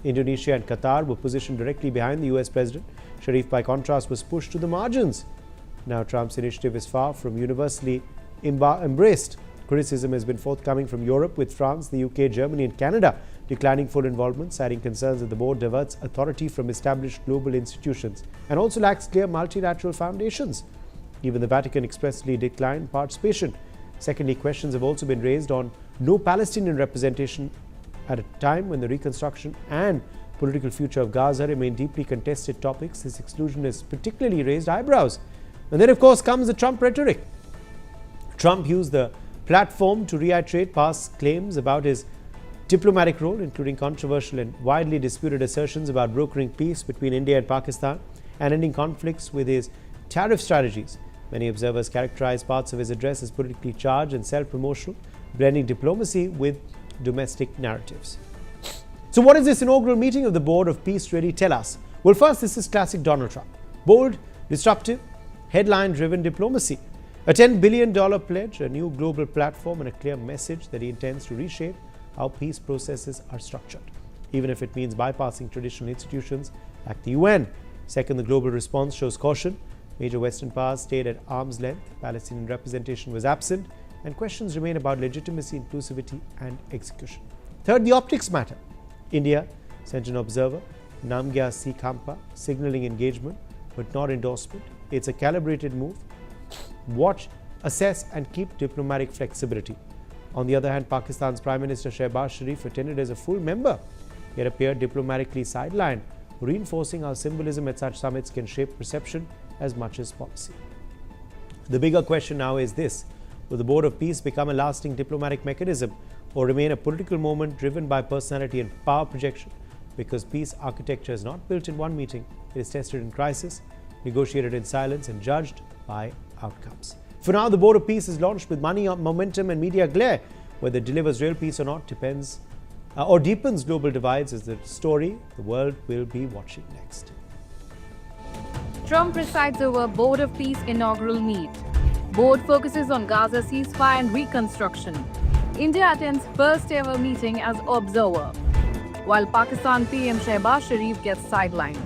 Indonesia and Qatar were positioned directly behind the US President. Sharif, by contrast, was pushed to the margins. Now, Trump's initiative is far from universally embraced. Criticism has been forthcoming from Europe, with France, the UK, Germany and Canada declining full involvement, citing concerns that the board diverts authority from established global institutions and also lacks clear multilateral foundations. Even the Vatican expressly declined participation. Secondly, questions have also been raised on no Palestinian representation at a time when the reconstruction and political future of Gaza remain deeply contested topics. This exclusion has particularly raised eyebrows. And then, of course, comes the Trump rhetoric. Trump used the platform to reiterate past claims about his diplomatic role, including controversial and widely disputed assertions about brokering peace between India and Pakistan and ending conflicts with his tariff strategies. Many observers characterize parts of his address as politically charged and self-promotional, blending diplomacy with domestic narratives. So what does this inaugural meeting of the Board of Peace really tell us? Well, first, this is classic Donald Trump. Bold, disruptive, headline-driven diplomacy. A $10 billion pledge, a new global platform, and a clear message that he intends to reshape how peace processes are structured, even if it means bypassing traditional institutions like the UN. Second, the global response shows caution. Major Western powers stayed at arm's length, Palestinian representation was absent, and questions remain about legitimacy, inclusivity, and execution. Third, the optics matter. India sent an observer, Namgya Si Khampa, signaling engagement but not endorsement. It's a calibrated move. Watch, assess, and keep diplomatic flexibility. On the other hand, Pakistan's Prime Minister Shehbaz Sharif attended as a full member, yet appeared diplomatically sidelined, reinforcing how symbolism at such summits can shape perception as much as policy. The bigger question now is this: will the Board of Peace become a lasting diplomatic mechanism or remain a political moment driven by personality and power projection? Because peace architecture is not built in one meeting, it is tested in crisis, negotiated in silence, and judged by outcomes. For now, the Board of Peace is launched with money, momentum and media glare. Whether it delivers real peace or not depends or deepens global divides is the story the world will be watching next. Trump presides over Board of Peace inaugural meet. Board focuses on Gaza ceasefire and reconstruction. India attends first ever meeting as observer, while Pakistan PM Shehbaz Sharif gets sidelined.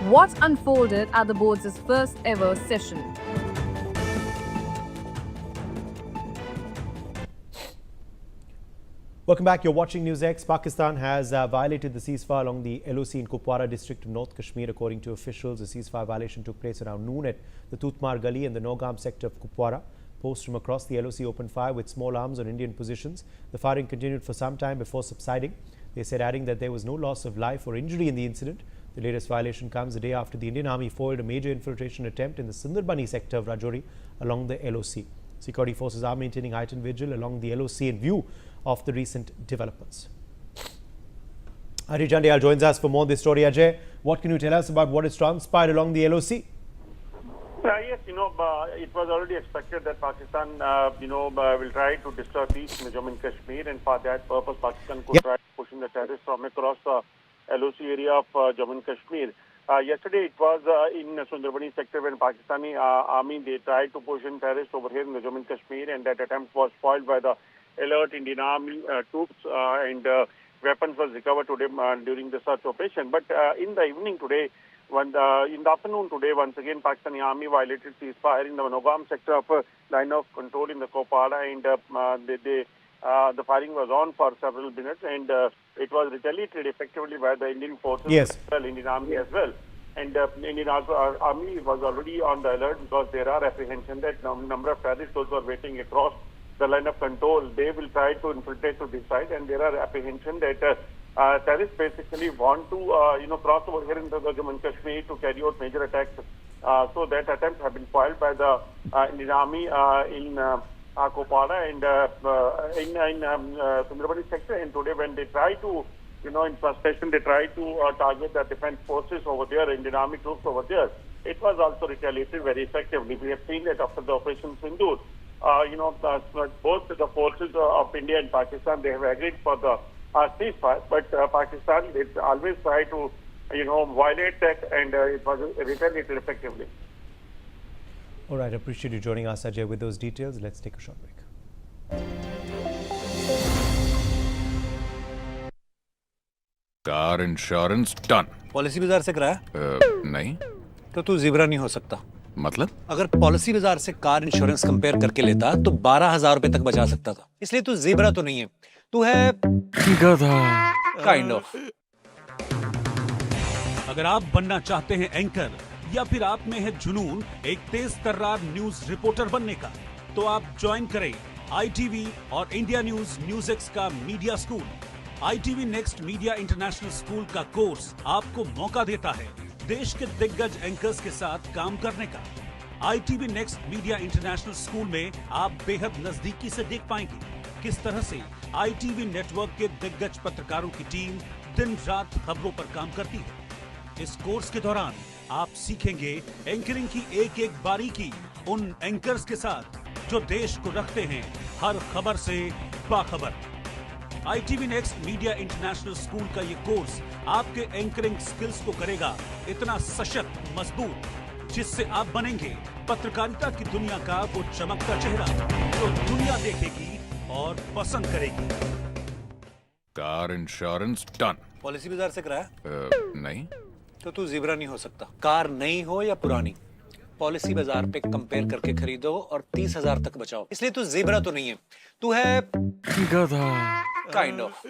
What unfolded at the board's first ever session? Welcome back. You're watching NewsX. Pakistan has violated the ceasefire along the LOC in Kupwara district of North Kashmir. According to officials, the ceasefire violation took place around noon at the Tutmar Gali and the Nogam sector of Kupwara. Posts from across the LOC opened fire with small arms on Indian positions. The firing continued for some time before subsiding. They said, adding that there was no loss of life or injury in the incident. The latest violation comes a day after the Indian Army foiled a major infiltration attempt in the Sundarbani sector of Rajouri along the LOC. Security forces are maintaining heightened vigil along the LOC in view of the recent developments. Ajay Chandiyal joins us for more on this story. Ajay, what can you tell us about what has transpired along the LOC? Yes, it was already expected that Pakistan, will try to disturb peace in Jammu and Kashmir, and for that purpose, Pakistan could try pushing the terrorists from across the LOC area of Jammu and Kashmir. Yesterday it was in Sundarabani sector when Pakistani army, they tried to push in terrorists over here in the Jammu and Kashmir, and that attempt was spoiled by the alert Indian army troops, and weapons was recovered today during the search operation. But in the evening today, in the afternoon today, once again Pakistani army violated ceasefire in the Gurugram sector of line of control in the Kopara, and the firing was on for several minutes, and it was retaliated effectively by the Indian forces, Yes. well, Indian army as well. And Indian army was already on the alert because there are apprehension that number of terrorists those who are waiting across the line of control, they will try to infiltrate to this side, and there are apprehension that terrorists basically want to cross over here into the Jammu and Kashmir to carry out major attacks. So that attempt have been foiled by the Indian army in Kopara and in Sundarabani sector. And today when they try to, in frustration, they try to target the defense forces over there, Indian army troops over there, it was also retaliated very effectively. We have seen that after the Operation Sindoor, both the forces of India and Pakistan, they have agreed for the ceasefire, but Pakistan, they always try to, violate that, and it was retaliated effectively. All right, appreciate you joining us, Ajay, with those details. Let's take a short break. Car insurance done. Policy बाजार से कराया? नहीं। तो तू zebra नहीं हो सकता। मतलब? अगर पॉलिसी बाजार से कार इंश्योरेंस कंपेयर करके लेता तो 12,000 रुपए तक बचा सकता था। इसलिए तू ज़ीब्रा तो नहीं है, तू है गधा। Kind of. अगर आप बनना चाहते हैं एंकर या फिर आप में है जुनून एक तेज तर्रार न्यूज रिपोर्टर बनने का, तो आप ज्वाइन करें ITV और इंडिया NewsX का media school. ITV next media international school का कोर्स आपको मौका देता है देश के दिग्गज एंकर्स के साथ काम करने का। ITV next media international school में आप बेहद नजदीकी से देख पाएंगे किस तरह से ITV नेटवर्क के दिग्गज पत्रकारों की टीम दिन रात खबरों पर काम करती है। इस कोर्स के दौरान आप सीखेंगे एंकरिंग की एक एक बारीकी उन एंकर्स के साथ जो देश को रखते हैं हर खबर से बाखबर। ITV next media international school का ये कोर्स आपके एंकरिंग स्किल्स को करेगा इतना सशक्त, मजबूत, जिससे आप बनेंगे पत्रकारिता की दुनिया का वो चमकता चेहरा जो दुनिया देखेगी और पसंद करेगी। Car insurance done. पॉलिसी बाजार से कराया? नहीं। तो तू ज़ीब्रा नहीं हो सकता। कार नई हो या पुरानी, पॉलिसी बाजार पे कंपेयर करके खरीदो और 30,000 तक बचाओ। इसलिए तू ज़ीब्रा तो नहीं है, तू है गधा। Kind of.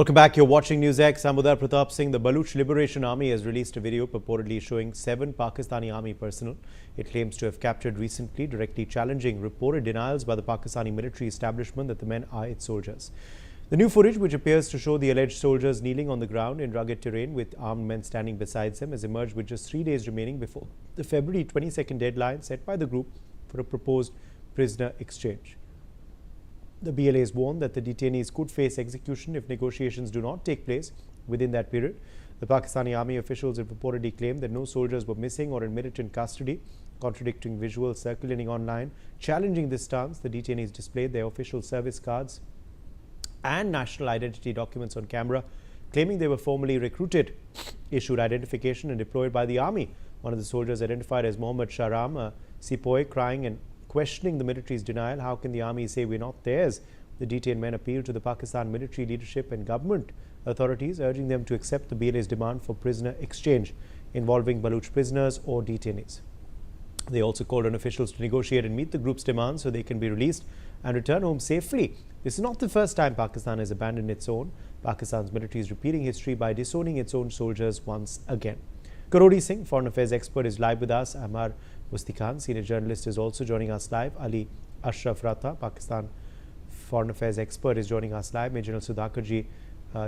Welcome back. You're watching NewsX. I'm Uday Pratap Singh. The Baluch Liberation Army has released a video purportedly showing 7 Pakistani army personnel it claims to have captured recently, directly challenging reported denials by the Pakistani military establishment that the men are its soldiers. The new footage, which appears to show the alleged soldiers kneeling on the ground in rugged terrain with armed men standing beside them, has emerged with just 3 days remaining before the February 22nd deadline set by the group for a proposed prisoner exchange. The BLA has warned that the detainees could face execution if negotiations do not take place within that period. The Pakistani army officials have reportedly claimed that no soldiers were missing or in militant custody, contradicting visuals circulating online. Challenging this stance, the detainees displayed their official service cards and national identity documents on camera, claiming they were formally recruited, issued identification and deployed by the army. One of the soldiers, identified as Mohammad Shahram, a sepoy, crying and questioning the military's denial. How can the army say we're not theirs? The detained men appealed to the Pakistan military leadership and government authorities, urging them to accept the BLA's demand for prisoner exchange involving Baluch prisoners or detainees. They also called on officials to negotiate and meet the group's demands so they can be released and return home safely. This is not the first time Pakistan has abandoned its own. Pakistan's military is repeating history by disowning its own soldiers once again. Karodi Singh, foreign affairs expert, is live with us. Amar Musti Khan, senior journalist, is also joining us live. Ali Ashraf Rata, Pakistan foreign affairs expert, is joining us live. Major General Sudhakarji,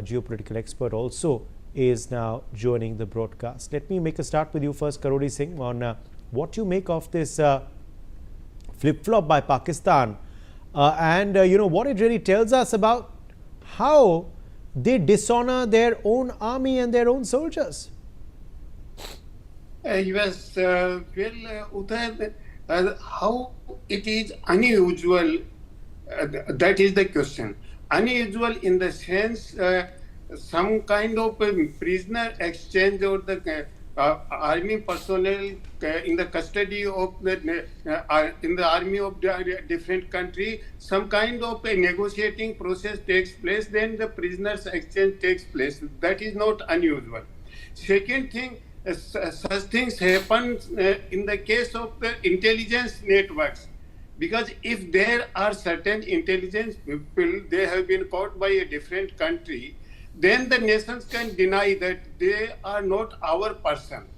geopolitical expert, also is now joining the broadcast. Let me make a start with you first, Karodi Singh, on what you make of this flip-flop by Pakistan and what it really tells us about how they dishonor their own army and their own soldiers. Yes, Uday, how it is unusual, that is the question. Unusual in the sense some kind of prisoner exchange or the army personnel in the custody of the in the army of different country, some kind of a negotiating process takes place, then the prisoners exchange takes place. That is not unusual. Second thing, such things happen in the case of the intelligence networks, because if there are certain intelligence people, they have been caught by a different country, then the nations can deny that they are not our person.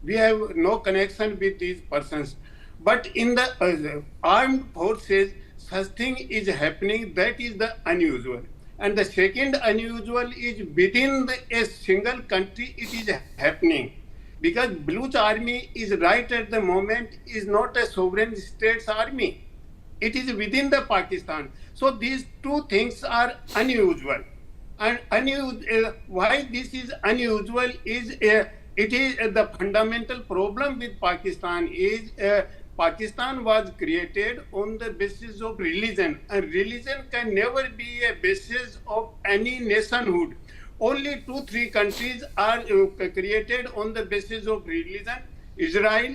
We have no connection with these persons. But in the armed forces, such thing is happening. That is the unusual. And the second unusual is within a single country it is happening. Because Baluch army is right at the moment is not a sovereign state's army. It is within the Pakistan. So these two things are unusual. And why this is unusual is it is the fundamental problem with Pakistan is Pakistan was created on the basis of religion, and religion can never be a basis of any nationhood. Only 2-3 countries are created on the basis of religion: Israel,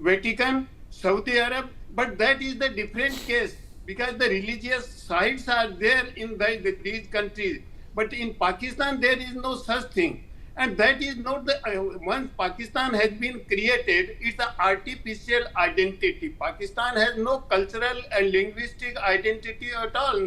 Vatican, Saudi Arab. But that is the different case, because the religious sites are there in these countries. But in Pakistan, there is no such thing. And that is not the, once Pakistan has been created, it's an artificial identity. Pakistan has no cultural and linguistic identity at all,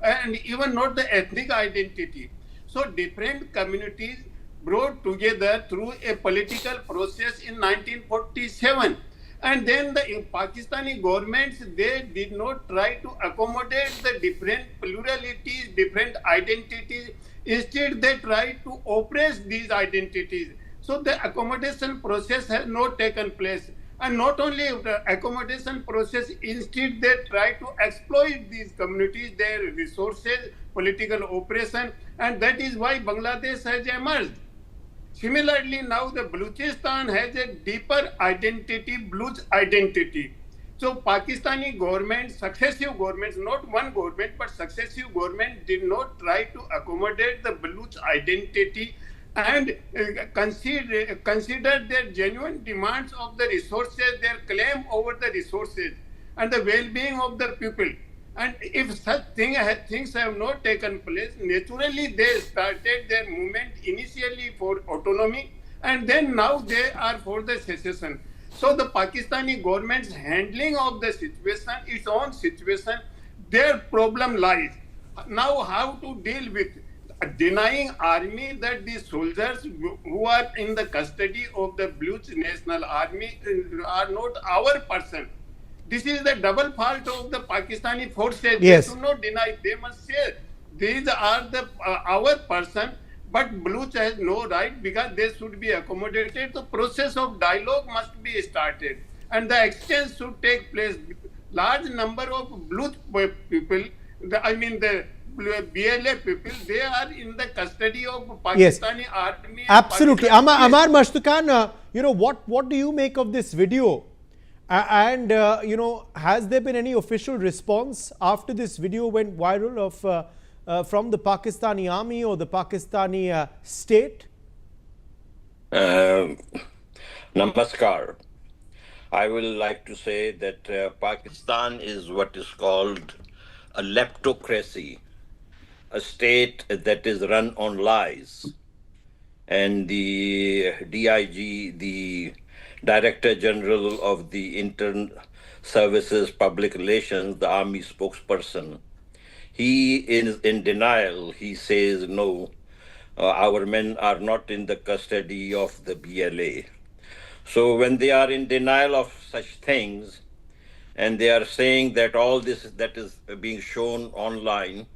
and even not the ethnic identity. So different communities brought together through a political process in 1947. And then the Pakistani governments, they did not try to accommodate the different pluralities, different identities. Instead, they tried to oppress these identities. So the accommodation process has not taken place. And not only the accommodation process, instead they try to exploit these communities, their resources, political oppression, and that is why Bangladesh has emerged. Similarly, now the Balochistan has a deeper identity, Baluch identity. So Pakistani government, successive governments, not one government, but successive government did not try to accommodate the Baluch identity and consider their genuine demands of the resources, their claim over the resources and the well-being of the people. And if such things have not taken place, naturally they started their movement initially for autonomy, and then now they are for the secession. So the Pakistani government's handling of the situation, its own situation, their problem lies. Now how to deal with denying army that the soldiers who are in the custody of the Baloch National Army are not our person. This is the double fault of the Pakistani forces. Yes. They should not deny. They must say these are the our person. But Baloch has no right because they should be accommodated. The process of dialogue must be started, and the exchange should take place. Large number of Baloch people, the BLA people, they are in the custody of Pakistani army. Absolutely. Amar Mashtukan, what do you make of this video? And, has there been any official response after this video went viral of from the Pakistani army or the Pakistani state? Namaskar. I will like to say that Pakistan is what is called a leptocracy, a state that is run on lies. And the DIG, the Director General of the Internal Services Public Relations, the army spokesperson, he is in denial. He says, no, our men are not in the custody of the BLA. So when they are in denial of such things, and they are saying that all this that is being shown online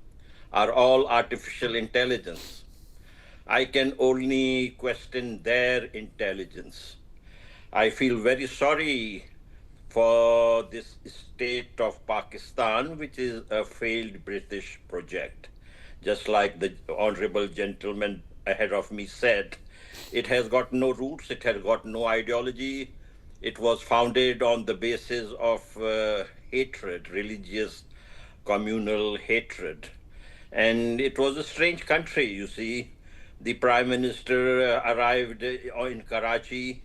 are all artificial intelligence, I can only question their intelligence. I feel very sorry for this state of Pakistan, which is a failed British project. Just like the honorable gentleman ahead of me said, it has got no roots, it has got no ideology. It was founded on the basis of hatred, religious, communal hatred. And it was a strange country, you see. The Prime Minister arrived in Karachi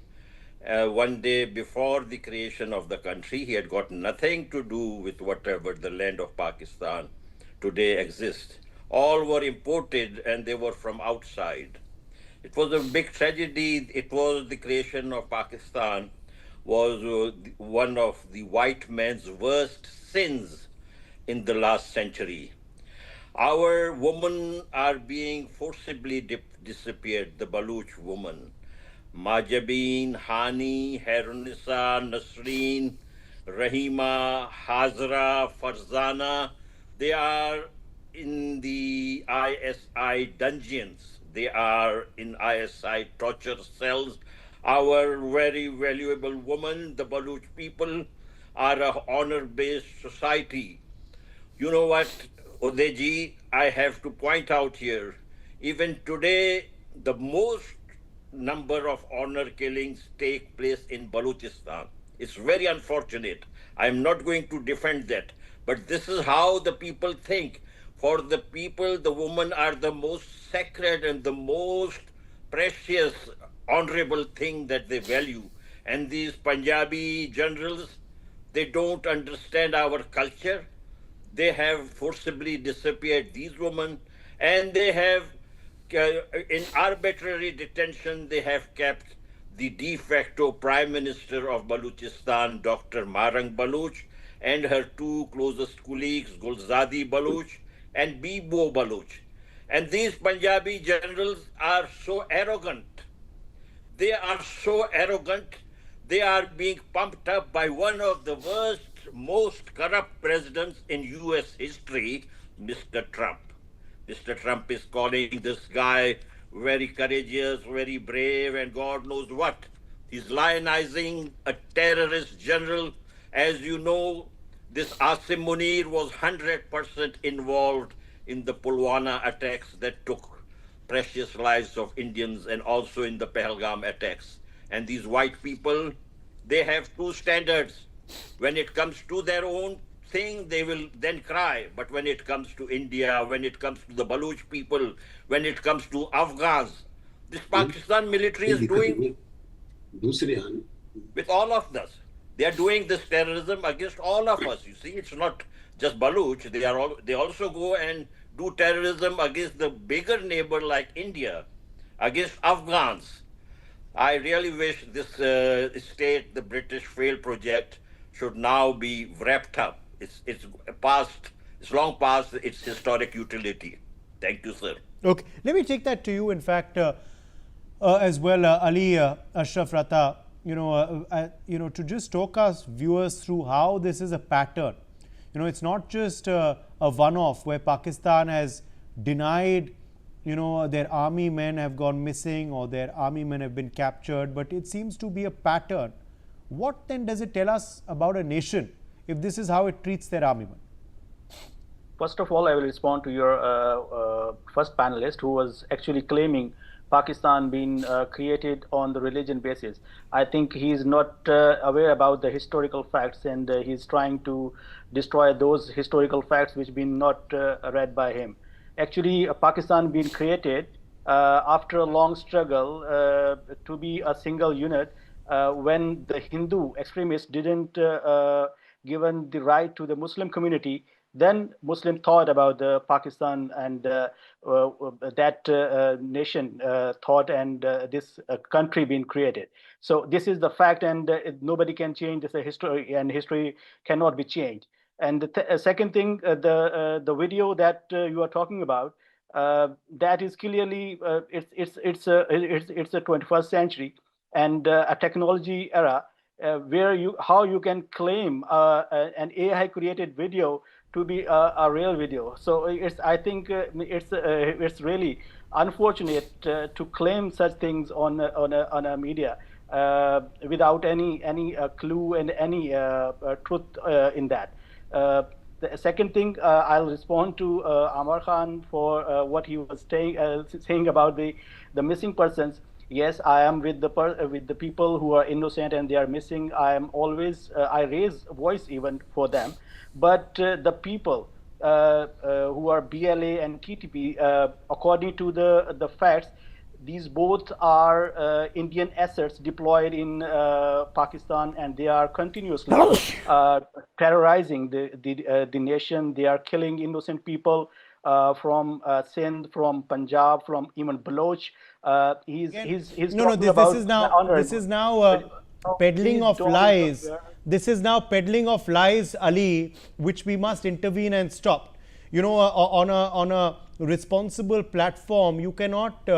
one day before the creation of the country. He had got nothing to do with whatever the land of Pakistan today exists. All were imported and they were from outside. It was a big tragedy. It was the creation of Pakistan was one of the white man's worst sins in the last century. Our women are being forcibly disappeared, the Baloch woman. Majabeen, Hani, Harunissa, Nasreen, Rahima, Hazra, Farzana, they are in the ISI dungeons. They are in ISI torture cells. Our very valuable women, the Baloch people, are a honor-based society. You know what, Udeji, I have to point out here, even today, the most number of honor killings take place in Balochistan. It's very unfortunate. I'm not going to defend that. But this is how the people think. For the people, the women are the most sacred and the most precious, honorable thing that they value. And these Punjabi generals, they don't understand our culture. They have forcibly disappeared these women, and they have, in arbitrary detention, they have kept the de facto Prime Minister of Balochistan, Dr. Marang Baloch, and her two closest colleagues, Gulzadi Baloch and Bibo Baloch. And these Punjabi generals are so arrogant. They are so arrogant. They are being pumped up by one of the worst, most corrupt presidents in US history, Mr. Trump. Mr. Trump is calling this guy very courageous, very brave, and God knows what. He's lionizing a terrorist general. As you know, this Asim Munir was 100% involved in the Pulwana attacks that took precious lives of Indians, and also in the Pahalgam attacks. And these white people, they have two standards. When it comes to their own thing, they will then cry. But when it comes to India, when it comes to the Baloch people, when it comes to Afghans, this Pakistan military is doing with all of us. They are doing this terrorism against all of us. You see, it's not just Baloch. They also go and do terrorism against the bigger neighbor like India, against Afghans. I really wish this state, the British failed project, should now be wrapped up. It's long past its historic utility. Thank you, sir. Okay, let me take that to you. In fact, as well, Ali Ashraf Rata. To just talk us viewers through how this is a pattern. It's not just a one-off where Pakistan has denied, their army men have gone missing or their army men have been captured, but it seems to be a pattern. What then does it tell us about a nation if this is how it treats their army men? First of all, I will respond to your first panelist who was actually claiming Pakistan being created on the religion basis. I think he is not aware about the historical facts, and he's trying to destroy those historical facts which been not read by him. Actually, Pakistan being created after a long struggle to be a single unit when the Hindu extremists didn't given the right to the Muslim community. Then Muslim thought about the Pakistan, and that nation thought, and this country being created. So this is the fact, and nobody can change this history, and history cannot be changed. And the second thing, the video that you are talking about, that is clearly it's a 21st century and a technology era where how you can claim an AI created video to be a real video. So I think it's really unfortunate to claim such things on a media without any clue and any truth in that. The second thing, I'll respond to Amar Khan for what he was saying about the missing persons. Yes, I am with the people who are innocent and they are missing. I am always I raise voice even for them. But the people who are BLA and TTP, according to the facts, these both are Indian assets deployed in Pakistan, and they are continuously terrorizing the nation. They are killing innocent people from Sindh, from Punjab, from even Baloch. This is now peddling of lies. This is now peddling of lies, Ali, which we must intervene and stop. On a responsible platform, you cannot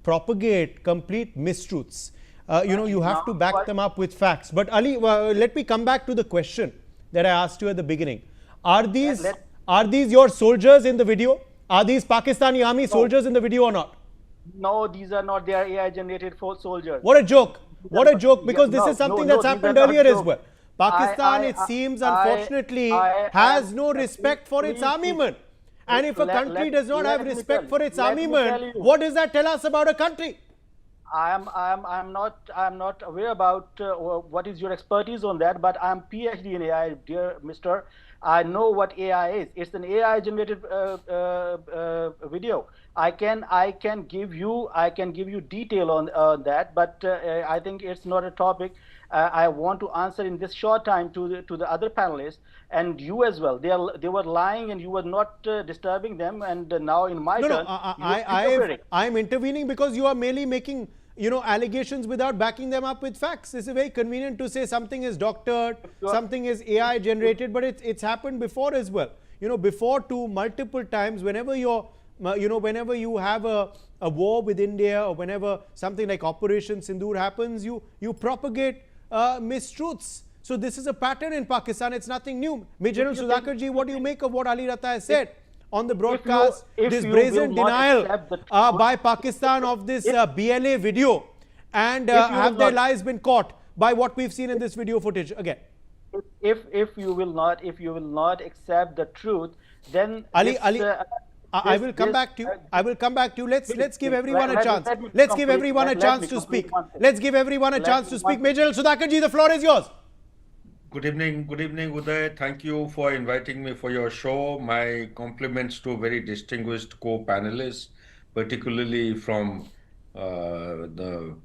propagate complete mistruths. You have to back them up with facts. But Ali, let me come back to the question that I asked you at the beginning. Are these your soldiers in the video? Are these Pakistani army soldiers in the video or not? No, these are not. They are AI generated soldiers. What a joke. What a joke, because this is something that's happened earlier as well. Pakistan, it seems, unfortunately, has no respect for its army men. And if a country does not have respect for its army men, what does that tell us about a country? I'm not aware about what is your expertise on that, but I'm PhD in AI, dear Mister. I know what AI is. It's an AI generated video. I can give you detail on that, but I think it's not a topic I want to answer in this short time to the other panelists and you as well. They were lying and you were not disturbing them, and now in my turn, I'm intervening because you are merely making allegations without backing them up with facts. It's very convenient to say something is doctored, something is AI generated, but it's happened before as well. Before too, multiple times, whenever whenever you have a war with India, or whenever something like Operation Sindoor happens, you propagate mistruths. So this is a pattern in Pakistan. It's nothing new. Major General Sudhakarji, what do you make of what Ali Rata has said on the broadcast? This brazen denial by Pakistan of this BLA video, and have their lies been caught by what we've seen in this video footage again? If you will not accept the truth, then Ali, I will come back to you. I will come back to you. Let's give everyone a chance. Let's give everyone a chance to speak. Let's give everyone a chance to speak. Major Sudhakarji, the floor is yours. Good evening, Uday. Thank you for inviting me for your show. My compliments to very distinguished co-panelists, particularly from the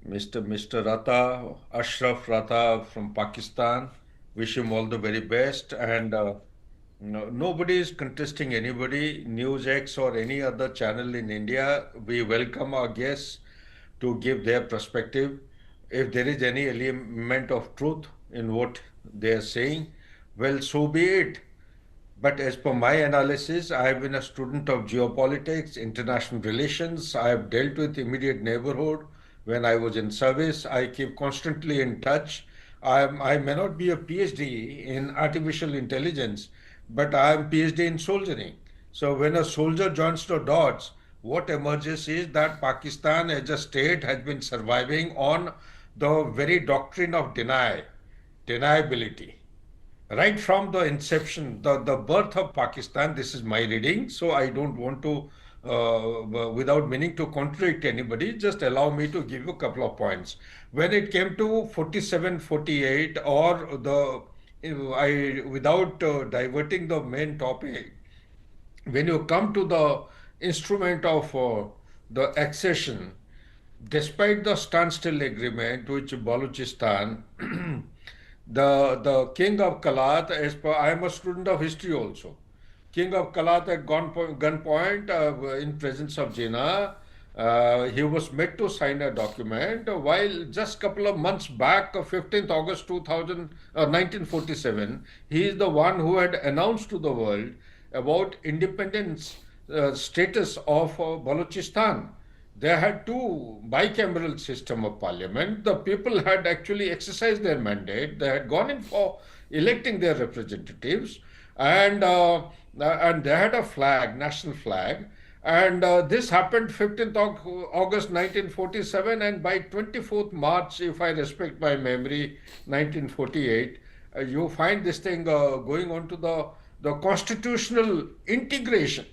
Mr. Rata, Ashraf Rata from Pakistan. Wish him all the very best. And nobody is contesting anybody, NewsX or any other channel in India. We welcome our guests to give their perspective. If there is any element of truth in what they are saying, well, so be it. But as per my analysis, I have been a student of geopolitics, international relations. I have dealt with immediate neighborhood when I was in service. I keep constantly in touch. I may not be a PhD in artificial intelligence, but I am PhD in soldiering. So when a soldier joins the dots, what emerges is that Pakistan as a state has been surviving on the very doctrine of deniability. Right from the inception, the birth of Pakistan, this is my reading, so I don't want to, without meaning to contradict anybody, just allow me to give you a couple of points. When it came to 47, 48, or without diverting the main topic, when you come to the instrument of the accession, despite the standstill agreement which Balochistan, the king of Kalat, as per I am a student of history also, king of Kalat at gunpoint in presence of Jinnah, he was made to sign a document while just couple of months back, 15th August 1947, he is the one who had announced to the world about independence status of Balochistan. They had two bicameral system of parliament. The people had actually exercised their mandate. They had gone in for electing their representatives, and they had a flag, national flag. And this happened 15th August 1947, and by 24th March, if I respect my memory, 1948, you find this thing going on to the constitutional integration.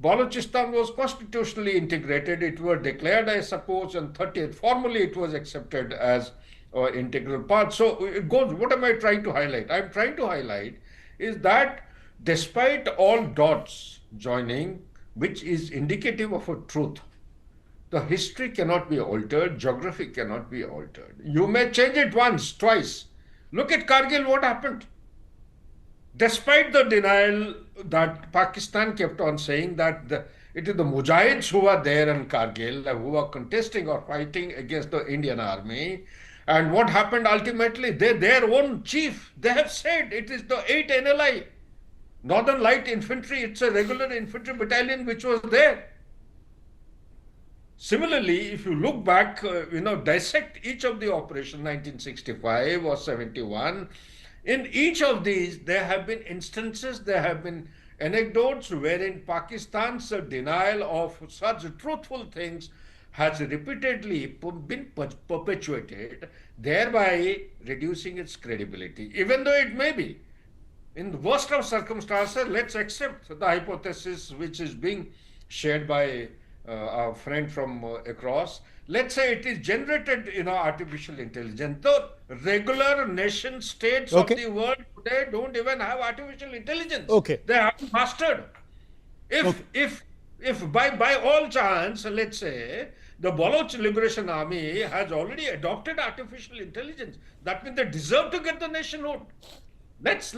Balochistan was constitutionally integrated. It was declared, I suppose, on 30th. Formally, it was accepted as an integral part. So it goes. What am I trying to highlight? I'm trying to highlight is that despite all dots joining, which is indicative of a truth, the history cannot be altered, geography cannot be altered. You may change it once, twice. Look at Kargil, what happened? Despite the denial that Pakistan kept on saying that it is the Mujahids who are there in Kargil, who are contesting or fighting against the Indian army. And what happened ultimately? Their own chief, they have said it is the 8 NLI, Northern Light Infantry. It's a regular infantry battalion which was there. Similarly, if you look back, dissect each of the operations, 1965 or 71, in each of these, there have been instances, there have been anecdotes wherein Pakistan's denial of such truthful things has repeatedly been perpetuated, thereby reducing its credibility. Even though it may be, in the worst of circumstances, let's accept the hypothesis which is being shared by our friend from across. Let's say it is generated artificial intelligence. The regular nation states of the world today don't even have artificial intelligence. They haven't mastered. If by all chance, let's say, the Baloch Liberation Army has already adopted artificial intelligence, that means they deserve to get the nationhood. Let's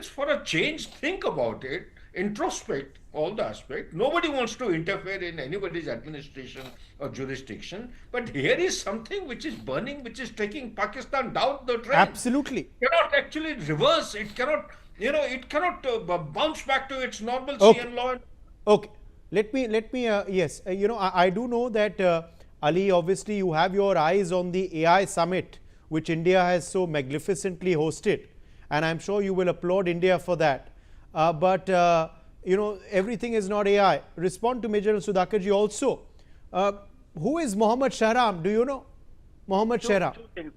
for a change think about it, introspect all the aspects. Nobody wants to interfere in anybody's administration or jurisdiction, but here is something which is burning, which is taking Pakistan down the drain. Absolutely. It cannot actually reverse. It cannot, it cannot bounce back to its normalcy and law. Okay. Let me. Yes. I do know that Ali. Obviously, you have your eyes on the AI summit, which India has so magnificently hosted, and I'm sure you will applaud India for that. But everything is not AI. Respond to Major Sudhakarji also. Who is Mohammad Shahram? Do you know Mohammad Shahram? Two things.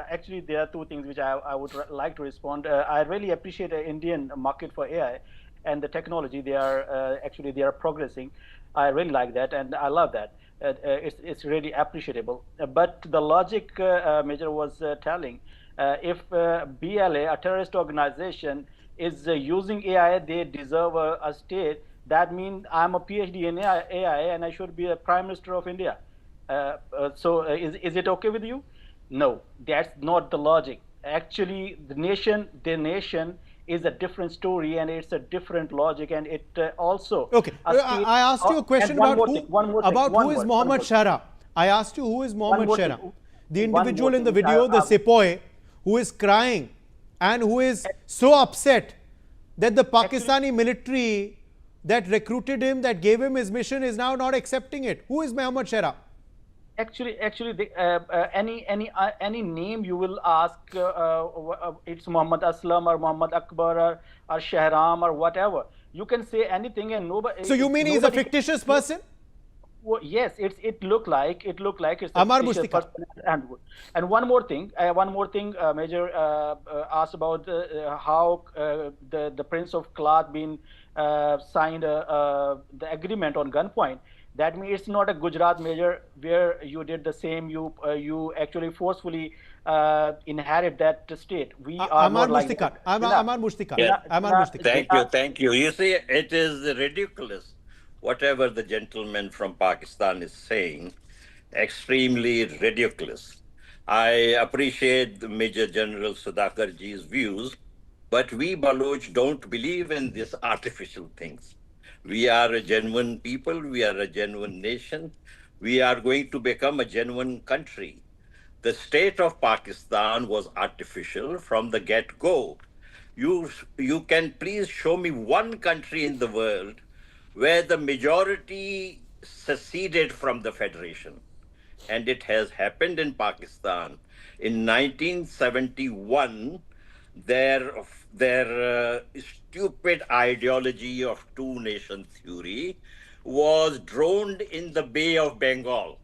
Actually, there are two things which I would like to respond. I really appreciate the Indian market for AI and the technology. They are progressing. I really like that, and I love that. It's really appreciable. But the logic Major was telling, if BLA, a terrorist organization, is using AI, they deserve a state. That means I'm a PhD in AI and I should be a Prime Minister of India. So is it okay with you? No, that's not the logic. Actually, the nation is a different story, and it's a different logic, and it also. Okay, I asked you a question about who is Mohammad Shahram. I asked you who is Mohammad Shahram. The individual in the video, the sepoy, who is crying and who is so upset that the Pakistani military that recruited him, that gave him his mission, is now not accepting it. Who is Mohammad Shera? Actually, any name you will ask, it's Muhammad Aslam or Muhammad Akbar or Shahram or whatever. You can say anything and nobody. So you mean he's a fictitious person? Well, yes, it looked like it's a Amar fictitious Mustika. person. And one more thing, Major asked about how the Prince of Cloth been signed the agreement on gunpoint. That means it's not a Gujarat, Major, where you did the same. You actually forcefully inherit that state. We are Amar not like Mustika. that. Amar Mustika. Amar Mustika. Thank you. You see, it is ridiculous. Whatever the gentleman from Pakistan is saying, extremely ridiculous. I appreciate the Major General Sudhakarji's views, but we Baloch don't believe in these artificial things. We are a genuine people. We are a genuine nation. We are going to become a genuine country. The state of Pakistan was artificial from the get-go. You can please show me one country in the world where the majority seceded from the federation. And it has happened in Pakistan. In 1971, their stupid ideology of two-nation theory was drowned in the Bay of Bengal.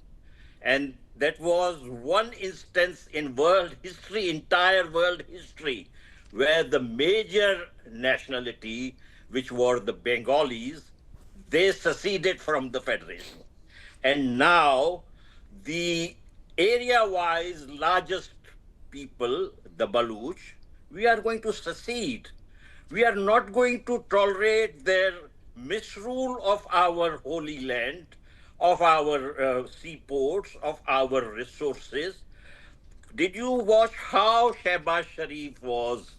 And that was one instance in world history, entire world history, where the major nationality, which were the Bengalis, they seceded from the federation. And now the area-wise largest people, the Baloch, we are going to secede. We are not going to tolerate their misrule of our holy land, of our seaports, of our resources. Did you watch how Shehbaz Sharif was,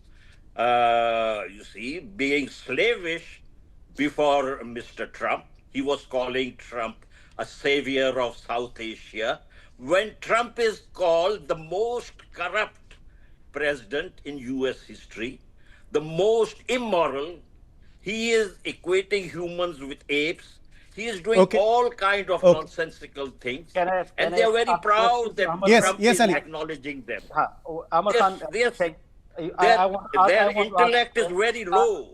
being slavish before Mr. Trump? He was calling Trump a savior of South Asia, when Trump is called the most corrupt president in US history, the most immoral. He is equating humans with apes. He is doing all kind of nonsensical things. And they are very proud that Trump is acknowledging them. Their intellect is very low.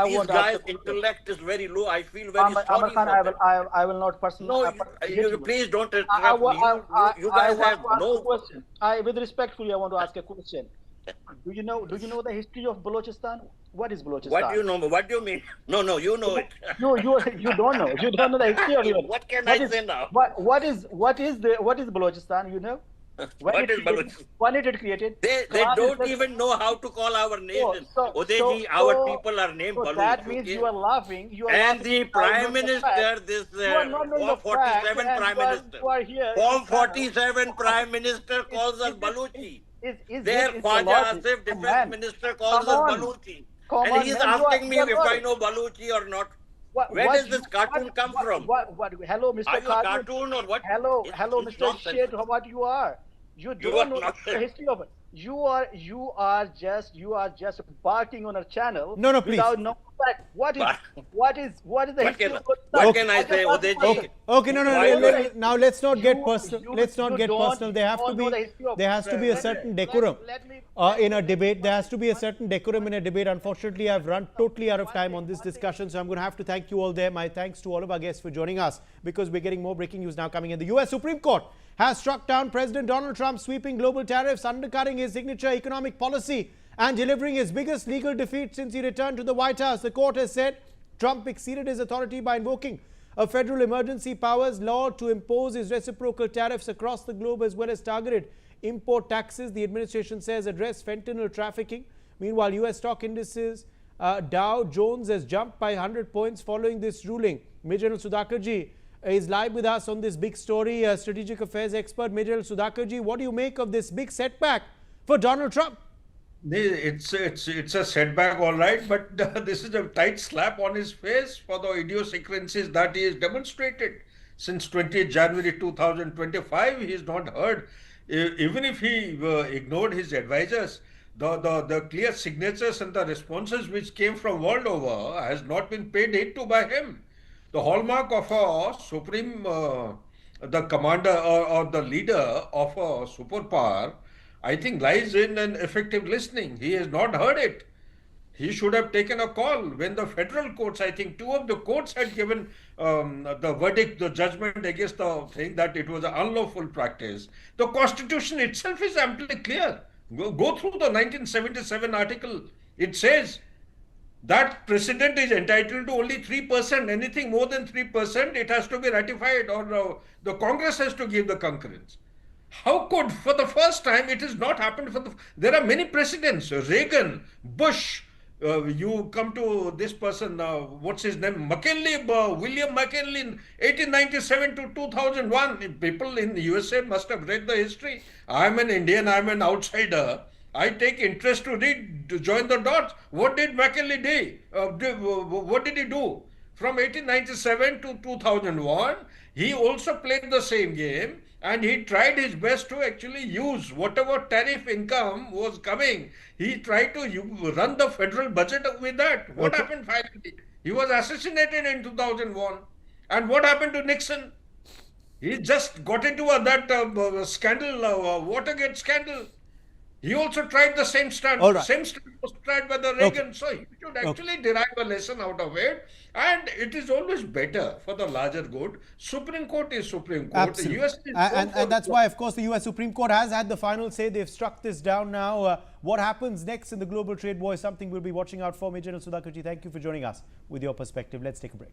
These guys' intellect is very low. I feel very sorry for them. I will not personally. No, please don't interrupt me. You guys have no question. With respectfully, I want to ask a question. Do you know the history of Balochistan? What is Balochistan? What do you know? What do you mean? No, you know it. No, you don't know. You don't know the history of it. What can I say now? What is Balochistan? You know? What is Balochistan? When it created? They don't even know how to call our nation. Udeji, our people are named Baloch. That means you are laughing. The Prime Minister, this Form 47 Prime Minister, Form 47 Prime Minister calls us Balochi. Their Khwaja Asif Defense Minister calls us Balochi. And he's asking me if I know Balochi or not. Where does this cartoon come from? Hello, Mr. Are you a cartoon or what? Hello, Mr. Shade, what you are? You don't know the history of it. You are just barking on a channel. No, please. Without no fact. What is the history of it? What can I say, Udeji? Okay, no. Now let's not get personal. Let's not get personal. There has to be a certain decorum in a debate. There has to be a certain decorum in a debate. Unfortunately, I've run totally out of time on this discussion, so I'm going to have to thank you all there. My thanks to all of our guests for joining us, because we're getting more breaking news now coming in. The US Supreme Court has struck down President Donald Trump's sweeping global tariffs, undercutting his signature economic policy and delivering his biggest legal defeat since he returned to the White House. The court has said Trump exceeded his authority by invoking a federal emergency powers law to impose his reciprocal tariffs across the globe, as well as targeted import taxes. The administration says address fentanyl trafficking. Meanwhile, US stock indices, Dow Jones has jumped by 100 points following this ruling. Major General Sudhakarji is live with us on this big story. Strategic affairs expert Major General Sudhakarji, what do you make of this big setback for Donald Trump? It's a setback, all right, but this is a tight slap on his face for the idiosyncrasies that he has demonstrated since 20th January 2025. He is not heard. Even if he ignored his advisors, The clear signatures and the responses which came from world over has not been paid heed to by him. The hallmark of a supreme, the commander or the leader of a superpower, I think lies in an effective listening. He has not heard it. He should have taken a call when the federal courts, I think two of the courts had given the verdict, the judgment against the thing that it was an unlawful practice. The constitution itself is amply clear. Go through the 1977 article. It says that president is entitled to only 3%. Anything more than 3%, it has to be ratified or the Congress has to give the concurrence. How could, for the first time, it has not happened there are many precedents. Reagan, Bush, you come to this person, what's his name? McKinley, William McKinley in 1897 to 2001. People in the USA must have read the history. I'm an Indian, I'm an outsider. I take interest to read, to join the dots. What did McKinley do? What did he do? From 1897 to 2001, he also played the same game. And he tried his best to actually use whatever tariff income was coming. He tried to run the federal budget with that. What happened finally? He was assassinated in 2001. And what happened to Nixon? He just got into that scandal, Watergate scandal. He also tried the same stunt. Right. Same stunt was tried by the Reagan. So he should actually derive a lesson out of it. And it is always better for the larger good. Supreme Court is Supreme Court. Absolutely. The US is and that's why, of course, the US Supreme Court has had the final say. They've struck this down now. What happens next in the global trade war is something we'll be watching out for. Major General Sudhakarji, thank you for joining us with your perspective. Let's take a break.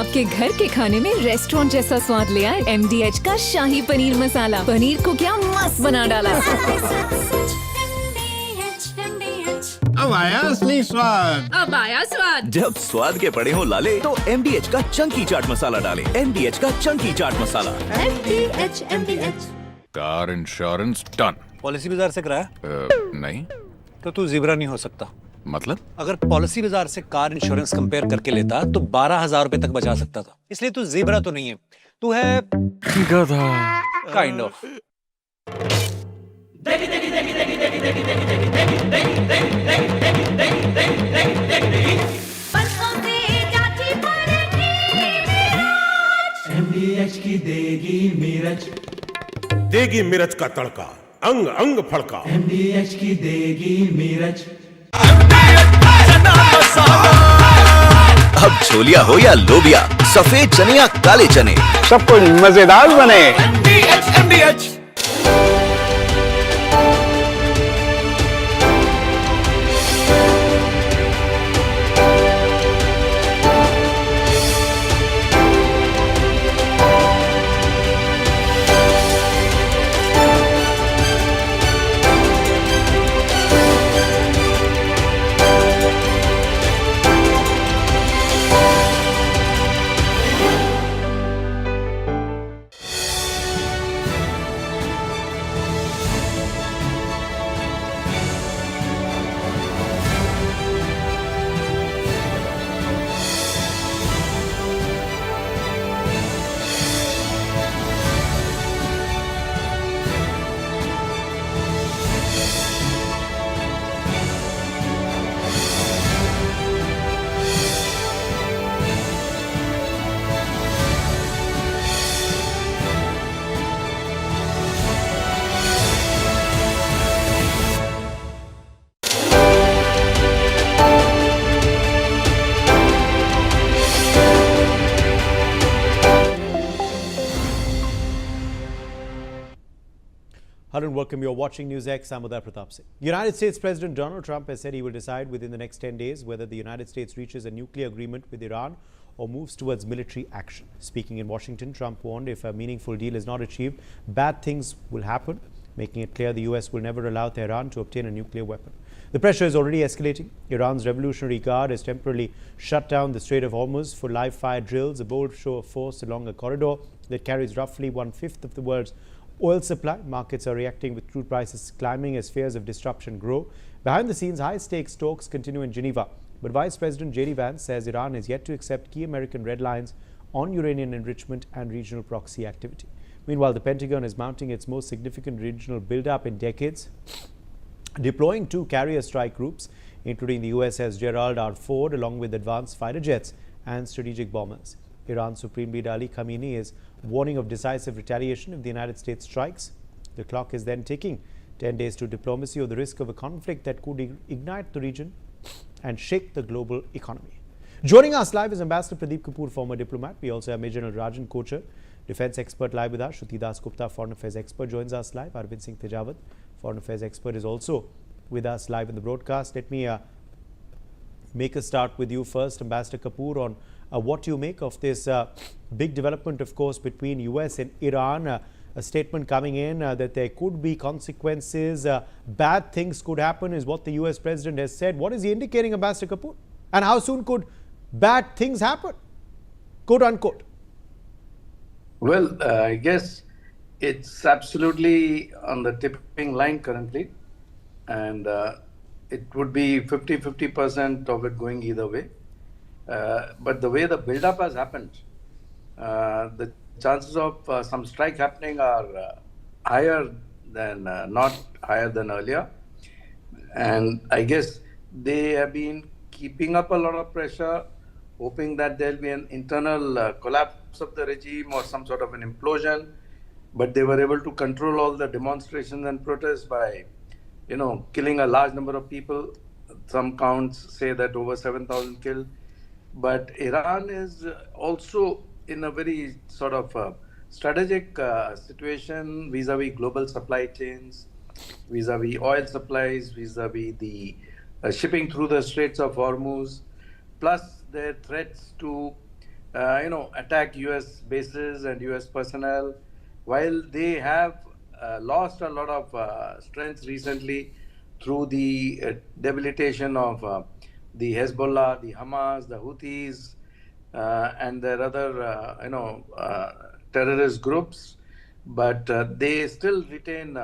आपके घर के खाने में restaurant जैसा स्वाद ले आए MDH का शाही पनीर मसाला। पनीर को क्या मस्त बना डाला। अब आया असली स्वाद। अब आया स्वाद। जब स्वाद के पड़े हो लाले तो MDH का चंकी चाट मसाला डालें। MDH का Chunky chaat masala. MDH। Car insurance done. Policy बाजार से कराया? नहीं। तो तू ज़ीब्रा नहीं हो सकता। मतलब? अगर पॉलिसी बाजार से कार इंश्योरेंस कंपेयर करके लेता तो 12,000 रुपए तक बचा सकता था। इसलिए तू ज़ीब्रा तो नहीं है, तू है गधा। Kind of. MDH की देगी मिर्च, देगी मिर्च का तड़का, अंग अंग फड़का। MDH की देगी मिर्च। अब छोलिया हो या लोबिया, सफेद चने या काले चने, सब कुछ मजेदार बने। MDH। Hello and welcome. You're watching NewsX. I'm Uday Pratap Singh. United States President Donald Trump has said he will decide within the next 10 days whether the United States reaches a nuclear agreement with Iran or moves towards military action. Speaking in Washington, Trump warned if a meaningful deal is not achieved, bad things will happen, making it clear the US will never allow Tehran to obtain a nuclear weapon. The pressure is already escalating. Iran's Revolutionary Guard has temporarily shut down the Strait of Hormuz for live-fire drills, a bold show of force along a corridor that carries roughly 1/5 of the world's oil supply. Markets are reacting with crude prices climbing as fears of disruption grow. Behind the scenes, high-stakes talks continue in Geneva. But Vice President J.D. Vance says Iran has yet to accept key American red lines on uranium enrichment and regional proxy activity. Meanwhile, the Pentagon is mounting its most significant regional buildup in decades, deploying 2 carrier strike groups, including the USS Gerald R. Ford, along with advanced fighter jets and strategic bombers. Iran's Supreme Leader Ali Khamenei is warning of decisive retaliation if the United States strikes. The clock is then ticking. 10 days to diplomacy or the risk of a conflict that could ignite the region and shake the global economy. Joining us live is Ambassador Pradeep Kapoor, former diplomat. We also have Major General Rajan Kochar, defense expert, live with us. Shruti Das Gupta, foreign affairs expert, joins us live. Arvind Singh Tejawat, foreign affairs expert, is also with us live in the broadcast. Let me make a start with you first, Ambassador Kapoor, on what you make of this big development, of course, between US and Iran. A statement coming in that there could be consequences, bad things could happen, is what the US president has said. What is he indicating, Ambassador Kapoor? And how soon could bad things happen, quote unquote? Well, I guess it's absolutely on the tipping line currently, and it would be 50% of it going either way. But the way the build-up has happened, the chances of some strike happening are higher than not higher than earlier. And I guess they have been keeping up a lot of pressure, hoping that there'll be an internal collapse of the regime or some sort of an implosion. But they were able to control all the demonstrations and protests by, killing a large number of people. Some counts say that over 7,000 killed. But Iran is also in a very sort of strategic situation vis-a-vis global supply chains, vis-a-vis oil supplies, vis-a-vis the shipping through the Straits of Hormuz, plus their threats to, attack US bases and US personnel. While they have lost a lot of strength recently through the debilitation of the Hezbollah, the Hamas, the Houthis, and their other, terrorist groups, but they still retain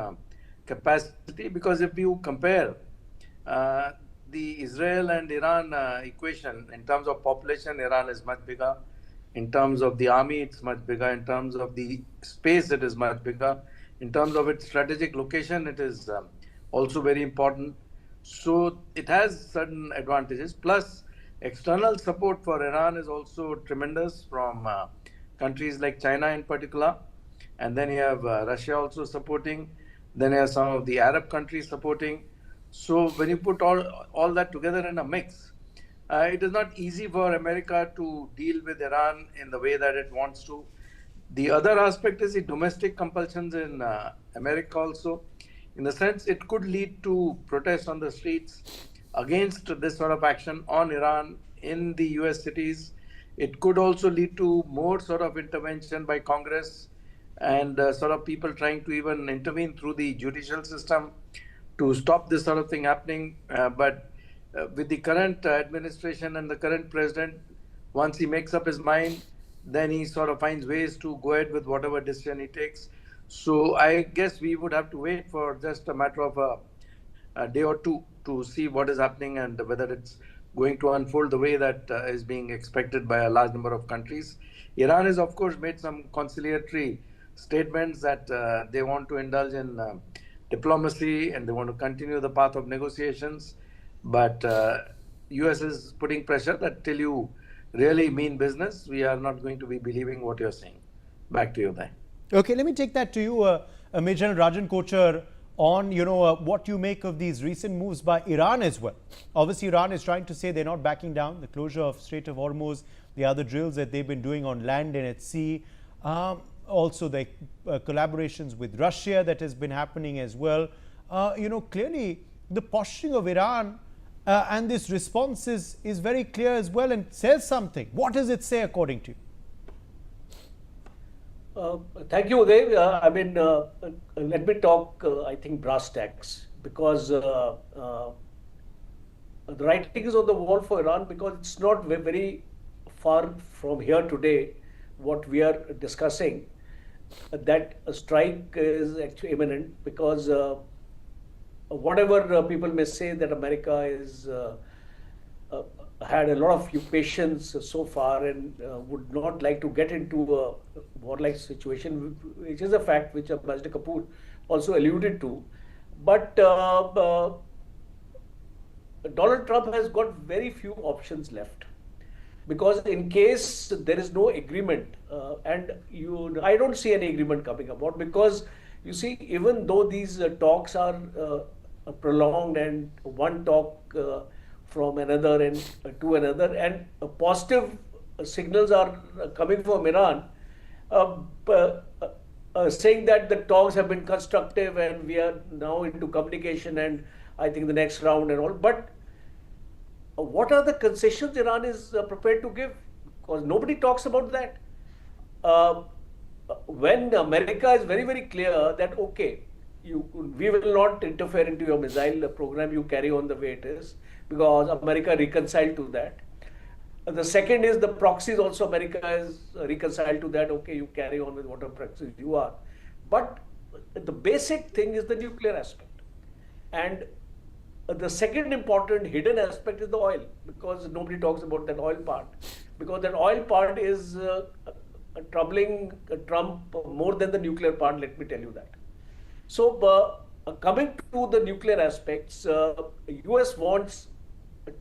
capacity, because if you compare the Israel and Iran equation in terms of population, Iran is much bigger. In terms of the army, it's much bigger. In terms of the space, it is much bigger. In terms of its strategic location, it is also very important. So it has certain advantages. Plus, external support for Iran is also tremendous from countries like China in particular. And then you have Russia also supporting. Then you have some of the Arab countries supporting. So when you put all that together in a mix, it is not easy for America to deal with Iran in the way that it wants to. The other aspect is the domestic compulsions in America also. In the sense, it could lead to protests on the streets against this sort of action on Iran in the US cities. It could also lead to more sort of intervention by Congress and sort of people trying to even intervene through the judicial system to stop this sort of thing happening. But with the current administration and the current president, once he makes up his mind, then he sort of finds ways to go ahead with whatever decision he takes. So I guess we would have to wait for just a matter of a day or two to see what is happening and whether it's going to unfold the way that is being expected by a large number of countries. Iran has, of course, made some conciliatory statements that they want to indulge in diplomacy and they want to continue the path of negotiations. But US is putting pressure that till you really mean business, we are not going to be believing what you're saying. Back to you, Uday. Okay, let me take that to you, Major General Rajan Kochar, on what you make of these recent moves by Iran as well. Obviously, Iran is trying to say they're not backing down. The closure of Strait of Hormuz, the other drills that they've been doing on land and at sea, also the collaborations with Russia that has been happening as well. Clearly the posturing of Iran and this response is very clear as well and says something. What does it say according to you? Thank you, Uday. Let me talk, I think, brass tacks, because the writing is on the wall for Iran, because it's not very far from here today, what we are discussing, that a strike is actually imminent, because whatever people may say that America is had a lot of patience so far and would not like to get into warlike situation, which is a fact which Ambassador Kapoor also alluded to. But Donald Trump has got very few options left. Because in case there is no agreement, I don't see any agreement coming about, because you see, even though these talks are prolonged and one talk from another and to another, and positive signals are coming from Iran, saying that the talks have been constructive and we are now into communication and I think the next round and all. But what are the concessions Iran is prepared to give? Because nobody talks about that. When America is very, very clear that, okay, we will not interfere into your missile program, you carry on the way it is, because America reconciled to that. The second is the proxies also, America is reconciled to that, okay, you carry on with whatever proxies you are. But the basic thing is the nuclear aspect. And the second important hidden aspect is the oil, because nobody talks about that oil part. Because that oil part is troubling Trump more than the nuclear part, let me tell you that. So, coming to the nuclear aspects, US wants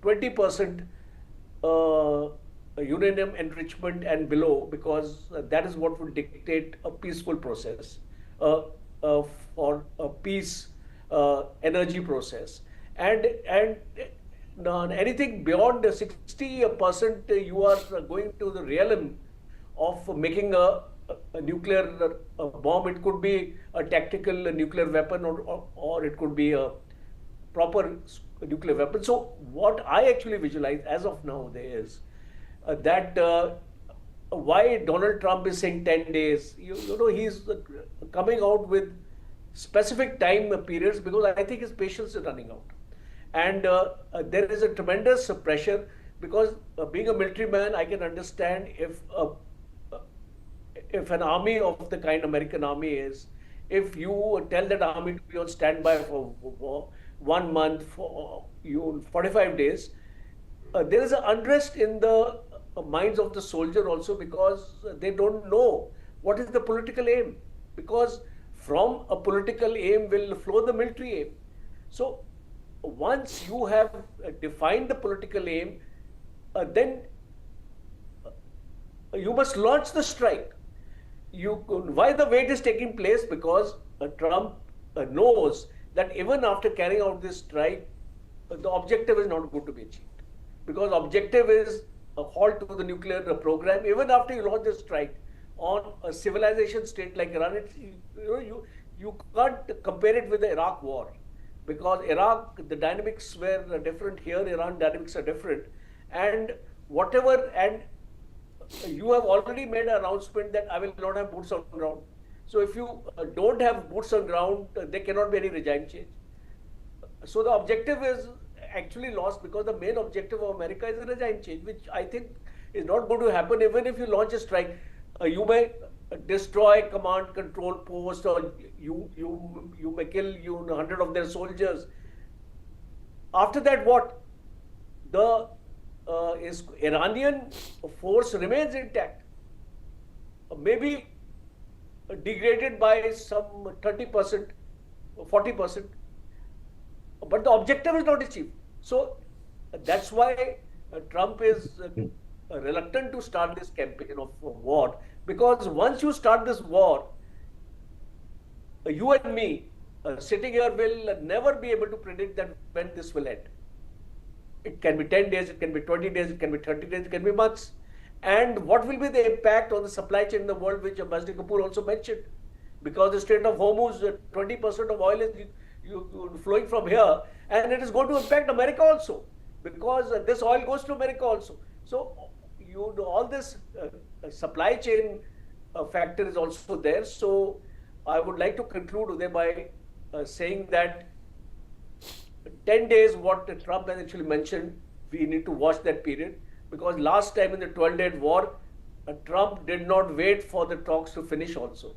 20% uranium enrichment and below, because that is what will dictate a peaceful process for a peace energy process. And anything beyond 60%, you are going to the realm of making a nuclear bomb. It could be a tactical nuclear weapon, or it could be a proper nuclear weapon. So what I actually visualize as of now there is that why Donald Trump is saying 10 days, you know, he's coming out with specific time periods, because I think his patience is running out. And there is a tremendous pressure, because being a military man, I can understand if an army of the kind American army is, if you tell that army to be on standby for 1 month, for 45 days, there is an unrest in the minds of the soldier also, because they don't know what is the political aim, because from a political aim will flow the military aim. So once you have defined the political aim, then you must launch the strike. Why the wait is taking place? Because Trump knows that even after carrying out this strike, the objective is not going to be achieved. Because objective is a halt to the nuclear program. Even after you launch the strike on a civilization state like Iran, you can't compare it with the Iraq war. Because Iraq, the dynamics were different. Here, Iran dynamics are different. And you have already made an announcement that I will not have boots on ground. So if you don't have boots on ground, there cannot be any regime change. So the objective is actually lost, because the main objective of America is a regime change, which I think is not going to happen. Even if you launch a strike, you may destroy command control post, or you may kill 100 of their soldiers. After that, what? The Iranian force remains intact, maybe degraded by some 30%, 40%, but the objective is not achieved. So that's why Trump is reluctant to start this campaign of war, because once you start this war, you and me sitting here will never be able to predict that when this will end. It can be 10 days, it can be 20 days, it can be 30 days, it can be months. And what will be the impact on the supply chain in the world, which Ambassador Kapoor also mentioned? Because the Strait of Hormuz, 20% of oil is flowing from here, and it is going to impact America also, because this oil goes to America also. So all this supply chain factor is also there. So I would like to conclude Uday by saying that 10 days, what Trump has actually mentioned, we need to watch that period, because last time in the 12-day war, Trump did not wait for the talks to finish also.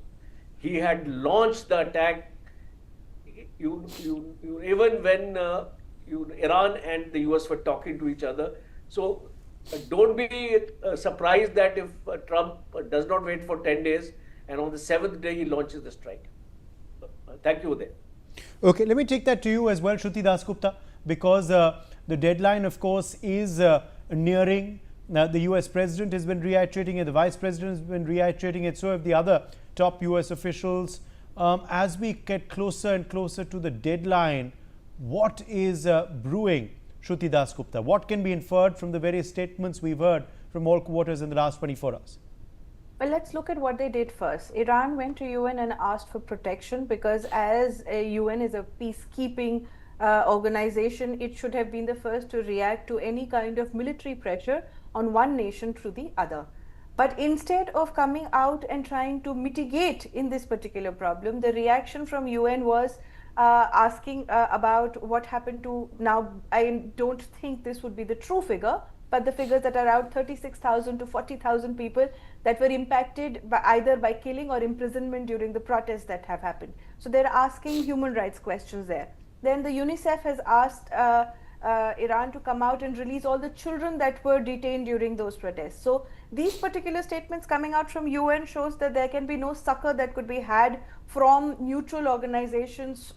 He had launched the attack even when Iran and the US were talking to each other. So Don't be surprised that if Trump does not wait for 10 days and on the 7th day he launches the strike. Thank you, Uday. Okay, let me take that to you as well, Shruti Dasgupta, because the deadline, of course, is nearing. The US President has been reiterating it, the Vice President has been reiterating it, so have the other top US officials. As we get closer and closer to the deadline, what is brewing, Shruti Dasgupta? What can be inferred from the various statements we've heard from all quarters in the last 24 hours? Well, let's look at what they did first. Iran went to UN and asked for protection because as a UN is a peacekeeping organization, it should have been the first to react to any kind of military pressure on one nation through the other. But instead of coming out and trying to mitigate in this particular problem, the reaction from UN was asking about what happened to, now I don't think this would be the true figure, but the figures that are out, 36,000 to 40,000 people that were impacted by either by killing or imprisonment during the protests that have happened. So they're asking human rights questions there. Then the UNICEF has asked Iran to come out and release all the children that were detained during those protests. So these particular statements coming out from UN shows that there can be no succor that could be had from neutral organizations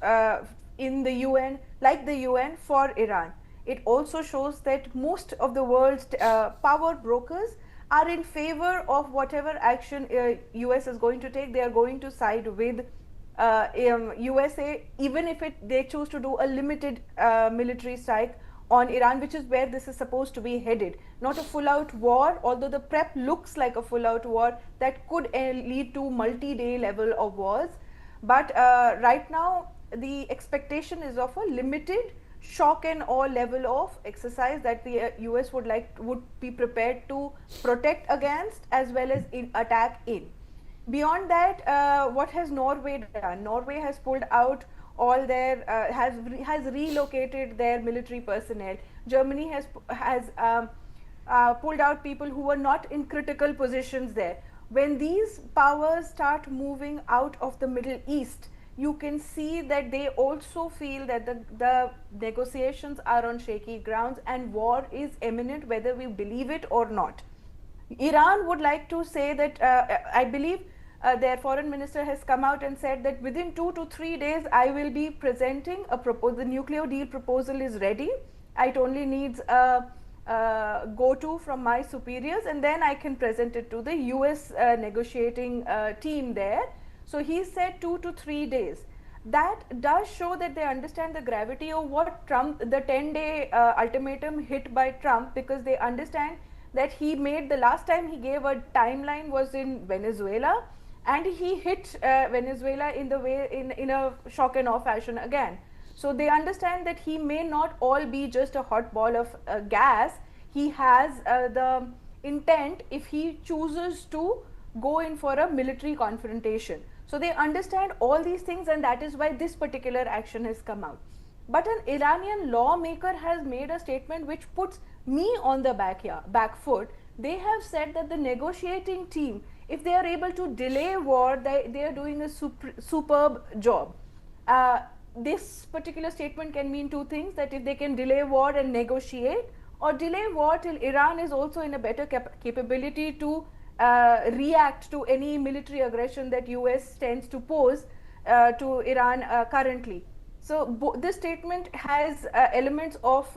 in the UN, like the UN, for Iran. It also shows that most of the world's power brokers are in favor of whatever action US is going to take. They are going to side with USA, even if they choose to do a limited military strike on Iran, which is where this is supposed to be headed. Not a full-out war, although the prep looks like a full-out war that could lead to multi-day level of wars. But right now, the expectation is of a limited shock and awe level of exercise that the US would be prepared to protect against as well as attack in. Beyond that, what has Norway done? Norway has pulled out all their has relocated their military personnel. Germany has pulled out people who were not in critical positions there. When these powers start moving out of the Middle East, you can see that they also feel that the negotiations are on shaky grounds and war is imminent, whether we believe it or not. Iran would like to say that I believe their foreign minister has come out and said that within 2 to 3 days I will be presenting a proposal. The nuclear deal proposal is ready. It only needs a go-to from my superiors, and then I can present it to the US negotiating team there. So he said 2 to 3 days. That does show that they understand the gravity of what Trump, the 10-day ultimatum hit by Trump, because they understand that he made, the last time he gave a timeline was in Venezuela, and he hit Venezuela in the way in a shock and awe fashion again. So they understand that he may not all be just a hot ball of gas. He has the intent, if he chooses to go in for a military confrontation. So they understand all these things, and that is why this particular action has come out. But an Iranian lawmaker has made a statement which puts me on the back foot. They have said that the negotiating team, if they are able to delay war, they are doing a superb job. This particular statement can mean two things, that if they can delay war and negotiate, or delay war till Iran is also in a better capability to react to any military aggression that US tends to pose to Iran currently. So this statement has elements of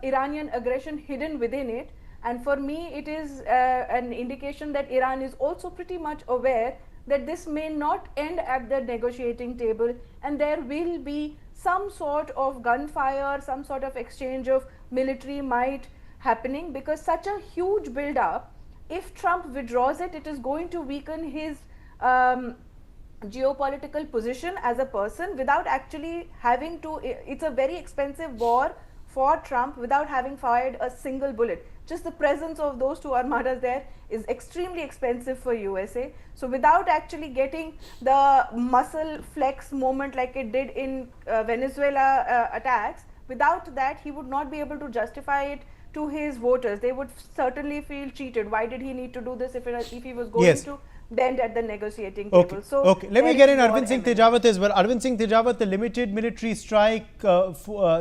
Iranian aggression hidden within it, and for me it is an indication that Iran is also pretty much aware that this may not end at the negotiating table, and there will be some sort of gunfire, some sort of exchange of military might happening, because such a huge build-up, if Trump withdraws it, it is going to weaken his geopolitical position as a person without actually having to, it's a very expensive war for Trump without having fired a single bullet. Just the presence of those two armadas there is extremely expensive for USA. So without actually getting the muscle flex moment like it did in Venezuela attacks, without that he would not be able to justify it to his voters. They would certainly feel cheated. Why did he need to do this if he was going to bend at the negotiating table? So let me get in Arvind Singh Tejawat as well. Arvind Singh Tejawat, the limited military strike,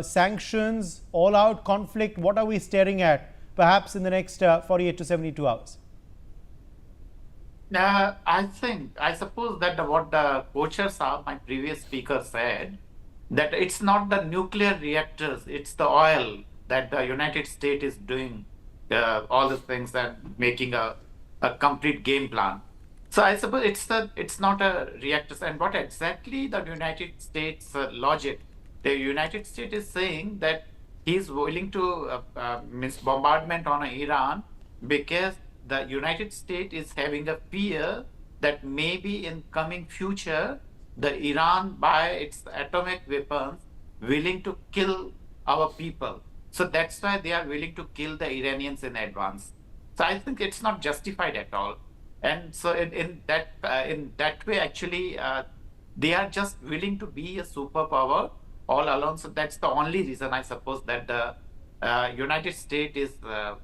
sanctions, all-out conflict, what are we staring at perhaps in the next 48 to 72 hours? I suppose that what the coaches are, my previous speaker said, that it's not the nuclear reactors, it's the oil that the United States is doing all the things and making a complete game plan. So I suppose it's not a reactors. And what exactly the United States logic? The United States is saying that he's willing to means bombardment on Iran because the United States is having a fear that maybe in coming future the Iran by its atomic weapons willing to kill our people. So that's why they are willing to kill the Iranians in advance. So I think it's not justified at all. And so in that way, actually, they are just willing to be a superpower all along. So that's the only reason I suppose that the United States is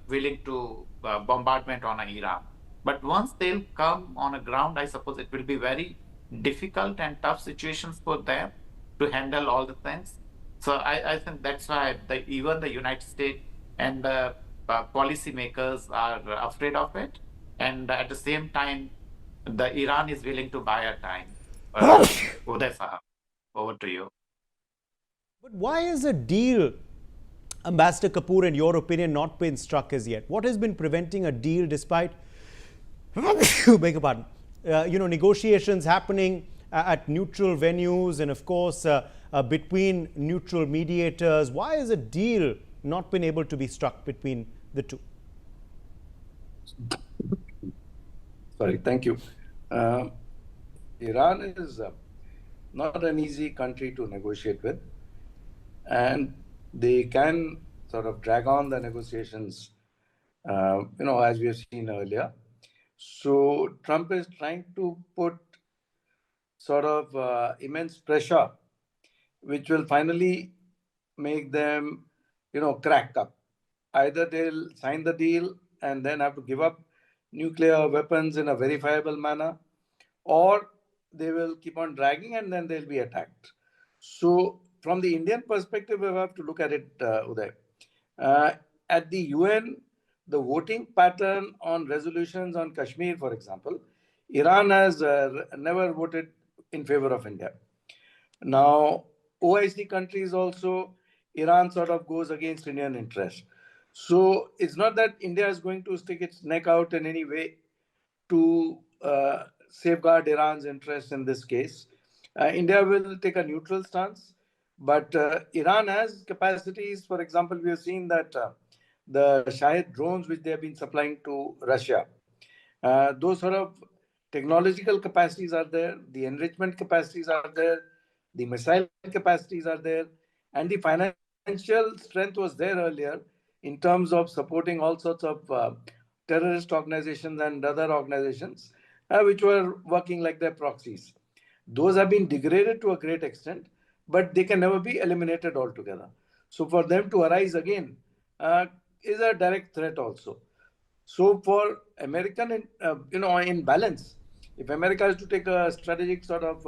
willing to bombardment on Iran. But once they'll come on a ground, I suppose it will be very difficult and tough situations for them to handle all the things. So I think that's why even the United States and the policymakers are afraid of it. And at the same time, the Iran is willing to buy a time. Uday Sahab, over to you. But why is a deal, Ambassador Kapoor, in your opinion, not been struck as yet? What has been preventing a deal despite, beg your pardon, negotiations happening at neutral venues and of course between neutral mediators? Why has a deal not been able to be struck between the two? Sorry, thank you. Iran is not an easy country to negotiate with, and they can sort of drag on the negotiations, as we have seen earlier. So Trump is trying to put sort of immense pressure, which will finally make them, crack up. Either they'll sign the deal and then have to give up nuclear weapons in a verifiable manner, or they will keep on dragging and then they'll be attacked. So from the Indian perspective, we have to look at it, Uday. At the UN, the voting pattern on resolutions on Kashmir, for example, Iran has never voted in favor of India. Now, OIC countries also, Iran sort of goes against Indian interests. So it's not that India is going to stick its neck out in any way to safeguard Iran's interests in this case. India will take a neutral stance, but Iran has capacities. For example, we have seen that the Shahid drones, which they have been supplying to Russia, those sort of technological capacities are there, the enrichment capacities are there, the missile capacities are there, and the financial strength was there earlier in terms of supporting all sorts of terrorist organizations and other organizations which were working like their proxies. Those have been degraded to a great extent, but they can never be eliminated altogether. So for them to arise again is a direct threat also. So for American, in balance, if America is to take a strategic sort of,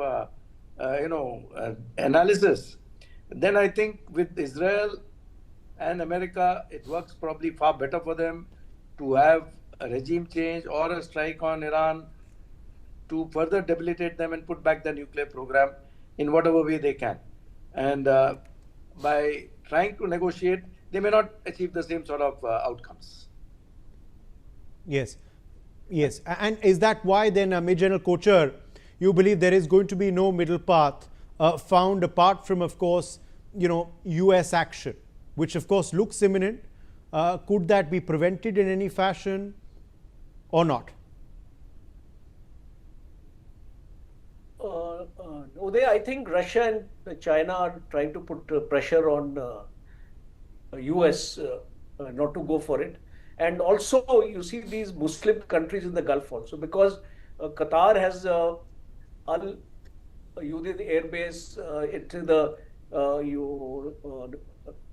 analysis, then I think with Israel and America, it works probably far better for them to have a regime change or a strike on Iran to further debilitate them and put back the nuclear program in whatever way they can. And by trying to negotiate, they may not achieve the same sort of outcomes. Yes. Yes. And is that why then, Major General Kochhar, you believe there is going to be no middle path found apart from, of course, US action, which of course looks imminent? Could that be prevented in any fashion or not? Uday, I think Russia and China are trying to put pressure on US not to go for it. And also, you see these Muslim countries in the Gulf also, because Qatar has Al Udeid Air Base, it's the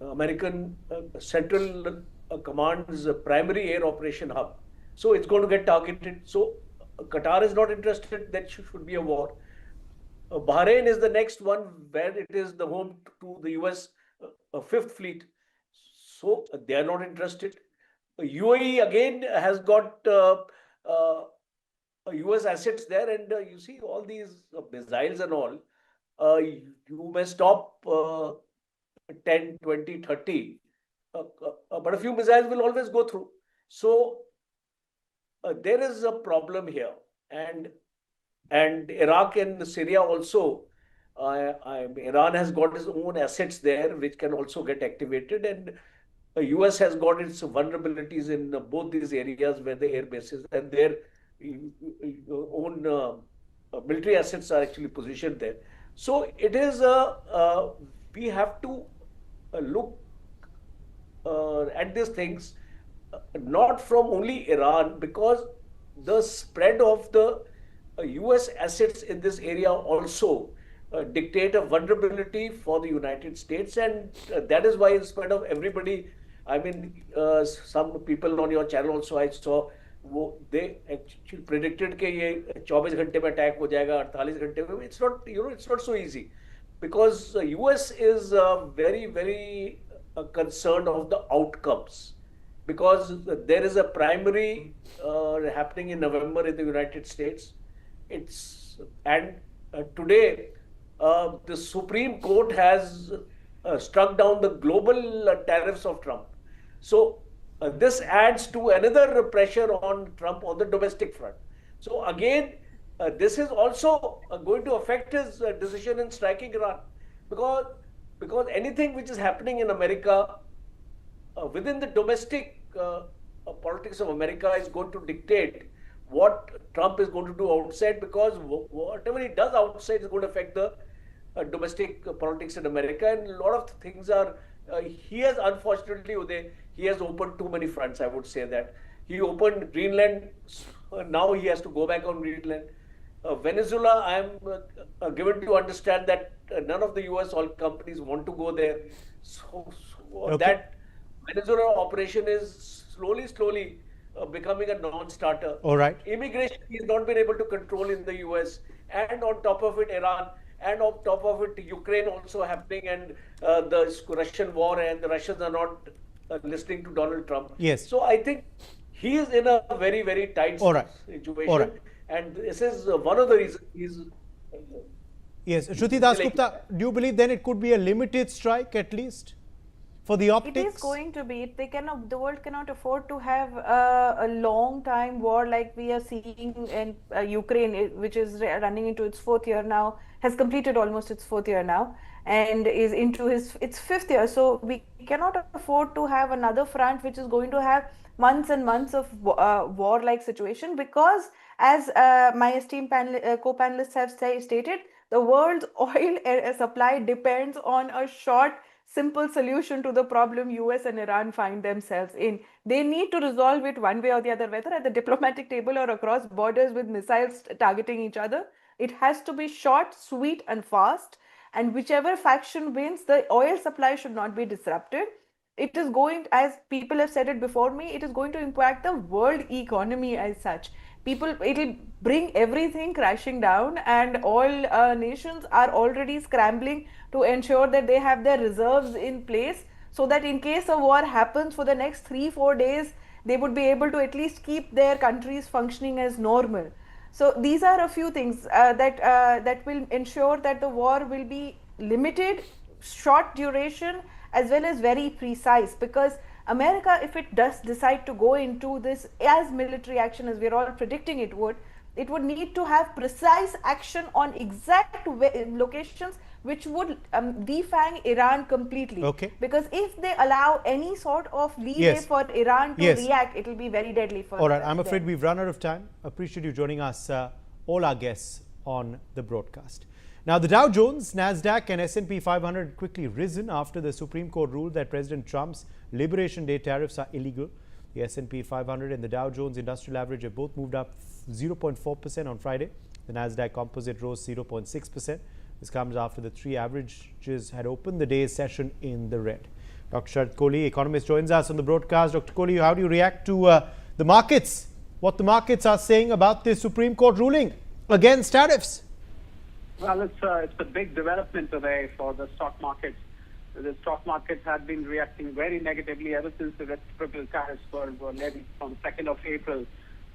American Central Command's primary air operation hub. So it's going to get targeted. So Qatar is not interested that should be a war. Bahrain is the next one where it is the home to the US Fifth Fleet. So they are not interested. UAE again has got US assets there, and you see all these missiles and all. You may stop 10, 20, 30, but a few missiles will always go through. So there is a problem here, and Iraq and Syria also. Iran has got its own assets there, which can also get activated, and the US has got its vulnerabilities in both these areas where the air bases and their own military assets are actually positioned there. So it is we have to look at these things not from only Iran, because the spread of the US assets in this area also dictate a vulnerability for the United States, and that is why, in spite of everybody, I mean, some people on your channel also I saw, they actually predicted that ये 24 घंटे में attack हो जाएगा, 48 घंटे में. It's not, it's not so easy, because US is very, very concerned of the outcomes, because there is a primary happening in November in the United States. Today the Supreme Court has struck down the global tariffs of Trump. So this adds to another pressure on Trump on the domestic front. So again, this is also going to affect his decision in striking Iran, because anything which is happening in America within the domestic politics of America is going to dictate what Trump is going to do outside, because whatever he does outside is going to affect the domestic politics in America, and a lot of things are. He has, unfortunately, Uday, he has opened too many fronts. I would say that he opened Greenland. Now he has to go back on Greenland. Venezuela, I am given to understand that none of the US oil companies want to go there. So okay. That Venezuela operation is slowly becoming a non-starter. All right. Immigration he has not been able to control in the US, and on top of it, Iran, and on top of it, Ukraine also happening, and the Russian war, and the Russians are not listening to Donald Trump. Yes. So I think he is in a very, very tight situation. All right. And this is one of the reasons he's. Yes, Shruti Dasgupta, do you believe then it could be a limited strike at least for the optics? It is going to be. The world cannot afford to have a long time war like we are seeing in Ukraine, which is running into its 4th year now, has completed almost its 4th year now, and is into its 5th year. So we cannot afford to have another front which is going to have months and months of war-like situation, because as my esteemed co-panelists have stated, the world's oil supply depends on a short, simple solution to the problem US and Iran find themselves in. They need to resolve it one way or the other, whether at the diplomatic table or across borders with missiles targeting each other. It has to be short, sweet and fast, and whichever faction wins, the oil supply should not be disrupted. It is going, as people have said it before me, it is going to impact the world economy as such. It will bring everything crashing down, and all nations are already scrambling to ensure that they have their reserves in place, so that in case a war happens for the next 3-4 days, they would be able to at least keep their countries functioning as normal. So these are a few things that will ensure that the war will be limited, short duration, as well as very precise, because America, if it does decide to go into this as military action as we're all predicting it would need to have precise action on exact locations which would defang Iran completely. Okay. Because if they allow any sort of leeway for Iran to react, it will be very deadly for All right, I'm afraid we've run out of time. Appreciate you joining us, all our guests on the broadcast. Now, the Dow Jones, NASDAQ and S&P 500 quickly risen after the Supreme Court ruled that President Trump's Liberation Day tariffs are illegal. The S&P 500 and the Dow Jones Industrial Average have both moved up 0.4% on Friday. The NASDAQ Composite rose 0.6%. This comes after the three averages had opened the day's session in the red. Dr. Sharat Kohli, economist, joins us on the broadcast. Dr. Kohli, how do you react to the markets? What the markets are saying about the Supreme Court ruling against tariffs? Well, it's a big development today for the stock markets. The stock markets have been reacting very negatively ever since the reciprocal tariffs were levied from 2nd of April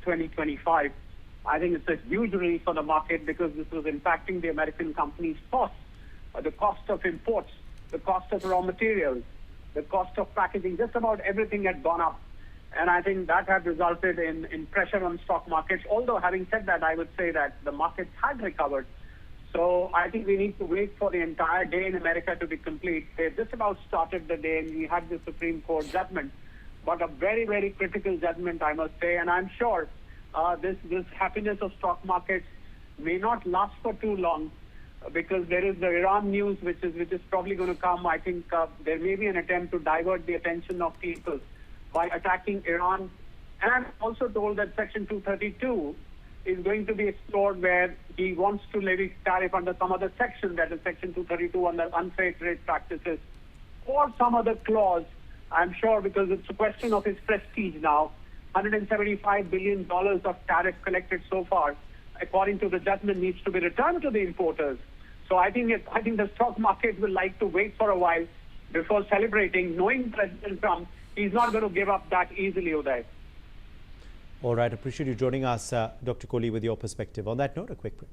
2025. I think it's a huge relief for the market because this was impacting the American companies' costs, the cost of imports, the cost of raw materials, the cost of packaging, just about everything had gone up. And I think that had resulted in pressure on stock markets. Although having said that, I would say that the markets had recovered. So I think we need to wait for the entire day in America to be complete. They've just about started the day and we had the Supreme Court judgment, but a very, very critical judgment, I must say. And I'm sure this happiness of stock markets may not last for too long because there is the Iran news, which is probably going to come. I think there may be an attempt to divert the attention of people by attacking Iran. And I'm also told that Section 232 is going to be explored where he wants to levy tariff under some other section, that is Section 232 under unfair trade practices, or some other clause, I'm sure, because it's a question of his prestige now. $175 billion of tariff collected so far, according to the judgment, needs to be returned to the importers. So I think the stock market will like to wait for a while before celebrating, knowing President Trump, he's not going to give up that easily, Uday. All right, appreciate you joining us, Dr. Kohli, with your perspective. On that note, a quick break.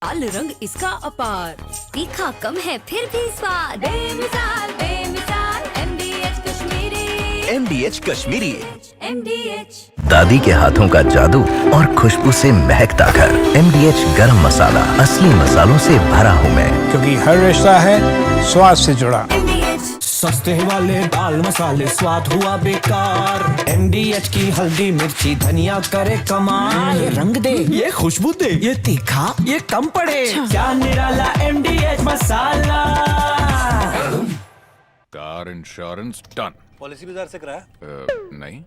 लाल रंग इसका अपार, तीखा कम है फिर भी स्वाद, बेमिसाल बेमिसाल MDH Kashmiri, MDH Kashmiri, MDH। दादी के हाथों का जादू और खुशबू से महकता घर। MDH गरम मसाला, असली मसालों से भरा हूँ मैं, क्योंकि हर रिश्ता है स्वाद से जुड़ा। सस्ते वाले दाल मसाले स्वाद हुआ बेकार, MDH की हल्दी मिर्ची धनिया करे कमाल, ये रंग दे ये खुशबू दे ये तीखा ये कम पड़े, क्या निराला MDH masala. Car insurance done. Policy बाजार से कराया? नहीं।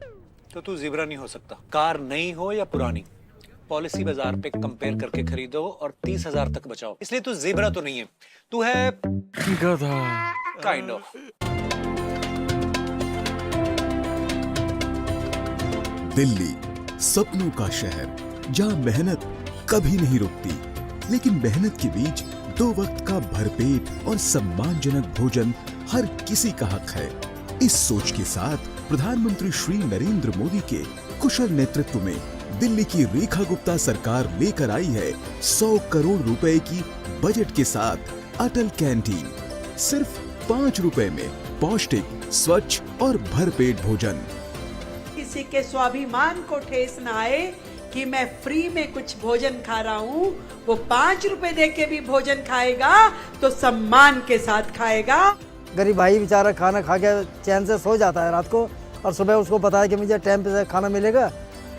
तो तू ज़ीब्रा नहीं हो सकता। कार नई हो या पुरानी, पॉलिसी बाजार पे कंपेयर करके खरीदो और 30,000 तक बचाओ। इसलिए तू ज़ीब्रा तो नहीं है, तू है गधा। Kind of. दिल्ली सपनों का शहर, जहां मेहनत कभी नहीं रुकती, लेकिन मेहनत के बीच 2 वक्त का भरपेट और सम्मानजनक भोजन हर किसी का हक है। इस सोच के साथ प्रधानमंत्री श्री नरेंद्र मोदी के कुशल नेतृत्व में दिल्ली की रेखा गुप्ता सरकार लेकर आई है 100 करोड़ रुपए की बजट के साथ अटल कैंटीन। सिर्फ 5 रुपए में पौष्टिक, स्वच्छ और भरपेट भोजन। किसी के स्वाभिमान को ठेस न आए कि मैं फ्री में कुछ भोजन खा रहा हूँ, वो 5 रुपए दे के भी भोजन खाएगा तो सम्मान के साथ खाएगा। गरीब भाई बेचारा खाना खा के चैन से सो जाता है रात को, और सुबह उसको पता है कि मुझे टाइम पे खाना मिलेगा।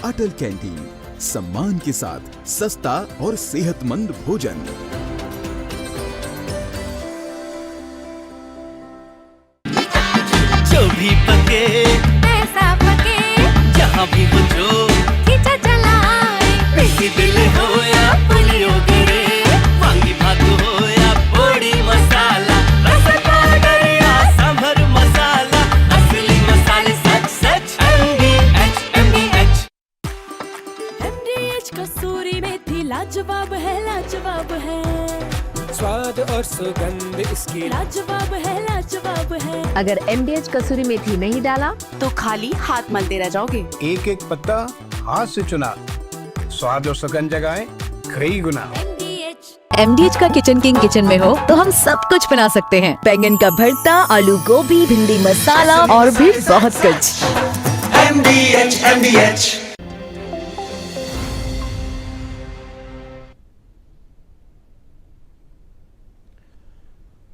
अटल कैंटीन, सम्मान के साथ सस्ता और सेहतमंद भोजन। जो भी पके ऐसा पके, जहाँ भी हो जो खींचा चलाए, पिसी दिल हो या पुलियो गिरे, वांगी भात हो या पोड़ी मसाला, रस पाउडर या सांभर मसाला, असली मसाले सच सच MDH। MDH कसूरी मेथी लाजवाब है, लाजवाब है, स्वाद और सुगंध इसकी लाजवाब है, लाजवाब है। अगर MDH कसूरी मेथी नहीं डाला तो खाली हाथ मलते रह जाओगे। एक एक पत्ता हाथ से चुना, स्वाद और सुगंध जगाए कई गुना। MDH का किचन किंग किचन में हो तो हम सब कुछ बना सकते हैं। बैंगन का भरता, आलू गोभी, भिंडी मसाला और भी बहुत कुछ। MDH।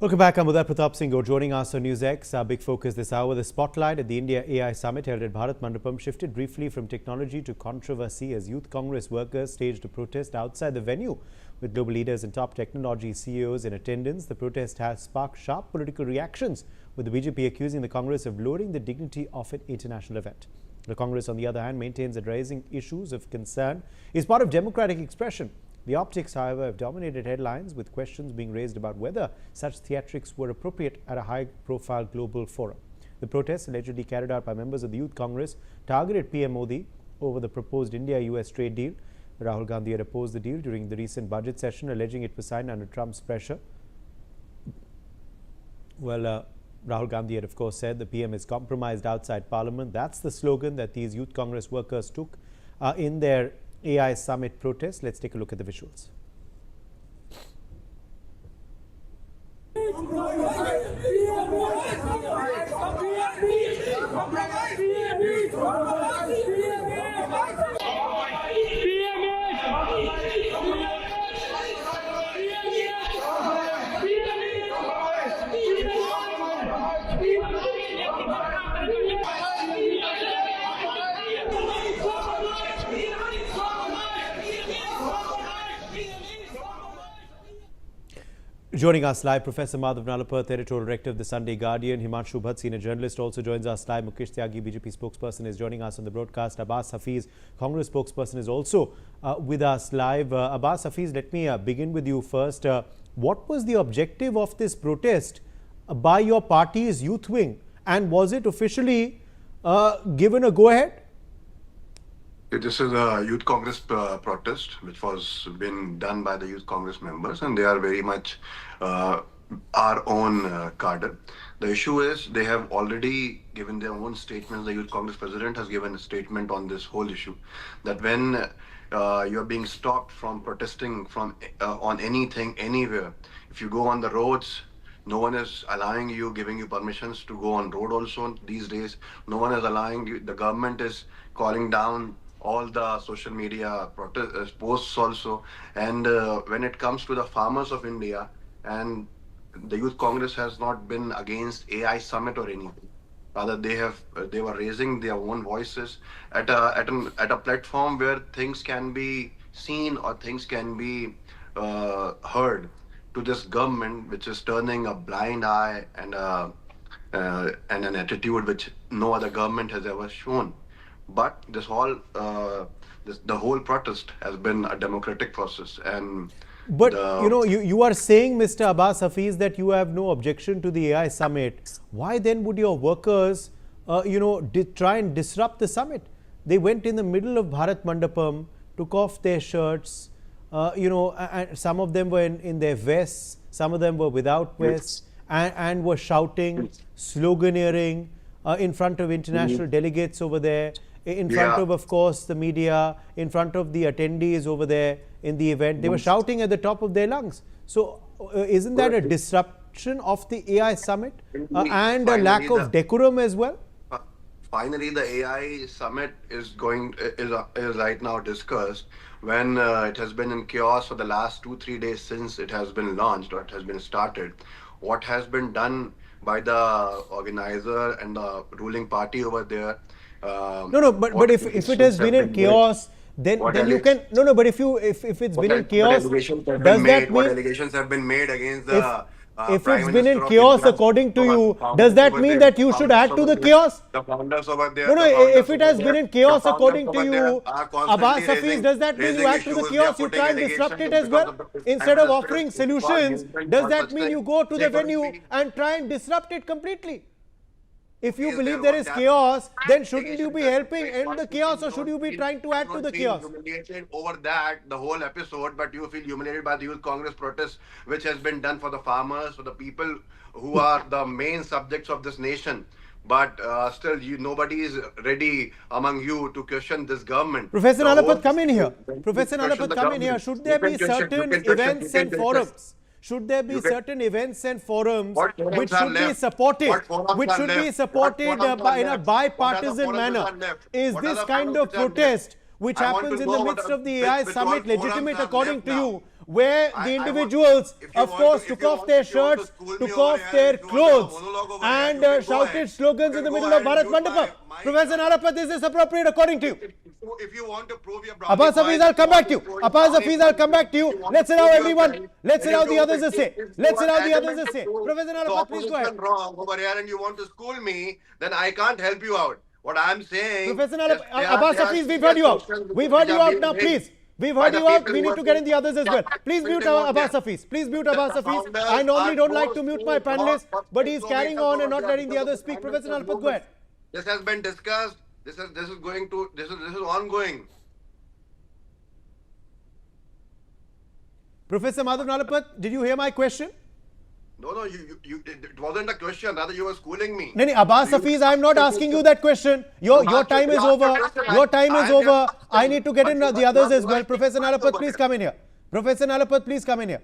Welcome back. I'm Uday Pratap Singh. You're joining us on NewsX. Our big focus this hour, the spotlight at the India AI Summit held at Bharat Mandapam shifted briefly from technology to controversy as Youth Congress workers staged a protest outside the venue with global leaders and top technology CEOs in attendance. The protest has sparked sharp political reactions, with the BJP accusing the Congress of lowering the dignity of an international event. The Congress, on the other hand, maintains that raising issues of concern is part of democratic expression. The optics, however, have dominated headlines, with questions being raised about whether such theatrics were appropriate at a high-profile global forum. The protests, allegedly carried out by members of the Youth Congress, targeted PM Modi over the proposed India-US trade deal. Rahul Gandhi had opposed the deal during the recent budget session, alleging it was signed under Trump's pressure. Well, Rahul Gandhi had, of course, said the PM is compromised outside Parliament. That's the slogan that these Youth Congress workers took in their AI summit protest. Let's take a look at the visuals. Joining us live, Professor Madhav Nalapath, editorial director of the Sunday Guardian. Himanshu Bhatt, senior journalist, also joins us live. Mukesh Tyagi, BJP spokesperson, is joining us on the broadcast. Abbas Hafiz, Congress spokesperson, is also with us live. Abbas Hafiz, let me begin with you first. What was the objective of this protest by your party's youth wing, and was it officially given a go-ahead? This is a Youth Congress protest, which was been done by the Youth Congress members, and they are very much our own cadre. The issue is they have already given their own statements. The Youth Congress president has given a statement on this whole issue, that when you are being stopped from protesting from on anything, anywhere, if you go on the roads, no one is allowing you, giving you permissions to go on road also these days. No one is allowing you. The government is calling down all the social media posts also. And when it comes to the farmers of India, and the Youth Congress has not been against AI summit or anything. Rather, they were raising their own voices at a platform where things can be seen or things can be heard to this government, which is turning a blind eye and an attitude which no other government has ever shown. But this whole the whole protest has been a democratic process. And but you are saying, Mr. Abbas Hafiz, that you have no objection to the AI summit. Why then would your workers try and disrupt the summit? They went in the middle of Bharat Mandapam, took off their shirts, and some of them were in their vests, some of them were without vests, and were shouting, sloganeering in front of international delegates over there, in front of course, the media, in front of the attendees over there in the event. They were shouting at the top of their lungs. So isn't that a disruption of the AI summit and a lack of decorum as well? Finally, the AI summit is right now discussed when it has been in chaos for the last 2-3 days since it has been launched or it has been started. What has been done by the organizer and the ruling party over there. But if it has been in chaos, then you can but if it's been in chaos, does that mean what allegations have been made against the if it's been in chaos according to you, does that mean that you should add to the chaos? The founders over there. If it has been in chaos according to you, Abbas Hafiz, does that mean you add to the chaos? You try and disrupt it as well? Instead of offering solutions, does that mean you go to the venue and try and disrupt it completely? If you believe there is chaos, then shouldn't you be helping end the chaos, or should you be trying to add to the chaos? Humiliated over that, the whole episode, but you feel humiliated by the Youth Congress protest, which has been done for the farmers, for the people who are the main subjects of this nation. But still, nobody is ready among you to question this government. Professor Nalapath, come in here. Professor Nalapath, come in here. Should there be certain events and forums? Should there be certain events and forums which should be supported, in a bipartisan manner? Is this kind of protest which happens in the midst of the AI summit legitimate according to you, where the individuals, of course, took off their shirts, took off their clothes and shouted slogans in the middle of Bharat Mandapam? Professor Nalapath, is this appropriate according to you? If you want to prove your Abbas Hafiz, I'll come back to you. Abbas Hafiz, I'll come back to you. Let's allow everyone. Let's allow the others to say. Let's allow the others to say. Professor Nalapath, please go ahead. Wrong over here, and you want to school me, then I can't help you out. What I'm saying. Professor Nalapath, Abbas Hafiz, we've heard you out. We've heard you out now, please. We've heard you out. We need to get in the others as well. Please mute Abbas Hafiz. Please mute Abbas Hafiz. I normally don't like to mute my panelists, but he's carrying on and not letting the others speak. Professor Nalapath, go ahead. This has been discussed. This is ongoing. Professor Madhav Nalapat, did you hear my question? No, it wasn't a question. Rather, you were schooling me. No, Abbas Hafiz, I am not asking you that question. Your time is over. Your time is over. I need to get in the others as well. Professor Nalapat, please come in here. Professor Nalapat, please come in here.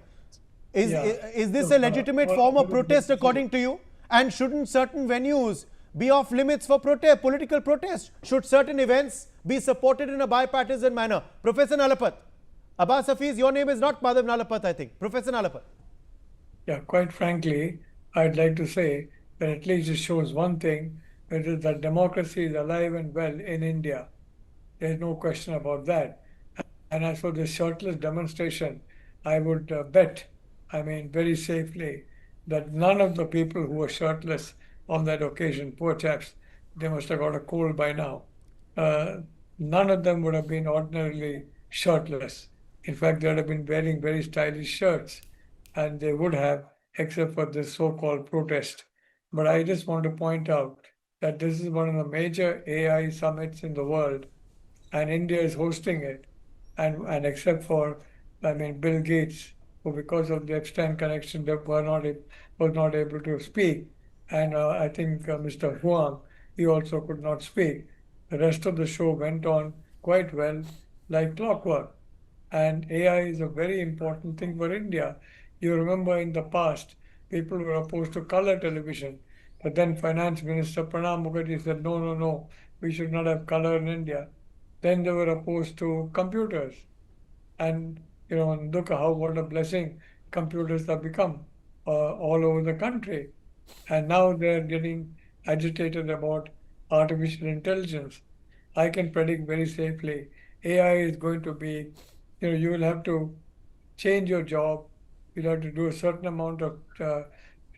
Is this a legitimate form of protest according to you? And shouldn't certain venues be off limits for political protest? Should certain events be supported in a bipartisan manner? Professor Nalapat. Abbas Hafiz, your name is not Madhav Nalapat, I think. Professor Nalapat. Yeah, quite frankly, I'd like to say that at least it shows one thing, that is that democracy is alive and well in India. There's no question about that. And as for the shirtless demonstration, I would bet, very safely, that none of the people who were shirtless on that occasion, poor chaps, they must have got a cold by now. None of them would have been ordinarily shirtless. In fact, they would have been wearing very stylish shirts. And they would have, except for this so-called protest. But I just want to point out that this is one of the major AI summits in the world, and India is hosting it. And except for, Bill Gates, who because of the Epstein connection was not able to speak, and I think Mr. Huang, he also could not speak. The rest of the show went on quite well, like clockwork. And AI is a very important thing for India. You remember in the past, people were opposed to color television. But then Finance Minister Pranab Mukherjee said, no, we should not have color in India. Then they were opposed to computers. And, look what a blessing computers have become all over the country. And now they're getting agitated about artificial intelligence. I can predict very safely, AI is going to be, you will have to change your job. You'll have to do a certain amount of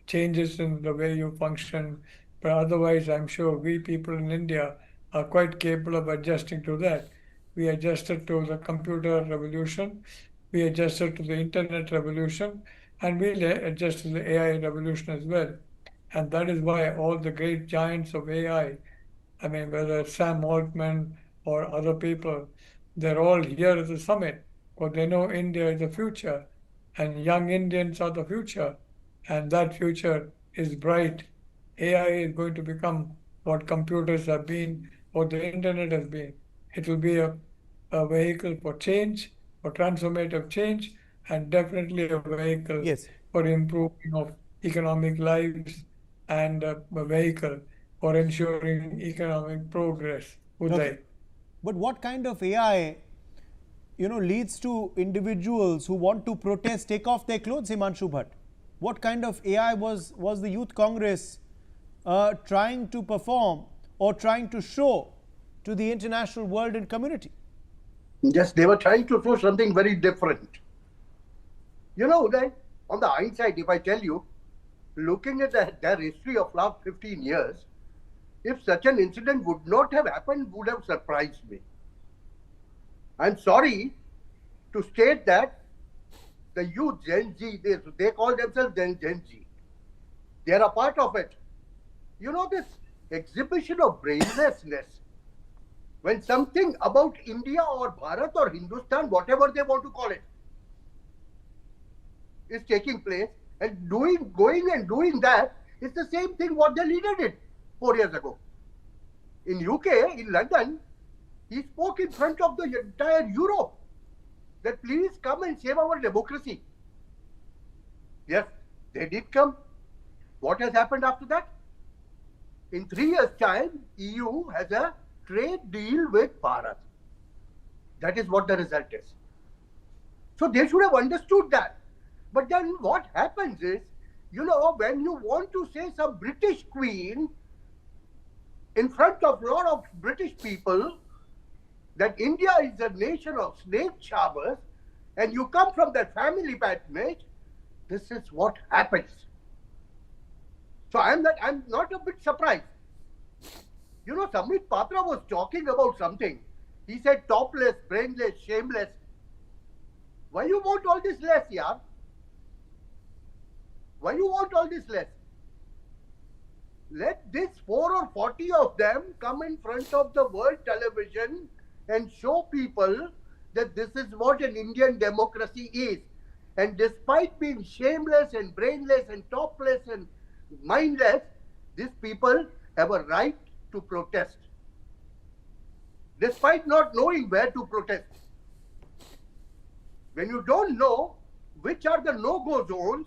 changes in the way you function. But otherwise, I'm sure we people in India are quite capable of adjusting to that. We adjusted to the computer revolution. We adjusted to the internet revolution. And we'll adjust to the AI revolution as well. And that is why all the great giants of AI, whether it's Sam Altman or other people, they're all here at the summit. Because they know India is the future. And young Indians are the future, and that future is bright. AI is going to become what computers have been, what the internet has been. It will be a vehicle for change, for transformative change, and definitely a vehicle for improving of economic lives, and a vehicle for ensuring economic progress. Uday. But what kind of AI leads to individuals who want to protest, take off their clothes, Himanshu Bhatt? What kind of AI was the Youth Congress trying to perform or trying to show to the international world and community? Yes, they were trying to show something very different. Uday, on the hindsight, if I tell you, looking at their history of last 15 years, if such an incident would not have happened, would have surprised me. I'm sorry to state that the youth, Gen Z, they call themselves Gen Z. They are a part of it. This exhibition of brainlessness, when something about India or Bharat or Hindustan, whatever they want to call it, is taking place, and going and doing that is the same thing what the leader did 4 years ago. In UK, in London, he spoke in front of the entire Europe that please come and save our democracy. Yes, they did come. What has happened after that? In 3 years' time, EU has a trade deal with Bharat. That is what the result is. So they should have understood that. But then what happens is, when you want to say some British queen in front of a lot of British people, that India is a nation of snake charmers, and you come from that family patronage, this is what happens. So I'm not a bit surprised. Samit Patra was talking about something. He said topless, brainless, shameless. Why you want all this less, yaar? Why you want all this less? Let this 4 or 40 of them come in front of the world television and show people that this is what an Indian democracy is. And despite being shameless and brainless and topless and mindless, these people have a right to protest. Despite not knowing where to protest. When you don't know which are the no-go zones,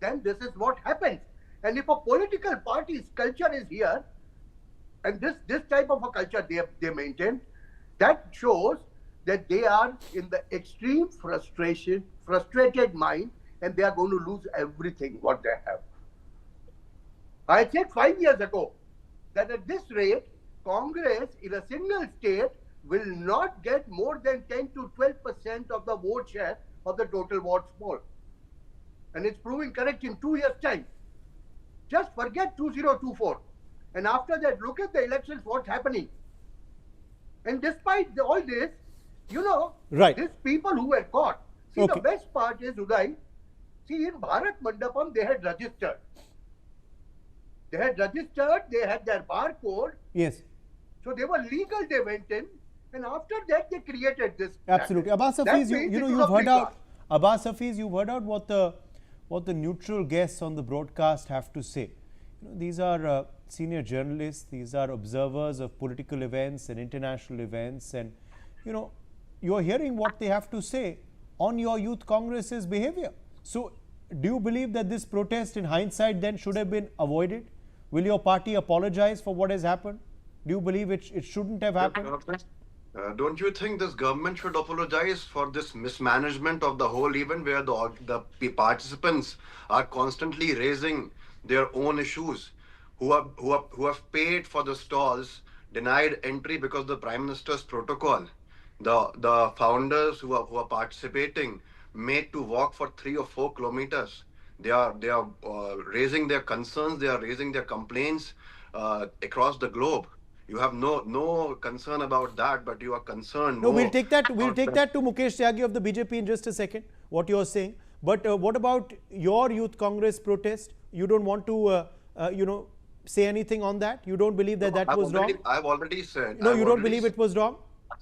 then this is what happens. And if a political party's culture is here, and this type of a culture they maintain, that shows that they are in the extreme frustrated mind, and they are going to lose everything what they have. I said 5 years ago that at this rate, Congress in a single state will not get more than 10 to 12% of the vote share of the total vote poll. And it's proving correct in 2 years' time. Just forget 2024. And after that, look at the elections, what's happening. And despite all this, you know, right, these people who were caught. See, the best part is, Uday, see, in Bharat Mandapam, they had registered. They had their barcode. Yes. So they were legal, they went in. And after that, they created this. Absolutely. Abbas Hafiz, you've heard out. Abbas Hafiz, you've heard out what the neutral guests on the broadcast have to say. You know, these are senior journalists. These are observers of political events and international events. And, you know, you're hearing what they have to say on your youth congress's behavior. So, do you believe that this protest in hindsight then should have been avoided? Will your party apologize for what has happened? Do you believe it shouldn't have happened? Don't you think this government should apologize for this mismanagement of the whole event, where the participants are constantly raising their own issues, who have paid for the stalls, denied entry because of the Prime Minister's protocol, the founders who are participating made to walk for 3 or 4 kilometers. They are raising their concerns, they are raising their complaints across the globe. You have no concern about that, but you are concerned. No, we'll take that to Mukesh Tyagi of the BJP in just a second, what you're saying. But what about your youth congress protest? You don't want to, say anything on that? You don't believe that was wrong? I've already said. No, you don't believe it was wrong?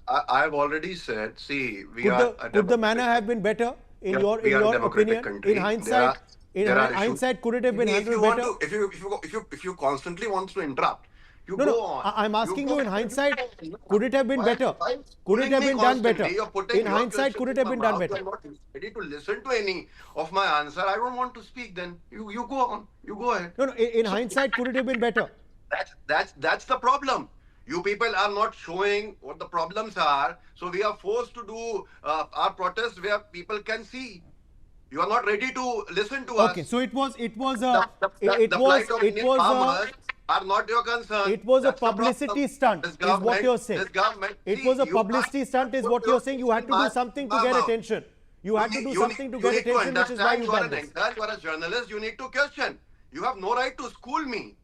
I've already said, see, could the manner have been better in your opinion? Country. In hindsight, could it have been handled better? If you constantly want to interrupt, go on. I'm asking you, in hindsight, could it have been better? Could it have been done better? In hindsight, could it have been done better? I'm not ready to listen to any of my answer. I don't want to speak then. You go on. You go ahead. No, in hindsight, could it have been better? That's the problem. You people are not showing what the problems are. So we are forced to do our protest where people can see. You are not ready to listen to us. Okay, so it was are not your concern. It was a publicity stunt, is what you're saying. It was a publicity stunt, is what you're saying. You had to do something to get attention. You had to do something to get attention, which is why you done this. You are a journalist. You need to question. You have no right to school me.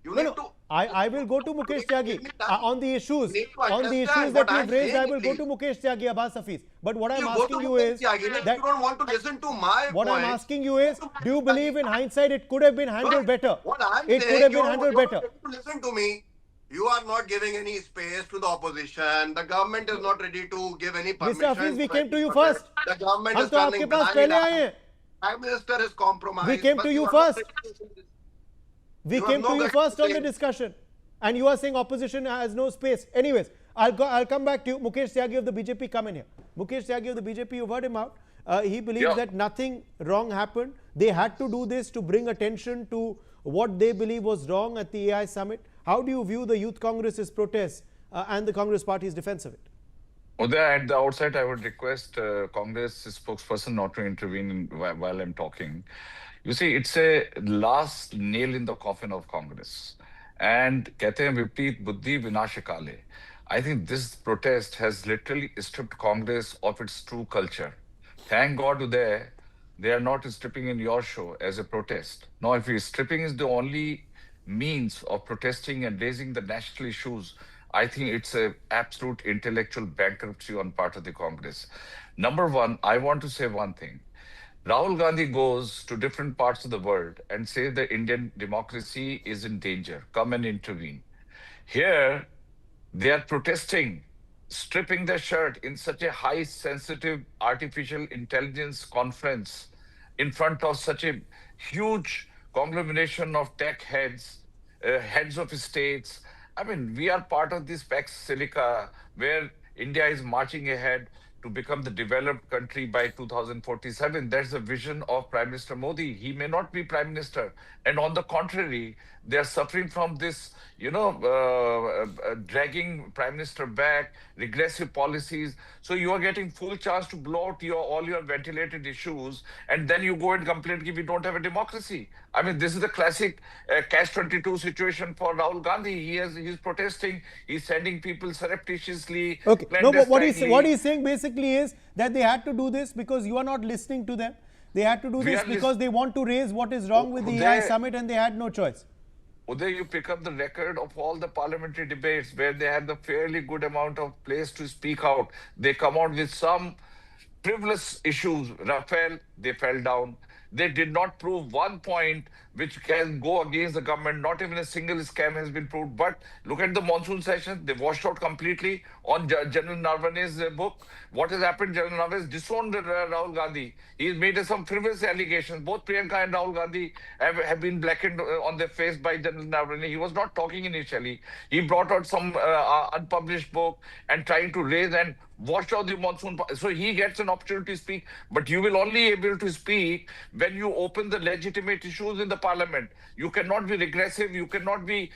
I will go to Mukesh Tyagi on the issues. On the issues that you've raised, I will go to Mukesh Tyagi, Abbas Hafiz. But what I'm asking you is that you don't want to listen to my what I'm asking you is, do you believe in hindsight it could have been handled better? It could have been handled better. Listen to me. You are not giving any space to the opposition. The government is not ready to give any permission. Mr. Hafiz, we came to you first. The government is turning blind eye. Prime Minister is compromised. We came to you first. We came to you first on the discussion, and you are saying opposition has no space. Anyways, I'll come back to you. Mukesh Tyagi of the BJP, come in here. Mukesh Tyagi of the BJP, you've heard him out. He believes that nothing wrong happened. They had to do this to bring attention to what they believe was wrong at the AI summit. How do you view the Youth Congress's protest and the Congress Party's defense of it? Uday, at the outset, I would request Congress spokesperson not to intervene while I'm talking. You see, it's a last nail in the coffin of Congress. And कहते हैं विपरीत बुद्धि विनाश काले. I think this protest has literally stripped Congress of its true culture. Thank God, Uday, they are not stripping in your show as a protest. Now, if stripping is the only means of protesting and raising the national issues, I think it's an absolute intellectual bankruptcy on part of the Congress. Number one, I want to say one thing. Rahul Gandhi goes to different parts of the world and says the Indian democracy is in danger. Come and intervene. Here, they are protesting, stripping their shirt in such a high sensitive artificial intelligence conference in front of such a huge conglomeration of tech heads, heads of states. I mean, we are part of this Pax Silica, where India is marching ahead to become the developed country by 2047. That's the vision of Prime Minister Modi. He may not be Prime Minister. And on the contrary, they are suffering from this, dragging Prime Minister back, regressive policies. So you are getting full chance to blow out all your ventilated issues, and then you go and complain that we don't have a democracy. I mean, this is the classic catch-22 situation for Rahul Gandhi. He's protesting. He's sending people surreptitiously. Okay. No, but what he's saying basically is that they had to do this because you are not listening to them. They had to do this because they want to raise what is wrong with the AI summit, and they had no choice. Uday, you pick up the record of all the parliamentary debates where they had the fairly good amount of place to speak out. They come out with some frivolous issues. Rafale, they fell down. They did not prove one point which can go against the government. Not even a single scam has been proved. But look at the monsoon session. They washed out completely on General Narvane's book. What has happened? General Narvane's disowned Rahul Gandhi. He's made some frivolous allegations. Both Priyanka and Rahul Gandhi have been blackened on their face by General Narvane. He was not talking initially. He brought out some unpublished book and trying to raise and wash out the monsoon. So he gets an opportunity to speak. But you will only be able to speak when you open the legitimate issues in the parliament. You cannot be regressive. You cannot be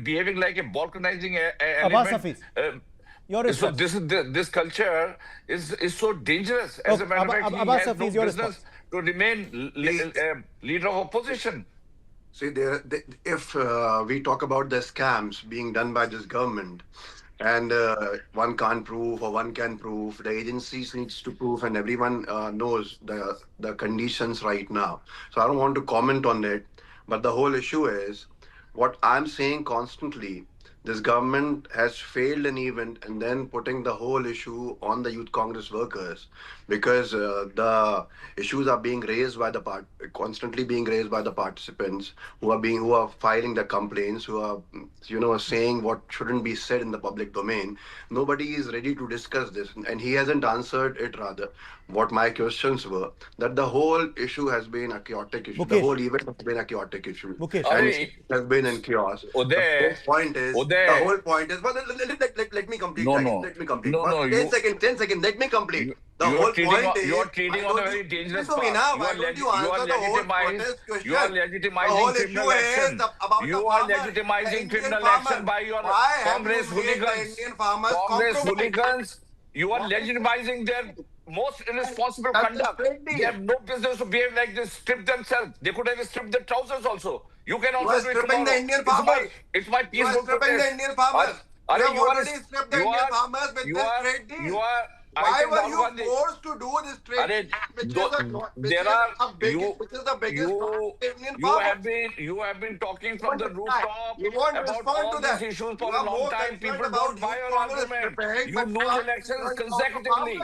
behaving like a balkanizing Abbas element. Hafiz, your response. So this culture is so dangerous. As a matter of fact, he Abbas has Hafiz, no your business to remain leader of opposition. See, if we talk about the scams being done by this government, and one can't prove or one can prove, the agencies needs to prove, and everyone knows the conditions right now. So I don't want to comment on it, but the whole issue is what I'm saying constantly. This government has failed an event and then putting the whole issue on the Youth Congress workers, because the issues are being raised by constantly being raised by the participants who are filing the complaints, who are saying what shouldn't be said in the public domain. Nobody is ready to discuss this, and he hasn't answered it. Rather, what my questions were, that the whole issue has been a chaotic issue. Mukesh. The whole event has been a chaotic issue. Mukesh. And it has been in chaos. The whole point is, well, let me complete. Let me complete. 10 seconds. Let me complete. The whole point is, you are treating on a very dangerous path. You are legitimizing criminal action. You are legitimizing criminal action by your Congress hooligans. Congress hooligans. You are legitimizing their most irresponsible conduct. They have no business to behave like this. Strip themselves. They could have stripped their trousers also. You can also do it tomorrow. The Indian farmers. It's my peaceful protest. Stripping the Indian farmers. You have already stripped the Indian farmers with this trade deal. Why were you forced to do this trade, which is the biggest Indian farmers? You have been talking from the rooftop you won't about respond all to that. these issues for a long time. People don't buy your argument. You lose elections consecutively.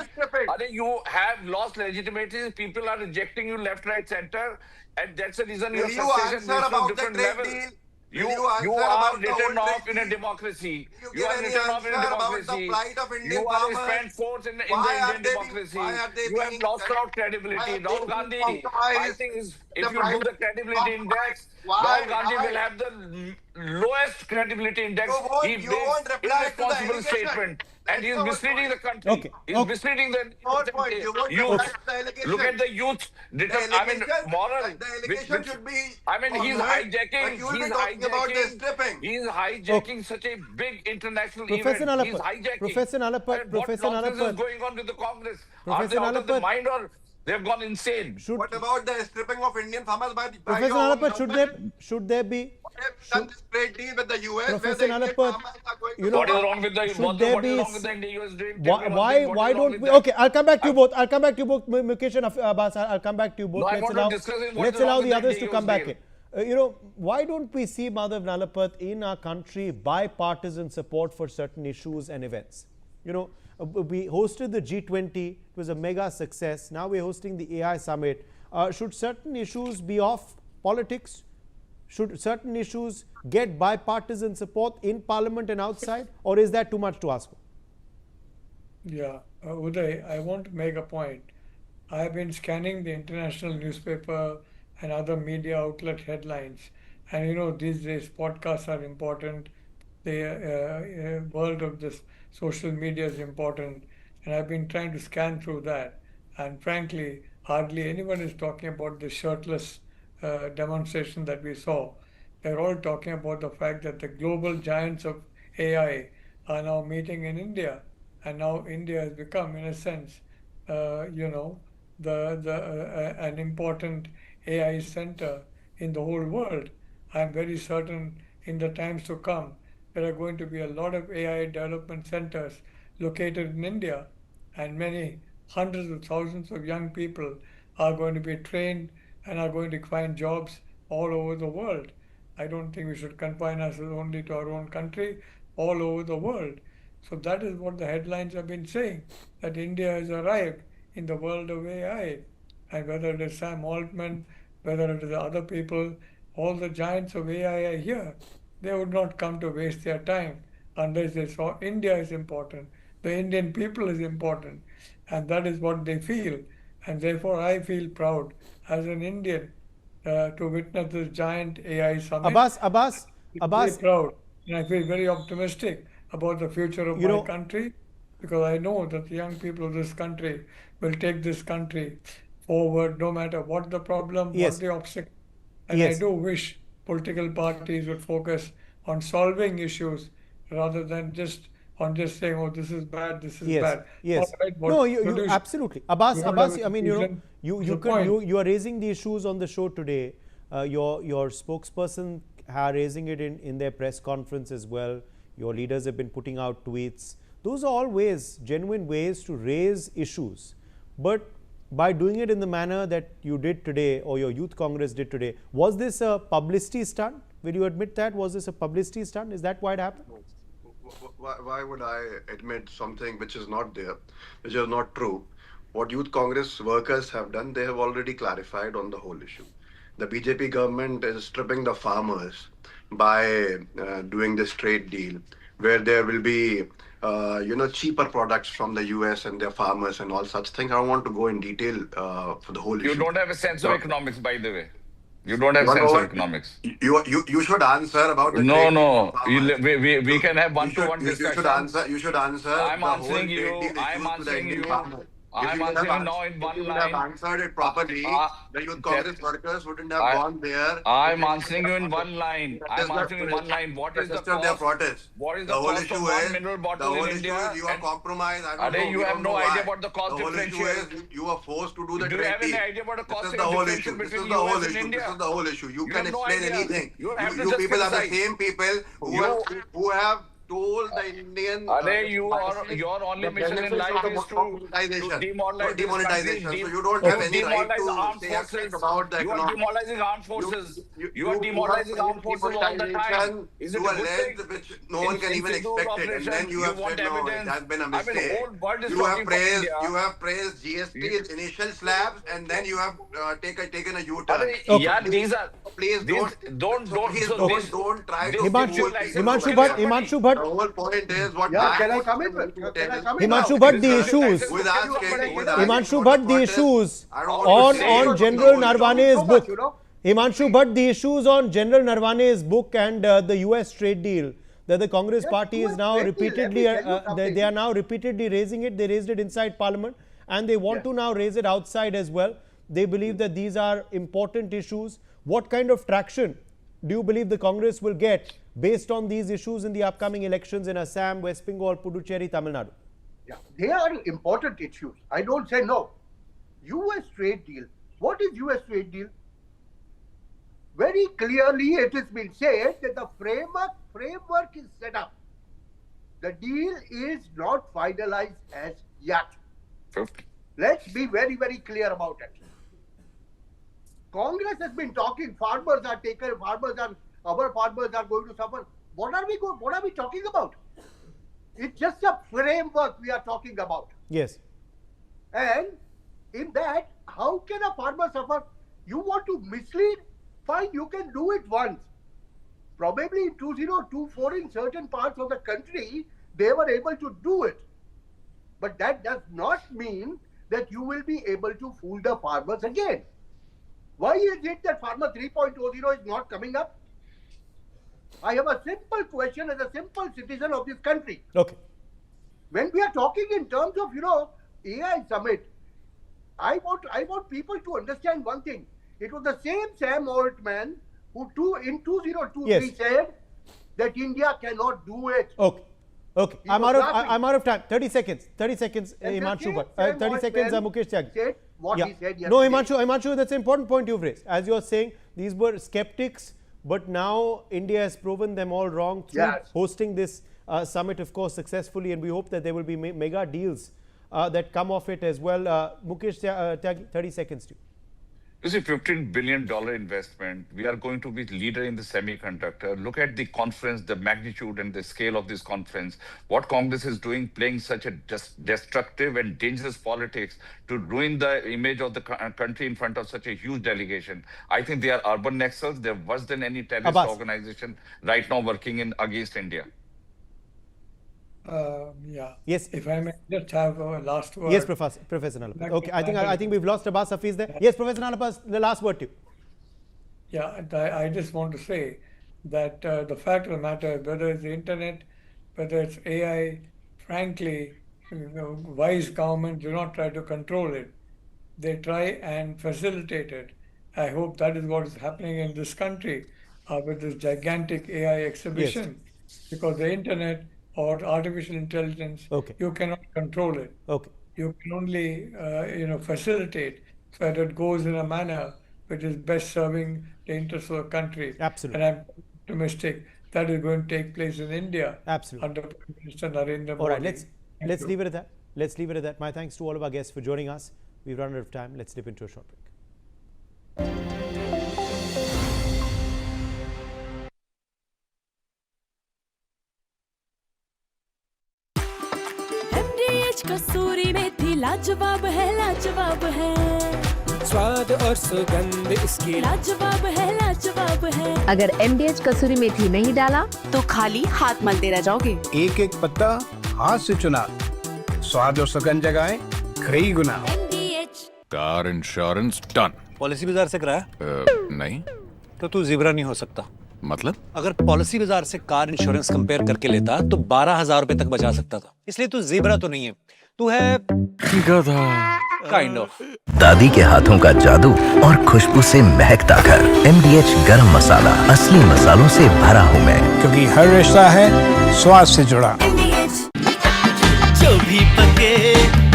You have lost legitimacy. People are rejecting you left, right, center, and that's the reason your frustration is on different levels. You are written off in a democracy. You are written off in a democracy. You are a spent force in the Indian democracy. You have lost out credibility. Rahul Gandhi, I think if you do the credibility index, Rahul Gandhi will have the lowest credibility index. He makes irresponsible statement. And he's misleading the country. He's misleading the youth. Look at the youth. Moral. He's hijacking such a big international event. He's hijacking. Professor Nalapat. What nonsense is going on with the Congress? Are they out of the mind or they've gone insane? What about the stripping of Indian farmers by Professor Nalapat, should there be done this trade deal with the US? Professor Nalapat, what is wrong with the US deal? Why don't we? Okay, I'll come back to you both. Mukesh and Abbas, I'll come back to you both. Let's allow the others to come back in. Why don't we see, Madhav Nalapat, in our country bipartisan support for certain issues and events? We hosted the G20. It was a mega success. Now we're hosting the AI summit. Should certain issues be off politics? Should certain issues get bipartisan support in parliament and outside? Or is that too much to ask for? Yeah, Uday, I want to make a point. I have been scanning the international newspaper and other media outlet headlines, and these days podcasts are important. The world of this social media is important, and I've been trying to scan through that. And frankly, hardly anyone is talking about the shirtless demonstration that we saw. They're all talking about the fact that the global giants of AI are now meeting in India, and now India has become, in a sense, an important AI center in the whole world. I'm very certain in the times to come there are going to be a lot of AI development centers located in India, and many hundreds of thousands of young people are going to be trained and are going to find jobs all over the world. I don't think we should confine ourselves only to our own country, all over the world. So that is what the headlines have been saying, that India has arrived in the world of AI. And whether it is Sam Altman, whether it is other people, all the giants of AI are here. They would not come to waste their time unless they saw India is important, the Indian people is important, and that is what they feel. And therefore, I feel proud as an Indian to witness this giant AI summit. Abbas, Very proud, and I feel very optimistic about the future of my country, because I know that the young people of this country will take this country forward no matter what the problem, what the obstacle. And I do wish political parties would focus on solving issues rather than just saying, oh, this is bad, this is bad. Yes. All right, No, you absolutely. Abbas, I mean, you are raising the issues on the show today. Your spokesperson are raising it in their press conference as well. Your leaders have been putting out tweets. Those are all ways, genuine ways to raise issues. But by doing it in the manner that you did today, or your youth congress did today, was this a publicity stunt? Will you admit that? Was this a publicity stunt? Is that why it happened? Why would I admit something which is not there, which is not true? What youth congress workers have done, they have already clarified on the whole issue. The BJP government is stripping the farmers by doing this trade deal, where there will be cheaper products from the US and their farmers and all such things. I don't want to go in detail for the whole issue. You don't have a sense of economics, by the way. You don't have sense of economics. You should answer about the No. We can have one-to-one discussion. You should answer. I'm answering you. I'm answering you. I'm answering now in one line. If you have answered it properly, the youth congress workers wouldn't have gone there. I'm answering you in one line. I'm answering you in one line. What is the cost? What is the cost of one mineral bottle in India? You are compromised. You have no idea about the cost differential. You are forced to do the trade deal. Do you have any idea about the cost differential between US and India? This is the whole issue. You can explain anything. You people are the same people who have told the Indian your only mission in life is to demonetization. So you don't have any right to say forces. About the You are demoralizing armed forces. You are demoralizing armed forces all the time. Is it a good thing? Which no one can even expect it, and then you have said no, it has been a mistake. I mean, the whole world is you have praised GST's initial slabs, and then you have taken a U-turn. Yeah, these are. Please don't try to. Himanshu Bhatt. The whole point is what. Yeah, can I come in? Himanshu Bhatt, the issues. Himanshu Bhatt, the issues on General Narwane's book. Himanshu Bhatt, the issues on General Narwane's book and the US trade deal that the Congress party is now repeatedly, they are now repeatedly raising it. They raised it inside Parliament and they want to now raise it outside as well. They believe that these are important issues. What kind of traction do you believe the Congress will get based on these issues in the upcoming elections in Assam, West Bengal, Puducherry, Tamil Nadu? Yeah, they are important issues. I don't say no. US trade deal. What is US trade deal? Very clearly it has been said that the framework is set up. The deal is not finalized as yet. Let's be very, very clear about it. Congress has been talking, our farmers are going to suffer. What are we talking about? It's just a framework we are talking about. Yes. And in that, how can a farmer suffer? You want to mislead? Fine, you can do it once. Probably in 2024 in certain parts of the country, they were able to do it. But that does not mean that you will be able to fool the farmers again. Why is it that Farmer 3.0 is not coming up? I have a simple question as a simple citizen of this country. Okay. When we are talking in terms of, AI summit, I want people to understand one thing. It was the same Sam Altman who in 2023 said that India cannot do it. Okay. Okay. I'm out of time. 30 seconds. 30 seconds, Himanshu. 30 seconds, Mukesh Tyagi. Said what he said yesterday. No, Himanshu, that's an important point you've raised. As you're saying, these were skeptics, but now India has proven them all wrong through hosting this summit, of course, successfully, and we hope that there will be mega deals that come off it as well. Mukesh Tyagi, 30 seconds to you. You see, $15 billion investment. We are going to be leader in the semiconductor. Look at the conference, the magnitude and the scale of this conference. What Congress is doing, playing such a destructive and dangerous politics to ruin the image of the country in front of such a huge delegation. I think they are urban nexus. They're worse than any terrorist organization right now working against India. Yes. If I may just have a last word. Yes, Professor Nalapaz. Okay, I think we've lost Abbas Hafiz there. Yes, Professor Nalapaz, the last word to you. Yeah, I just want to say that the fact of the matter, whether it's the internet, whether it's AI, frankly, wise governments do not try to control it. They try and facilitate it. I hope that is what is happening in this country with this gigantic AI exhibition, because the internet or artificial intelligence, you cannot control it. You can only, facilitate so that it goes in a manner which is best serving the interests of the country. Absolutely. And I'm optimistic that is going to take place in India. Absolutely. Under Prime Minister Narendra Modi. All right, let's leave it at that. Let's leave it at that. My thanks to all of our guests for joining us. We've run out of time. Let's dip into a short break. कसूरी मेथी लाजवाब है स्वाद और सुगंध इसकी लाजवाब है अगर MDH कसूरी मेथी नहीं डाला तो खाली हाथ मलते रह जाओगे। एक एक पत्ता हाथ से चुना, स्वाद और सुगंध जगाए कई गुना। Car insurance done. पॉलिसी बाजार से कराया? नहीं। तो तू ज़ीब्रा नहीं हो सकता। मतलब? अगर पॉलिसी बाजार से कार इंश्योरेंस कंपेयर करके लेता तो 12,000 रुपए तक बचा सकता था। इसलिए तू ज़ीब्रा तो नहीं है, तू है गधा। Kind of. दादी के हाथों का जादू और खुशबू से महकता घर। MDH गरम मसाला, असली मसालों से भरा हूँ मैं, क्योंकि हर रिश्ता है स्वाद से जुड़ा। जो भी पके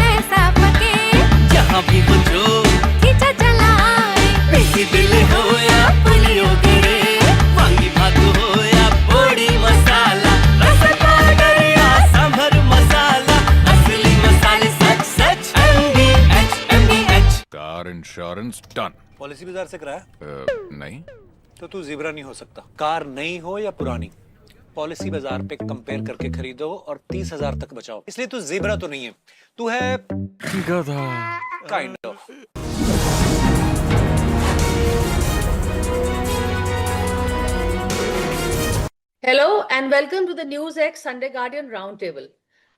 ऐसा पके, जहाँ भी हो जो खींचा चलाए, पिसी दिल हो या पुलियो गिरे, वांगी भात हो या पोड़ी मसाला, रस पाउडर या सांभर मसाला, असली मसाले सच सच MDH। Car insurance done. Policy बाजार से कराया? नहीं। तो तू ज़ीब्रा नहीं हो सकता। कार नई हो या पुरानी, पॉलिसी बाजार पे कंपेयर करके खरीदो और 30,000 तक बचाओ। इसलिए तू ज़ीब्रा तो नहीं है, तू है गधा। Kind of. Hello and welcome to the NewsX Sunday Guardian Roundtable.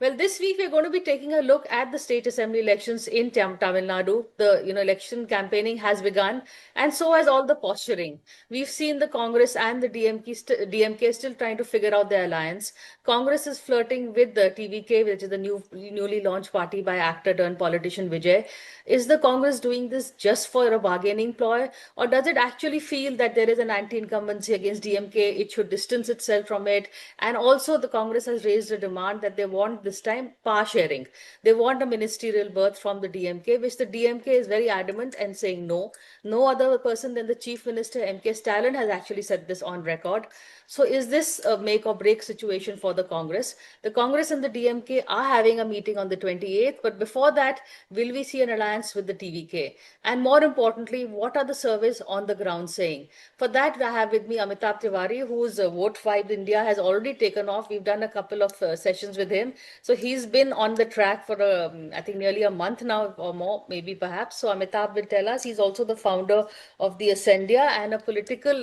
Well, this week we're going to be taking a look at the state assembly elections in Tamil Nadu. The election campaigning has begun, and so has all the posturing. We've seen the Congress and the DMK still trying to figure out their alliance. Congress is flirting with the TVK, which is the newly launched party by actor turned politician Vijay. Is the Congress doing this just for a bargaining ploy, or does it actually feel that there is an anti-incumbency against DMK? It should distance itself from it. And also the Congress has raised a demand that they want this time power sharing. They want a ministerial berth from the DMK, which the DMK is very adamant and saying no. No other person than the Chief Minister M.K. Stalin has actually said this on record. So is this a make or break situation for the Congress? The Congress and the DMK are having a meeting on the 28th, but before that, will we see an alliance with the TVK? And more importantly, what are the surveys on the ground saying? For that, I have with me Amitabh Tiwari, whose Vote 5 India has already taken off. We've done a couple of sessions with him. So he's been on the track for, I think, nearly a month now or more, maybe perhaps. So Amitabh will tell us. He's also the founder of the Ascendia and a political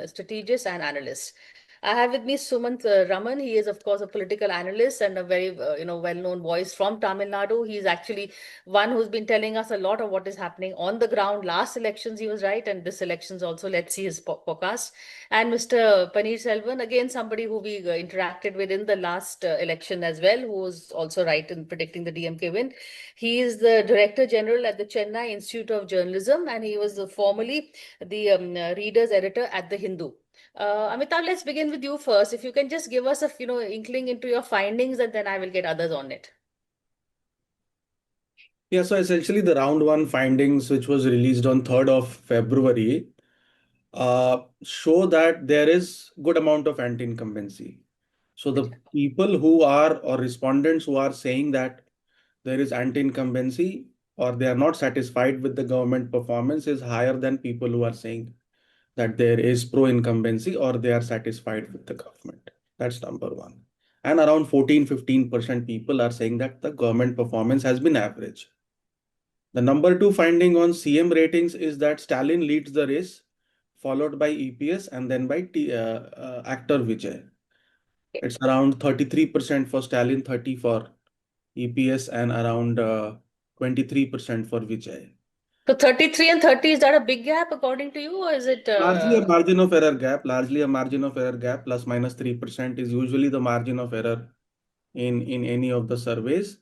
strategist and analyst. I have with me Sumant Raman. He is, of course, a political analyst and a very, well-known voice from Tamil Nadu. He's actually one who's been telling us a lot of what is happening on the ground. Last elections, he was right, and this elections also. Let's see his podcast. And Mr. Paneer Selvan, again, somebody who we interacted with in the last election as well, who was also right in predicting the DMK win. He is the Director General at the Chennai Institute of Journalism, and he was formerly the readers editor at the Hindu. Amitabh, let's begin with you first. If you can just give us a inkling into your findings, and then I will get others on it. Yeah, so essentially the round one findings, which was released on 3rd of February, show that there is good amount of anti-incumbency. So the people who are, or respondents who are saying that there is anti-incumbency or they are not satisfied with the government performance is higher than people who are saying that there is pro-incumbency or they are satisfied with the government. That's number one. And around 14-15% people are saying that the government performance has been average. The number two finding on CM ratings is that Stalin leads the race, followed by EPS and then by actor Vijay. It's around 33% for Stalin, 30 for EPS, and around 23% for Vijay. So 33 and 30, is that a big gap according to you, or is it? Largely a margin of error gap. Largely a margin of error gap. Plus minus 3% is usually the margin of error in any of the surveys.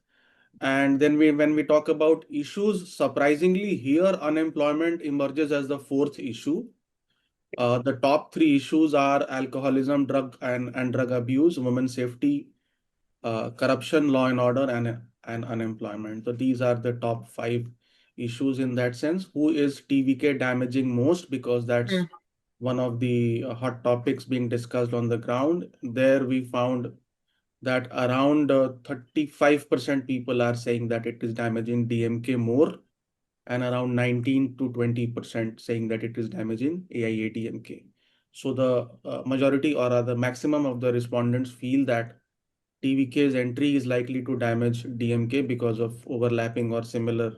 And then when we talk about issues, surprisingly here unemployment emerges as the fourth issue. The top three issues are alcoholism, drug and drug abuse, women's safety, corruption, law and order, and unemployment. So these are the top five issues in that sense. Who is TVK damaging most? Because that's one of the hot topics being discussed on the ground. There we found that around 35% people are saying that it is damaging DMK more, and around 19 to 20% saying that it is damaging AIADMK. So the majority or the maximum of the respondents feel that TVK's entry is likely to damage DMK because of overlapping or similar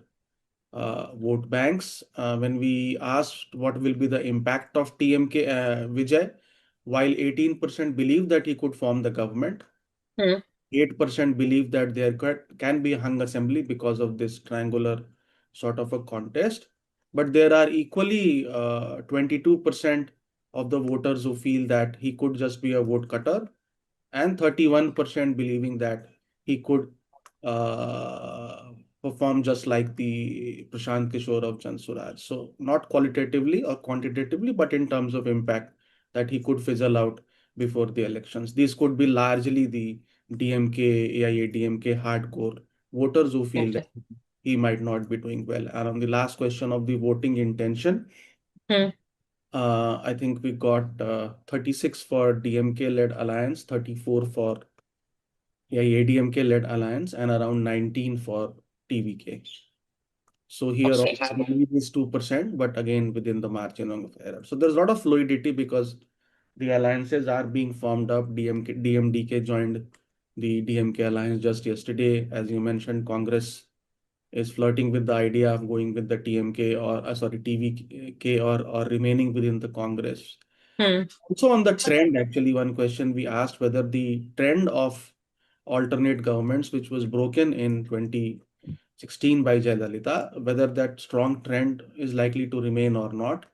vote banks. When we asked what will be the impact of TMK Vijay, while 18% believe that he could form the government, 8% believe that there can be a hung assembly because of this triangular sort of a contest. But there are equally 22% of the voters who feel that he could just be a vote cutter, and 31% believing that he could perform just like the Prashant Kishore of Jan Suraj. So not qualitatively or quantitatively, but in terms of impact, that he could fizzle out before the elections. These could be largely the DMK, AIADMK hardcore voters who feel that he might not be doing well. And on the last question of the voting intention, I think we got 36 for DMK-led alliance, 34 for AIADMK-led alliance, and around 19 for TVK. So here also is 2%, but again within the margin of error. So there's a lot of fluidity because the alliances are being formed up. DMDK joined the DMK alliance just yesterday. As you mentioned, Congress is flirting with the idea of going with the TMK or TVK or remaining within the Congress. Also on the trend, actually, one question we asked whether the trend of alternate governments, which was broken in 2016 by Jayalalitha, whether that strong trend is likely to remain or not.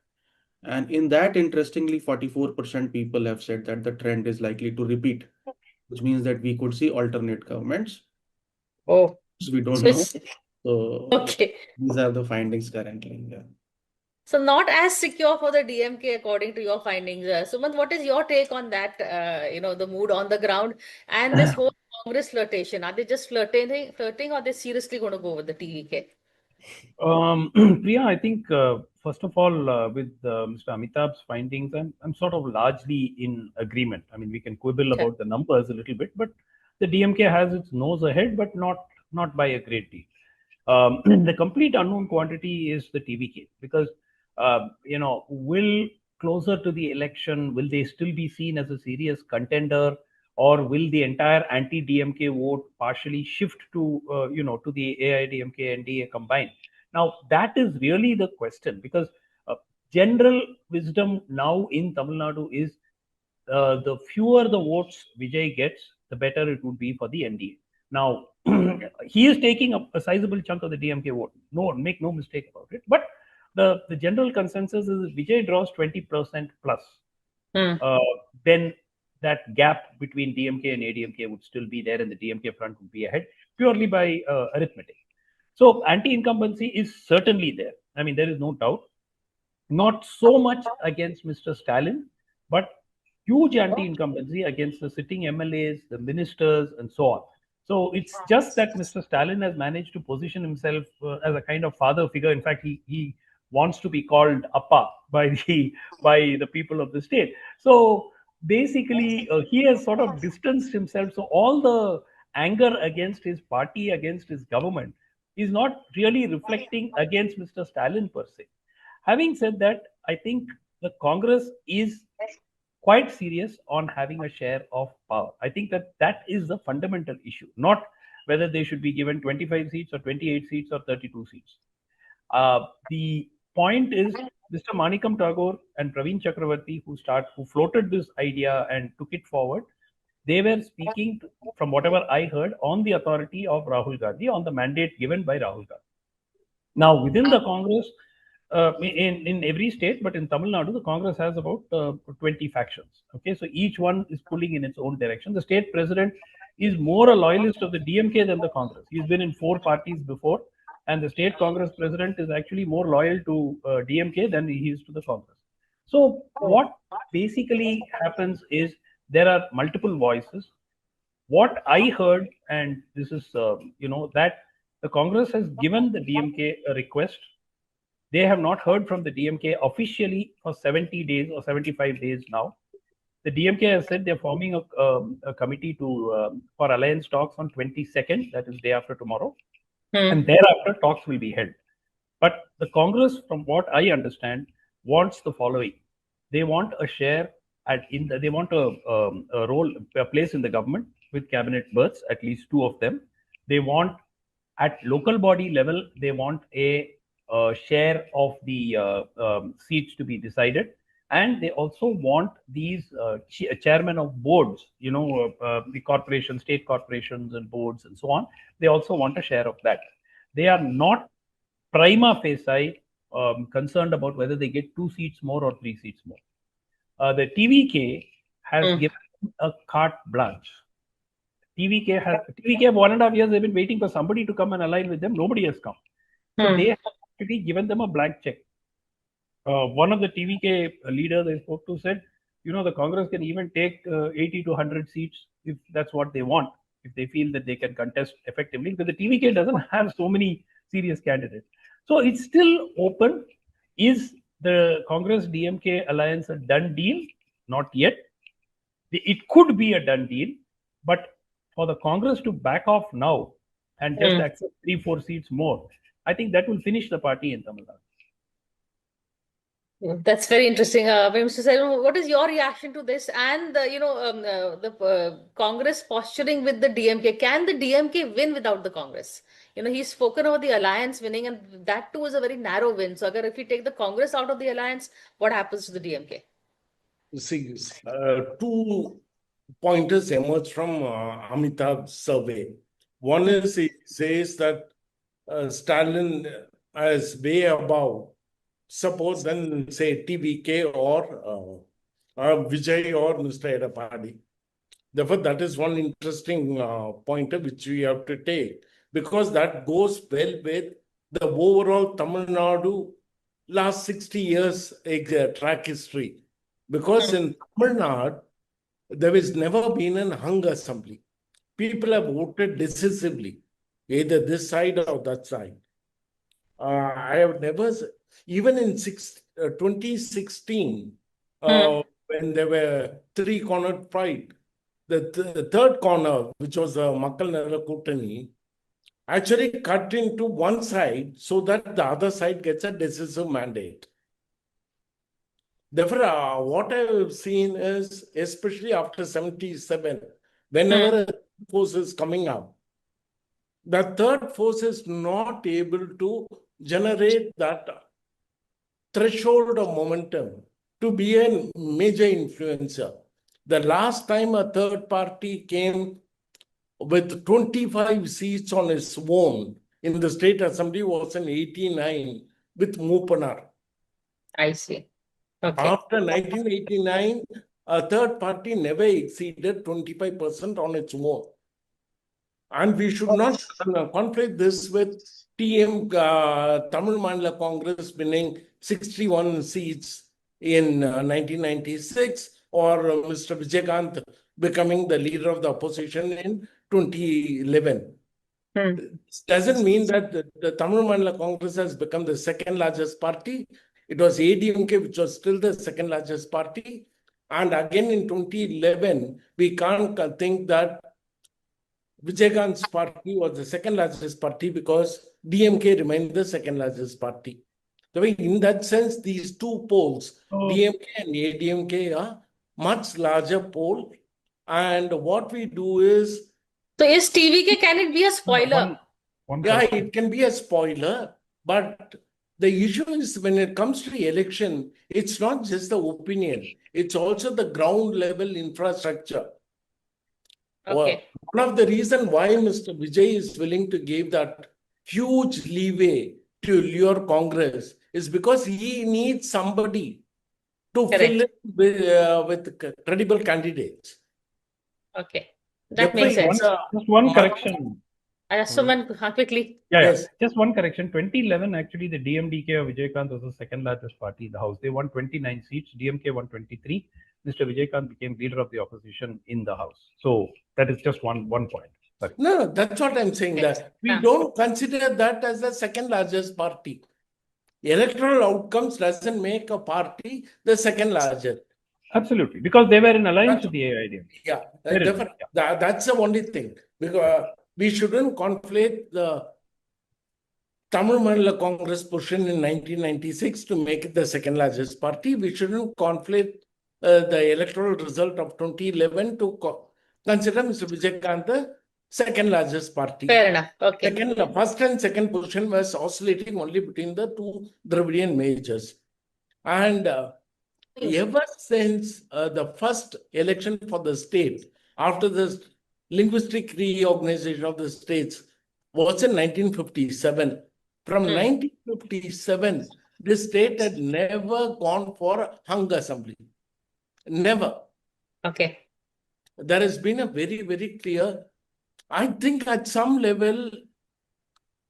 And in that, interestingly, 44% people have said that the trend is likely to repeat, which means that we could see alternate governments. Oh, we don't know. So these are the findings currently. Yeah. So not as secure for the DMK according to your findings. Sumant, what is your take on that? The mood on the ground and this whole Congress flirtation. Are they just flirting, or are they seriously going to go with the TVK? Priya, I think first of all, with Mr. Amitabh's findings, I'm sort of largely in agreement. I mean, we can quibble about the numbers a little bit, but the DMK has its nose ahead, but not by a great deal. The complete unknown quantity is the TVK because will closer to the election, will they still be seen as a serious contender, or will the entire anti-DMK vote partially shift to to the AIDMK and DA combined? Now, that is really the question, because general wisdom now in Tamil Nadu is the fewer the votes Vijay gets, the better it would be for the NDA. Now, he is taking a sizable chunk of the DMK vote. No, make no mistake about it. But the general consensus is Vijay draws 20% plus. Then that gap between DMK and ADMK would still be there, and the DMK front would be ahead purely by arithmetic. So anti-incumbency is certainly there. I mean, there is no doubt. Not so much against Mr. Stalin, but huge anti-incumbency against the sitting MLAs, the ministers, and so on. So it's just that Mr. Stalin has managed to position himself as a kind of father figure. In fact, he wants to be called Appa by the people of the state. So basically, he has sort of distanced himself. So all the anger against his party, against his government, is not really reflecting against Mr. Stalin per se. Having said that, I think the Congress is quite serious on having a share of power. I think that is the fundamental issue, not whether they should be given 25 seats or 28 seats or 32 seats. The point is, Mr. Manikam Tagore and Praveen Chakravarti, who floated this idea and took it forward, they were speaking, from whatever I heard, on the authority of Rahul Gandhi, on the mandate given by Rahul Gandhi. Now, within the Congress, in every state, but in Tamil Nadu, the Congress has about 20 factions. Okay, so each one is pulling in its own direction. The state president is more a loyalist of the DMK than the Congress. He's been in 4 parties before, and the state Congress president is actually more loyal to DMK than he is to the Congress. So what basically happens is there are multiple voices. What I heard, and this is, that the Congress has given the DMK a request. They have not heard from the DMK officially for 70 days or 75 days now. The DMK has said they're forming a committee for alliance talks on 22nd, that is day after tomorrow. And thereafter talks will be held. But the Congress, from what I understand, wants the following. They want a share they want a place in the government with cabinet berths, at least 2 of them. They want, at local body level, they want a share of the seats to be decided, and they also want these chairmen of boards, the corporations, state corporations and boards and so on. They also want a share of that. They are not prima facie concerned about whether they get 2 seats more or 3 seats more. The TVK has given a carte blanche. TVK have 1.5 years, they've been waiting for somebody to come and align with them. Nobody has come. So they have actually given them a blank check. One of the TVK leaders I spoke to said, the Congress can even take 80 to 100 seats if that's what they want, if they feel that they can contest effectively, because the TVK doesn't have so many serious candidates. So it's still open. Is the Congress DMK alliance a done deal? Not yet. It could be a done deal, but for the Congress to back off now and just accept 3-4 seats more, I think that will finish the party in Tamil Nadu. That's very interesting. Mr. Selvam, what is your reaction to this and the Congress posturing with the DMK? Can the DMK win without the Congress? He's spoken about the alliance winning, and that too is a very narrow win. So if we take the Congress out of the alliance, what happens to the DMK? See, 2 pointers emerge from Amitabh's survey. One is he says that Stalin is way above, suppose then say TVK or Vijay or Mr. Edapadi. Therefore, that is one interesting pointer which we have to take, because that goes well with the overall Tamil Nadu last 60 years track history. Because in Tamil Nadu, there has never been an hung assembly. People have voted decisively, either this side or that side. I have never, even in 2016, when there were 3-cornered fight, the third corner, which was the Makkal Nala Koottani, actually cut into one side so that the other side gets a decisive mandate. Therefore, what I have seen is, especially after 77, whenever a force is coming up, the third force is not able to generate that threshold of momentum to be a major influencer. The last time a third party came with 25 seats on its own in the state assembly was in 89 with Mupanar. I see. Okay. After 1989, a third party never exceeded 25% on its own. And we should not conflate this with Tamil Mandala Congress winning 61 seats in 1996 or Mr. Vijaykanth becoming the leader of the opposition in 2011. This doesn't mean that the Tamil Mandala Congress has become the second largest party. It was ADMK, which was still the second largest party. And again in 2011, we can't think that Vijaykanth's party was the second largest party because DMK remained the second largest party. So in that sense, these two polls, DMK and ADMK, are much larger poll. And what we do is... So is TVK, can it be a spoiler? Yeah, it can be a spoiler. But the issue is when it comes to the election, it's not just the opinion. It's also the ground level infrastructure. Okay. One of the reasons why Mr. Vijay is willing to give that huge leeway to lure Congress is because he needs somebody to fill it with credible candidates. Okay. That makes sense. Just one correction. Someone quickly. Yes. Just one correction. 2011, actually, the DMDK of Vijaykanth was the second largest party in the House. They won 29 seats. DMK won 23. Mr. Vijaykanth became leader of the opposition in the House. So that is just one point. Sorry. No, that's what I'm saying. That we don't consider that as the second largest party. Electoral outcomes doesn't make a party the second largest. Absolutely, because they were in alliance with the AIDM. Yeah, that's the only thing. Because we shouldn't conflate the Tamil Mandala Congress position in 1996 to make it the second largest party. We shouldn't conflate the electoral result of 2011 to consider Mr. Vijaykanth the second largest party. Fair enough. Okay. The first and second position was oscillating only between the two Dravidian majors. And ever since the first election for the state, after the linguistic reorganization of the states, was in 1957. From 1957, this state had never gone for hung assembly. Never. Okay. There has been a very, very clear... I think at some level,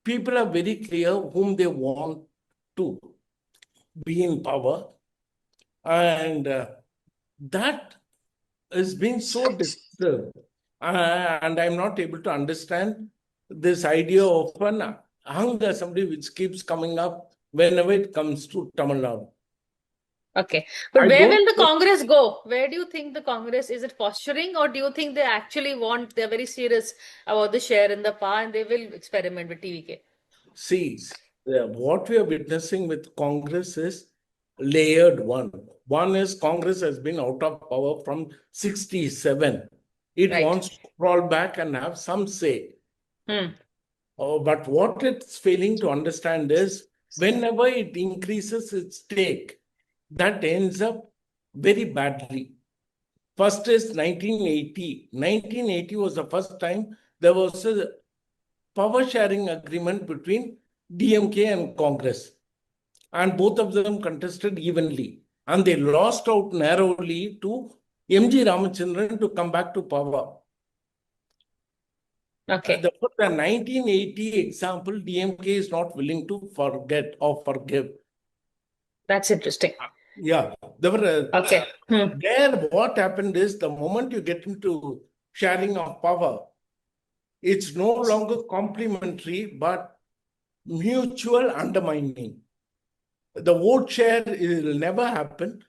people are very clear whom they want to be in power. And that has been so disturbed. And I'm not able to understand this idea of an hung assembly which keeps coming up whenever it comes to Tamil Nadu. Okay. But where will the Congress go? Where do you think the Congress, is it posturing, or do you think they actually they're very serious about the share in the power and they will experiment with TVK? See, what we are witnessing with Congress is layered one. One is Congress has been out of power from 67. It wants to crawl back and have some say. But what it's failing to understand is whenever it increases its stake, that ends up very badly. First is 1980. 1980 was the first time there was a power sharing agreement between DMK and Congress. And both of them contested evenly. And they lost out narrowly to M.G. Ramachandran to come back to power. Okay. The 1980 example, DMK is not willing to forget or forgive. That's interesting. Yeah. Okay. There, what happened is the moment you get into sharing of power, it's no longer complementary, but mutual undermining. The vote share will never happen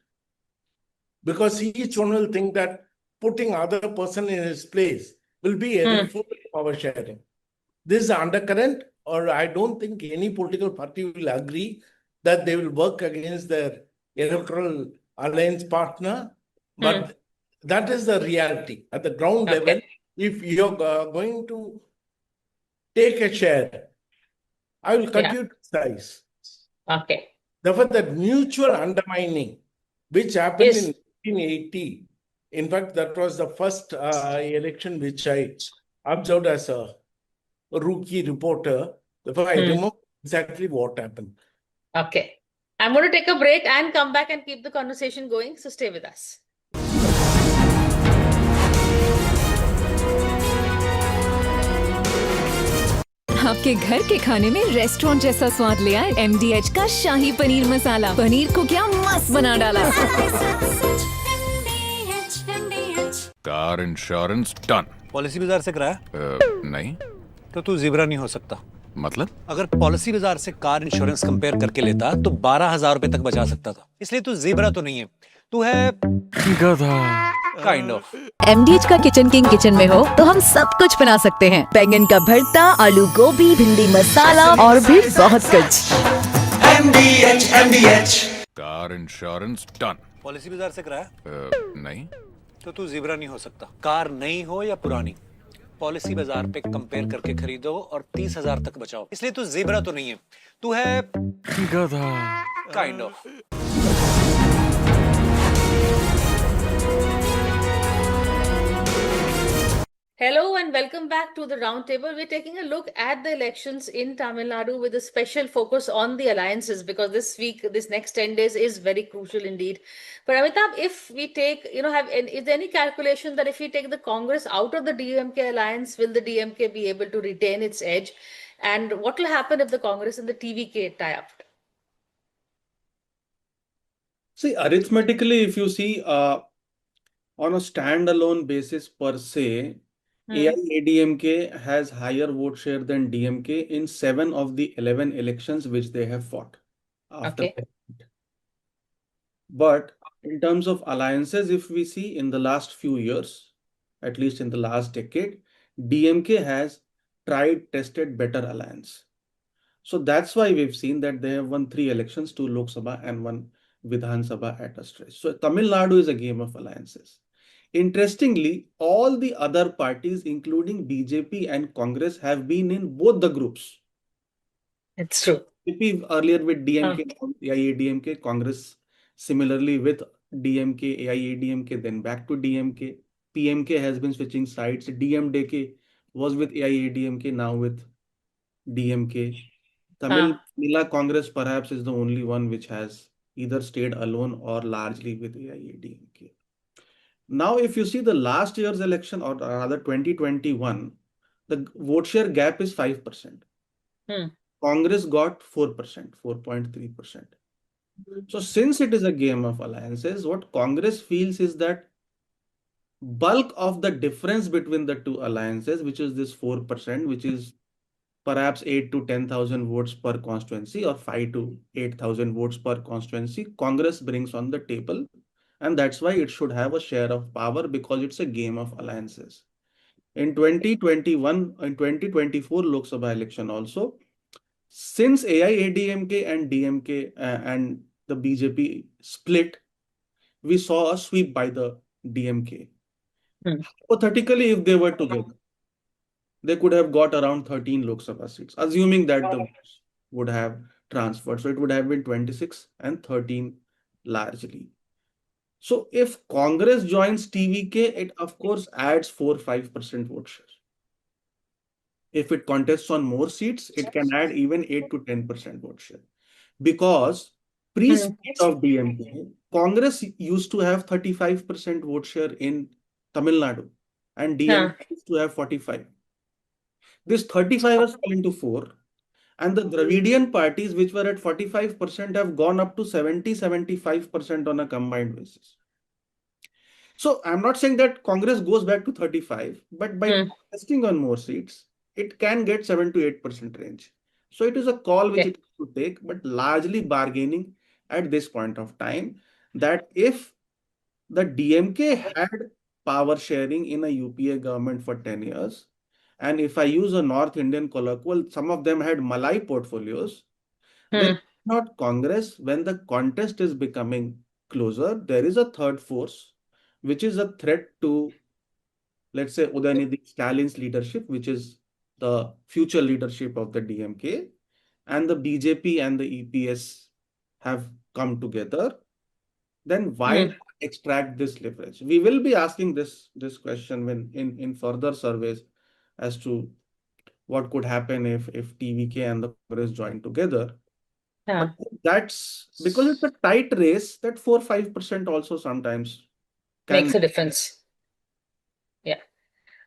because each one will think that putting other person in his place will be helpful in power sharing. This is undercurrent, or I don't think any political party will agree that they will work against their electoral alliance partner. But that is the reality. At the ground level, if you're going to take a share, I will cut you to size. Okay. Therefore, that mutual undermining, which happened in 1980, In fact, that was the first election which I observed as a rookie reporter. Therefore, I remember exactly what happened. Okay. I'm going to take a break and come back and keep the conversation going. So stay with us. आपके घर के खाने में restaurant जैसा स्वाद ले आए MDH का शाही पनीर मसाला। पनीर को क्या मस्त बना डाला। Car insurance done. पॉलिसी बाजार से कराया? नहीं। तो तू ज़ीब्रा नहीं हो सकता। मतलब? अगर पॉलिसी बाजार से कार इंश्योरेंस कंपेयर करके लेता तो 12,000 रुपए तक बचा सकता था। इसलिए तू ज़ीब्रा तो नहीं है, तू है गधा। Kind of. MDH का किचन किंग किचन में हो तो हम सब कुछ बना सकते हैं। बैंगन का भरता, आलू गोभी, भिंडी मसाला और भी बहुत कुछ। MDH car insurance done. Policy बाजार से कराया? नहीं। तो तू ज़ीब्रा नहीं हो सकता। कार नई हो या पुरानी, पॉलिसी बाजार पे कंपेयर करके खरीदो और 30,000 तक बचाओ। इसलिए तू ज़ीब्रा तो नहीं है, तू है गधा। Kind of. Hello and welcome back to the roundtable. We're taking a look at the elections in Tamil Nadu with a special focus on the alliances because this week, this next 10 days is very crucial indeed. But Amitabh, if we take, is there any calculation that if we take the Congress out of the DMK alliance, will the DMK be able to retain its edge? And what will happen if the Congress and the TVK tie up? See, arithmetically, if you see on a standalone basis per se, AIADMK has higher vote share than DMK in 7 of the 11 elections which they have fought after. Okay. But in terms of alliances, if we see in the last few years, at least in the last decade, DMK has tried, tested better alliance. So that's why we've seen that they have won 3 elections, 2 Lok Sabha and 1 Vidhan Sabha at a stretch. So Tamil Nadu is a game of alliances. Interestingly, all the other parties, including BJP and Congress, have been in both the groups. It's true. BJP earlier with DMK, AIADMK, Congress similarly with DMK, AIADMK, then back to DMK. PMK has been switching sides. DMDK was with AIADMK, now with DMK. Tamil Congress perhaps is the only one which has either stayed alone or largely with AIADMK. Now, if you see the last year's election, or rather 2021, the vote share gap is 5%. Congress got 4%, 4.3%. So since it is a game of alliances, what Congress feels is that bulk of the difference between the two alliances, which is this 4%, which is perhaps 8 to 10,000 votes per constituency or 5 to 8,000 votes per constituency, Congress brings on the table. And that's why it should have a share of power because it's a game of alliances. In 2021 and 2024 Lok Sabha election also, since AIADMK and DMK and the BJP split, we saw a sweep by the DMK. Hypothetically, if they were together, they could have got around 13 Lok Sabha seats, assuming that the votes would have transferred. So it would have been 26 and 13 largely. So if Congress joins TVK, it of course adds 4-5% vote share. If it contests on more seats, it can add even 8 to 10% vote share. Because pre-split of DMK, Congress used to have 35% vote share in Tamil Nadu and DMK used to have 45. This 35 has fallen to 4. And the Dravidian parties, which were at 45%, have gone up to 70-75% on a combined basis. So I'm not saying that Congress goes back to 35, but by contesting on more seats, it can get 7 to 8% range. So it is a call which it has to take, but largely bargaining at this point of time that if the DMK had power sharing in a UPA government for 10 years, and if I use a North Indian colloquial, some of them had Malai portfolios, then not Congress, when the contest is becoming closer, there is a third force, which is a threat to, let's say, Udayanidhi Stalin's leadership, which is the future leadership of the DMK, and the BJP and the EPS have come together. then why not extract this leverage? We will be asking this question when in further surveys as to what could happen if TVK and the Congress join together. But that's because it's a tight race that 4-5% also sometimes Makes can a difference. Yeah.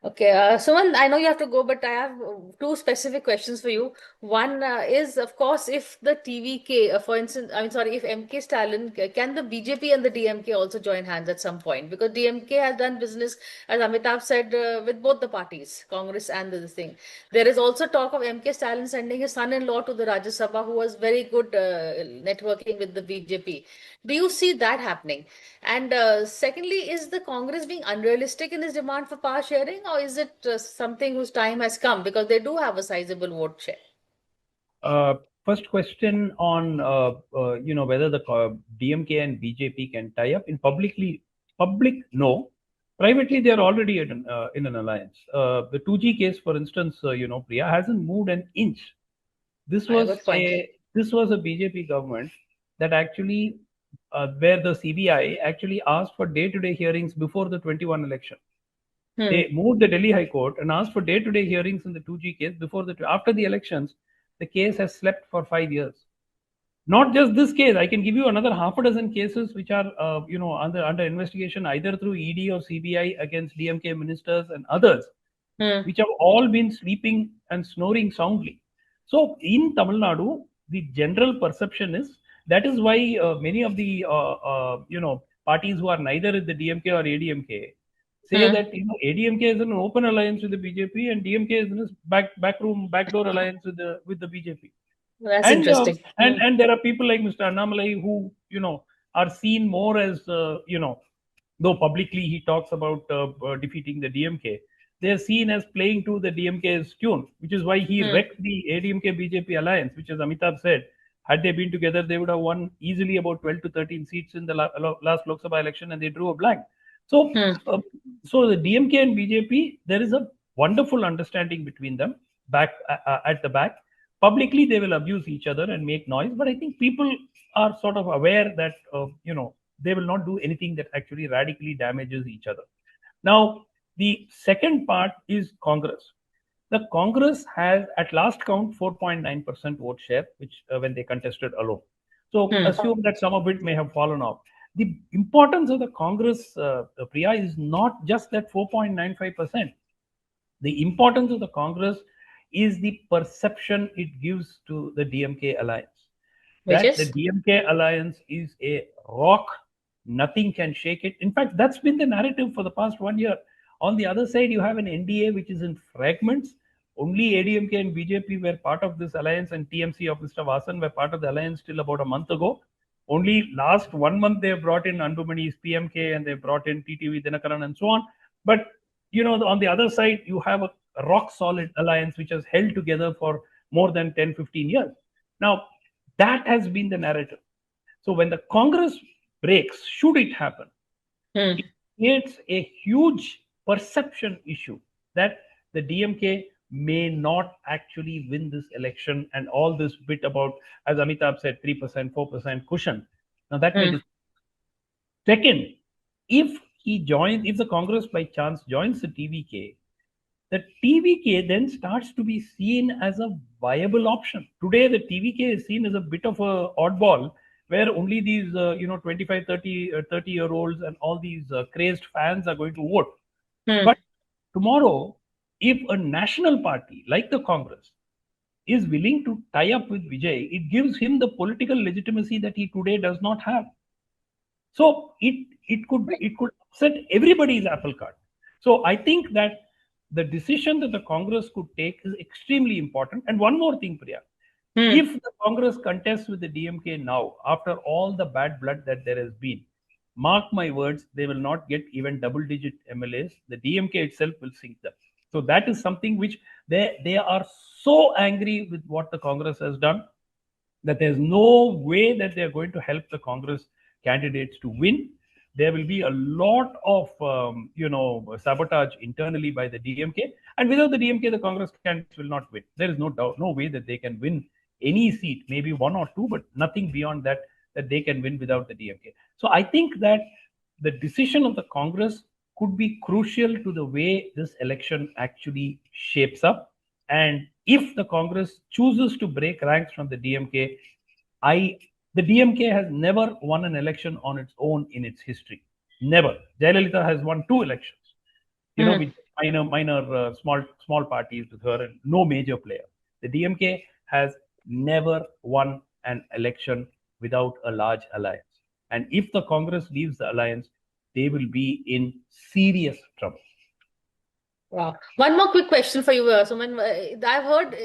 Okay, Suman, I know you have to go, but I have two specific questions for you. One is, of course, if the TVK, for instance, I'm sorry, if MK Stalin, can the BJP and the DMK also join hands at some point? Because DMK has done business, as Amitabh said, with both the parties, Congress and this thing. There is also talk of MK Stalin sending his son-in-law to the Rajya Sabha, who was very good networking with the BJP. Do you see that happening? And secondly, is the Congress being unrealistic in its demand for power sharing, or is it something whose time has come because they do have a sizable vote share? First question on whether the DMK and BJP can tie up in public. No. Privately, they are already in an alliance. The 2G case, for instance, Priya hasn't moved an inch. This was a BJP government that actually where the CBI actually asked for day-to-day hearings before the 21 election. They moved the Delhi High Court and asked for day-to-day hearings in the 2G case after the elections. The case has slept for 5 years. Not just this case. I can give you another half a dozen cases which are under investigation either through ED or CBI against DMK ministers and others, which have all been sleeping and snoring soundly. So in Tamil Nadu, the general perception is that is why many of the parties who are neither in the DMK or ADMK say that ADMK is in an open alliance with the BJP and DMK is in a backdoor alliance with the BJP. That's interesting. And there are people like Mr. Annamalai who are seen more as though publicly he talks about defeating the DMK. They are seen as playing to the DMK's tune, which is why he wrecked the ADMK BJP alliance, which, as Amitabh said, had they been together, they would have won easily about 12 to 13 seats in the last Lok Sabha election, and they drew a blank. So, so the DMK and BJP, there is a wonderful understanding between them at the back. Publicly, they will abuse each other and make noise, but I think people are sort of aware that they will not do anything that actually radically damages each other. Now, the second part is Congress. The Congress has, at last count, 4.9% vote share, which when they contested alone. So assume that some of it may have fallen off. The importance of the Congress, Priya, is not just that 4.95%. The importance of the Congress is the perception it gives to the DMK alliance. The DMK alliance is a rock. Nothing can shake it. In fact, that's been the narrative for the past 1 year. On the other side, you have an NDA which is in fragments. Only ADMK and BJP were part of this alliance, and TMC of Mr. Vasan were part of the alliance till about a month ago. Only last 1 month they have brought in Anbumani's PMK and they brought in TTV Dinakaran and so on. But on the other side, you have a rock solid alliance which has held together for more than 10-15 years. Now, that has been the narrative. So when the Congress breaks, should it happen, it creates a huge perception issue that the DMK may not actually win this election, and all this bit about, as Amitabh said, 3%, 4% cushion. Now that may second, if the Congress by chance joins the TVK then starts to be seen as a viable option. Today, the TVK is seen as a bit of a oddball, where only these 25, 30-year-olds and all these crazed fans are going to vote. But tomorrow, if a national party like the Congress is willing to tie up with Vijay, it gives him the political legitimacy that he today does not have. So it could upset everybody's apple cart. So I think that the decision that the Congress could take is extremely important. And one more thing, Priya. If the Congress contests with the DMK now, after all the bad blood that there has been, mark my words, they will not get even double-digit MLAs. The DMK itself will sink them. So that is something which they are so angry with what the Congress has done that there's no way that they're going to help the Congress candidates to win. There will be a lot of sabotage internally by the DMK, and without the DMK, the Congress candidates will not win. There is no doubt, no way that they can win any seat, maybe 1 or 2, but nothing beyond that. that they can win without the DMK. So I think that the decision of the Congress could be crucial to the way this election actually shapes up. And if the Congress chooses to break ranks from the DMK, the DMK has never won an election on its own in its history. Never. Jayalalitha has won 2 elections, with minor small parties with her and no major player. The DMK has never won an election without a large alliance. And if the Congress leaves the alliance, they will be in serious trouble. Wow. One more quick question for you, Suman. I've heard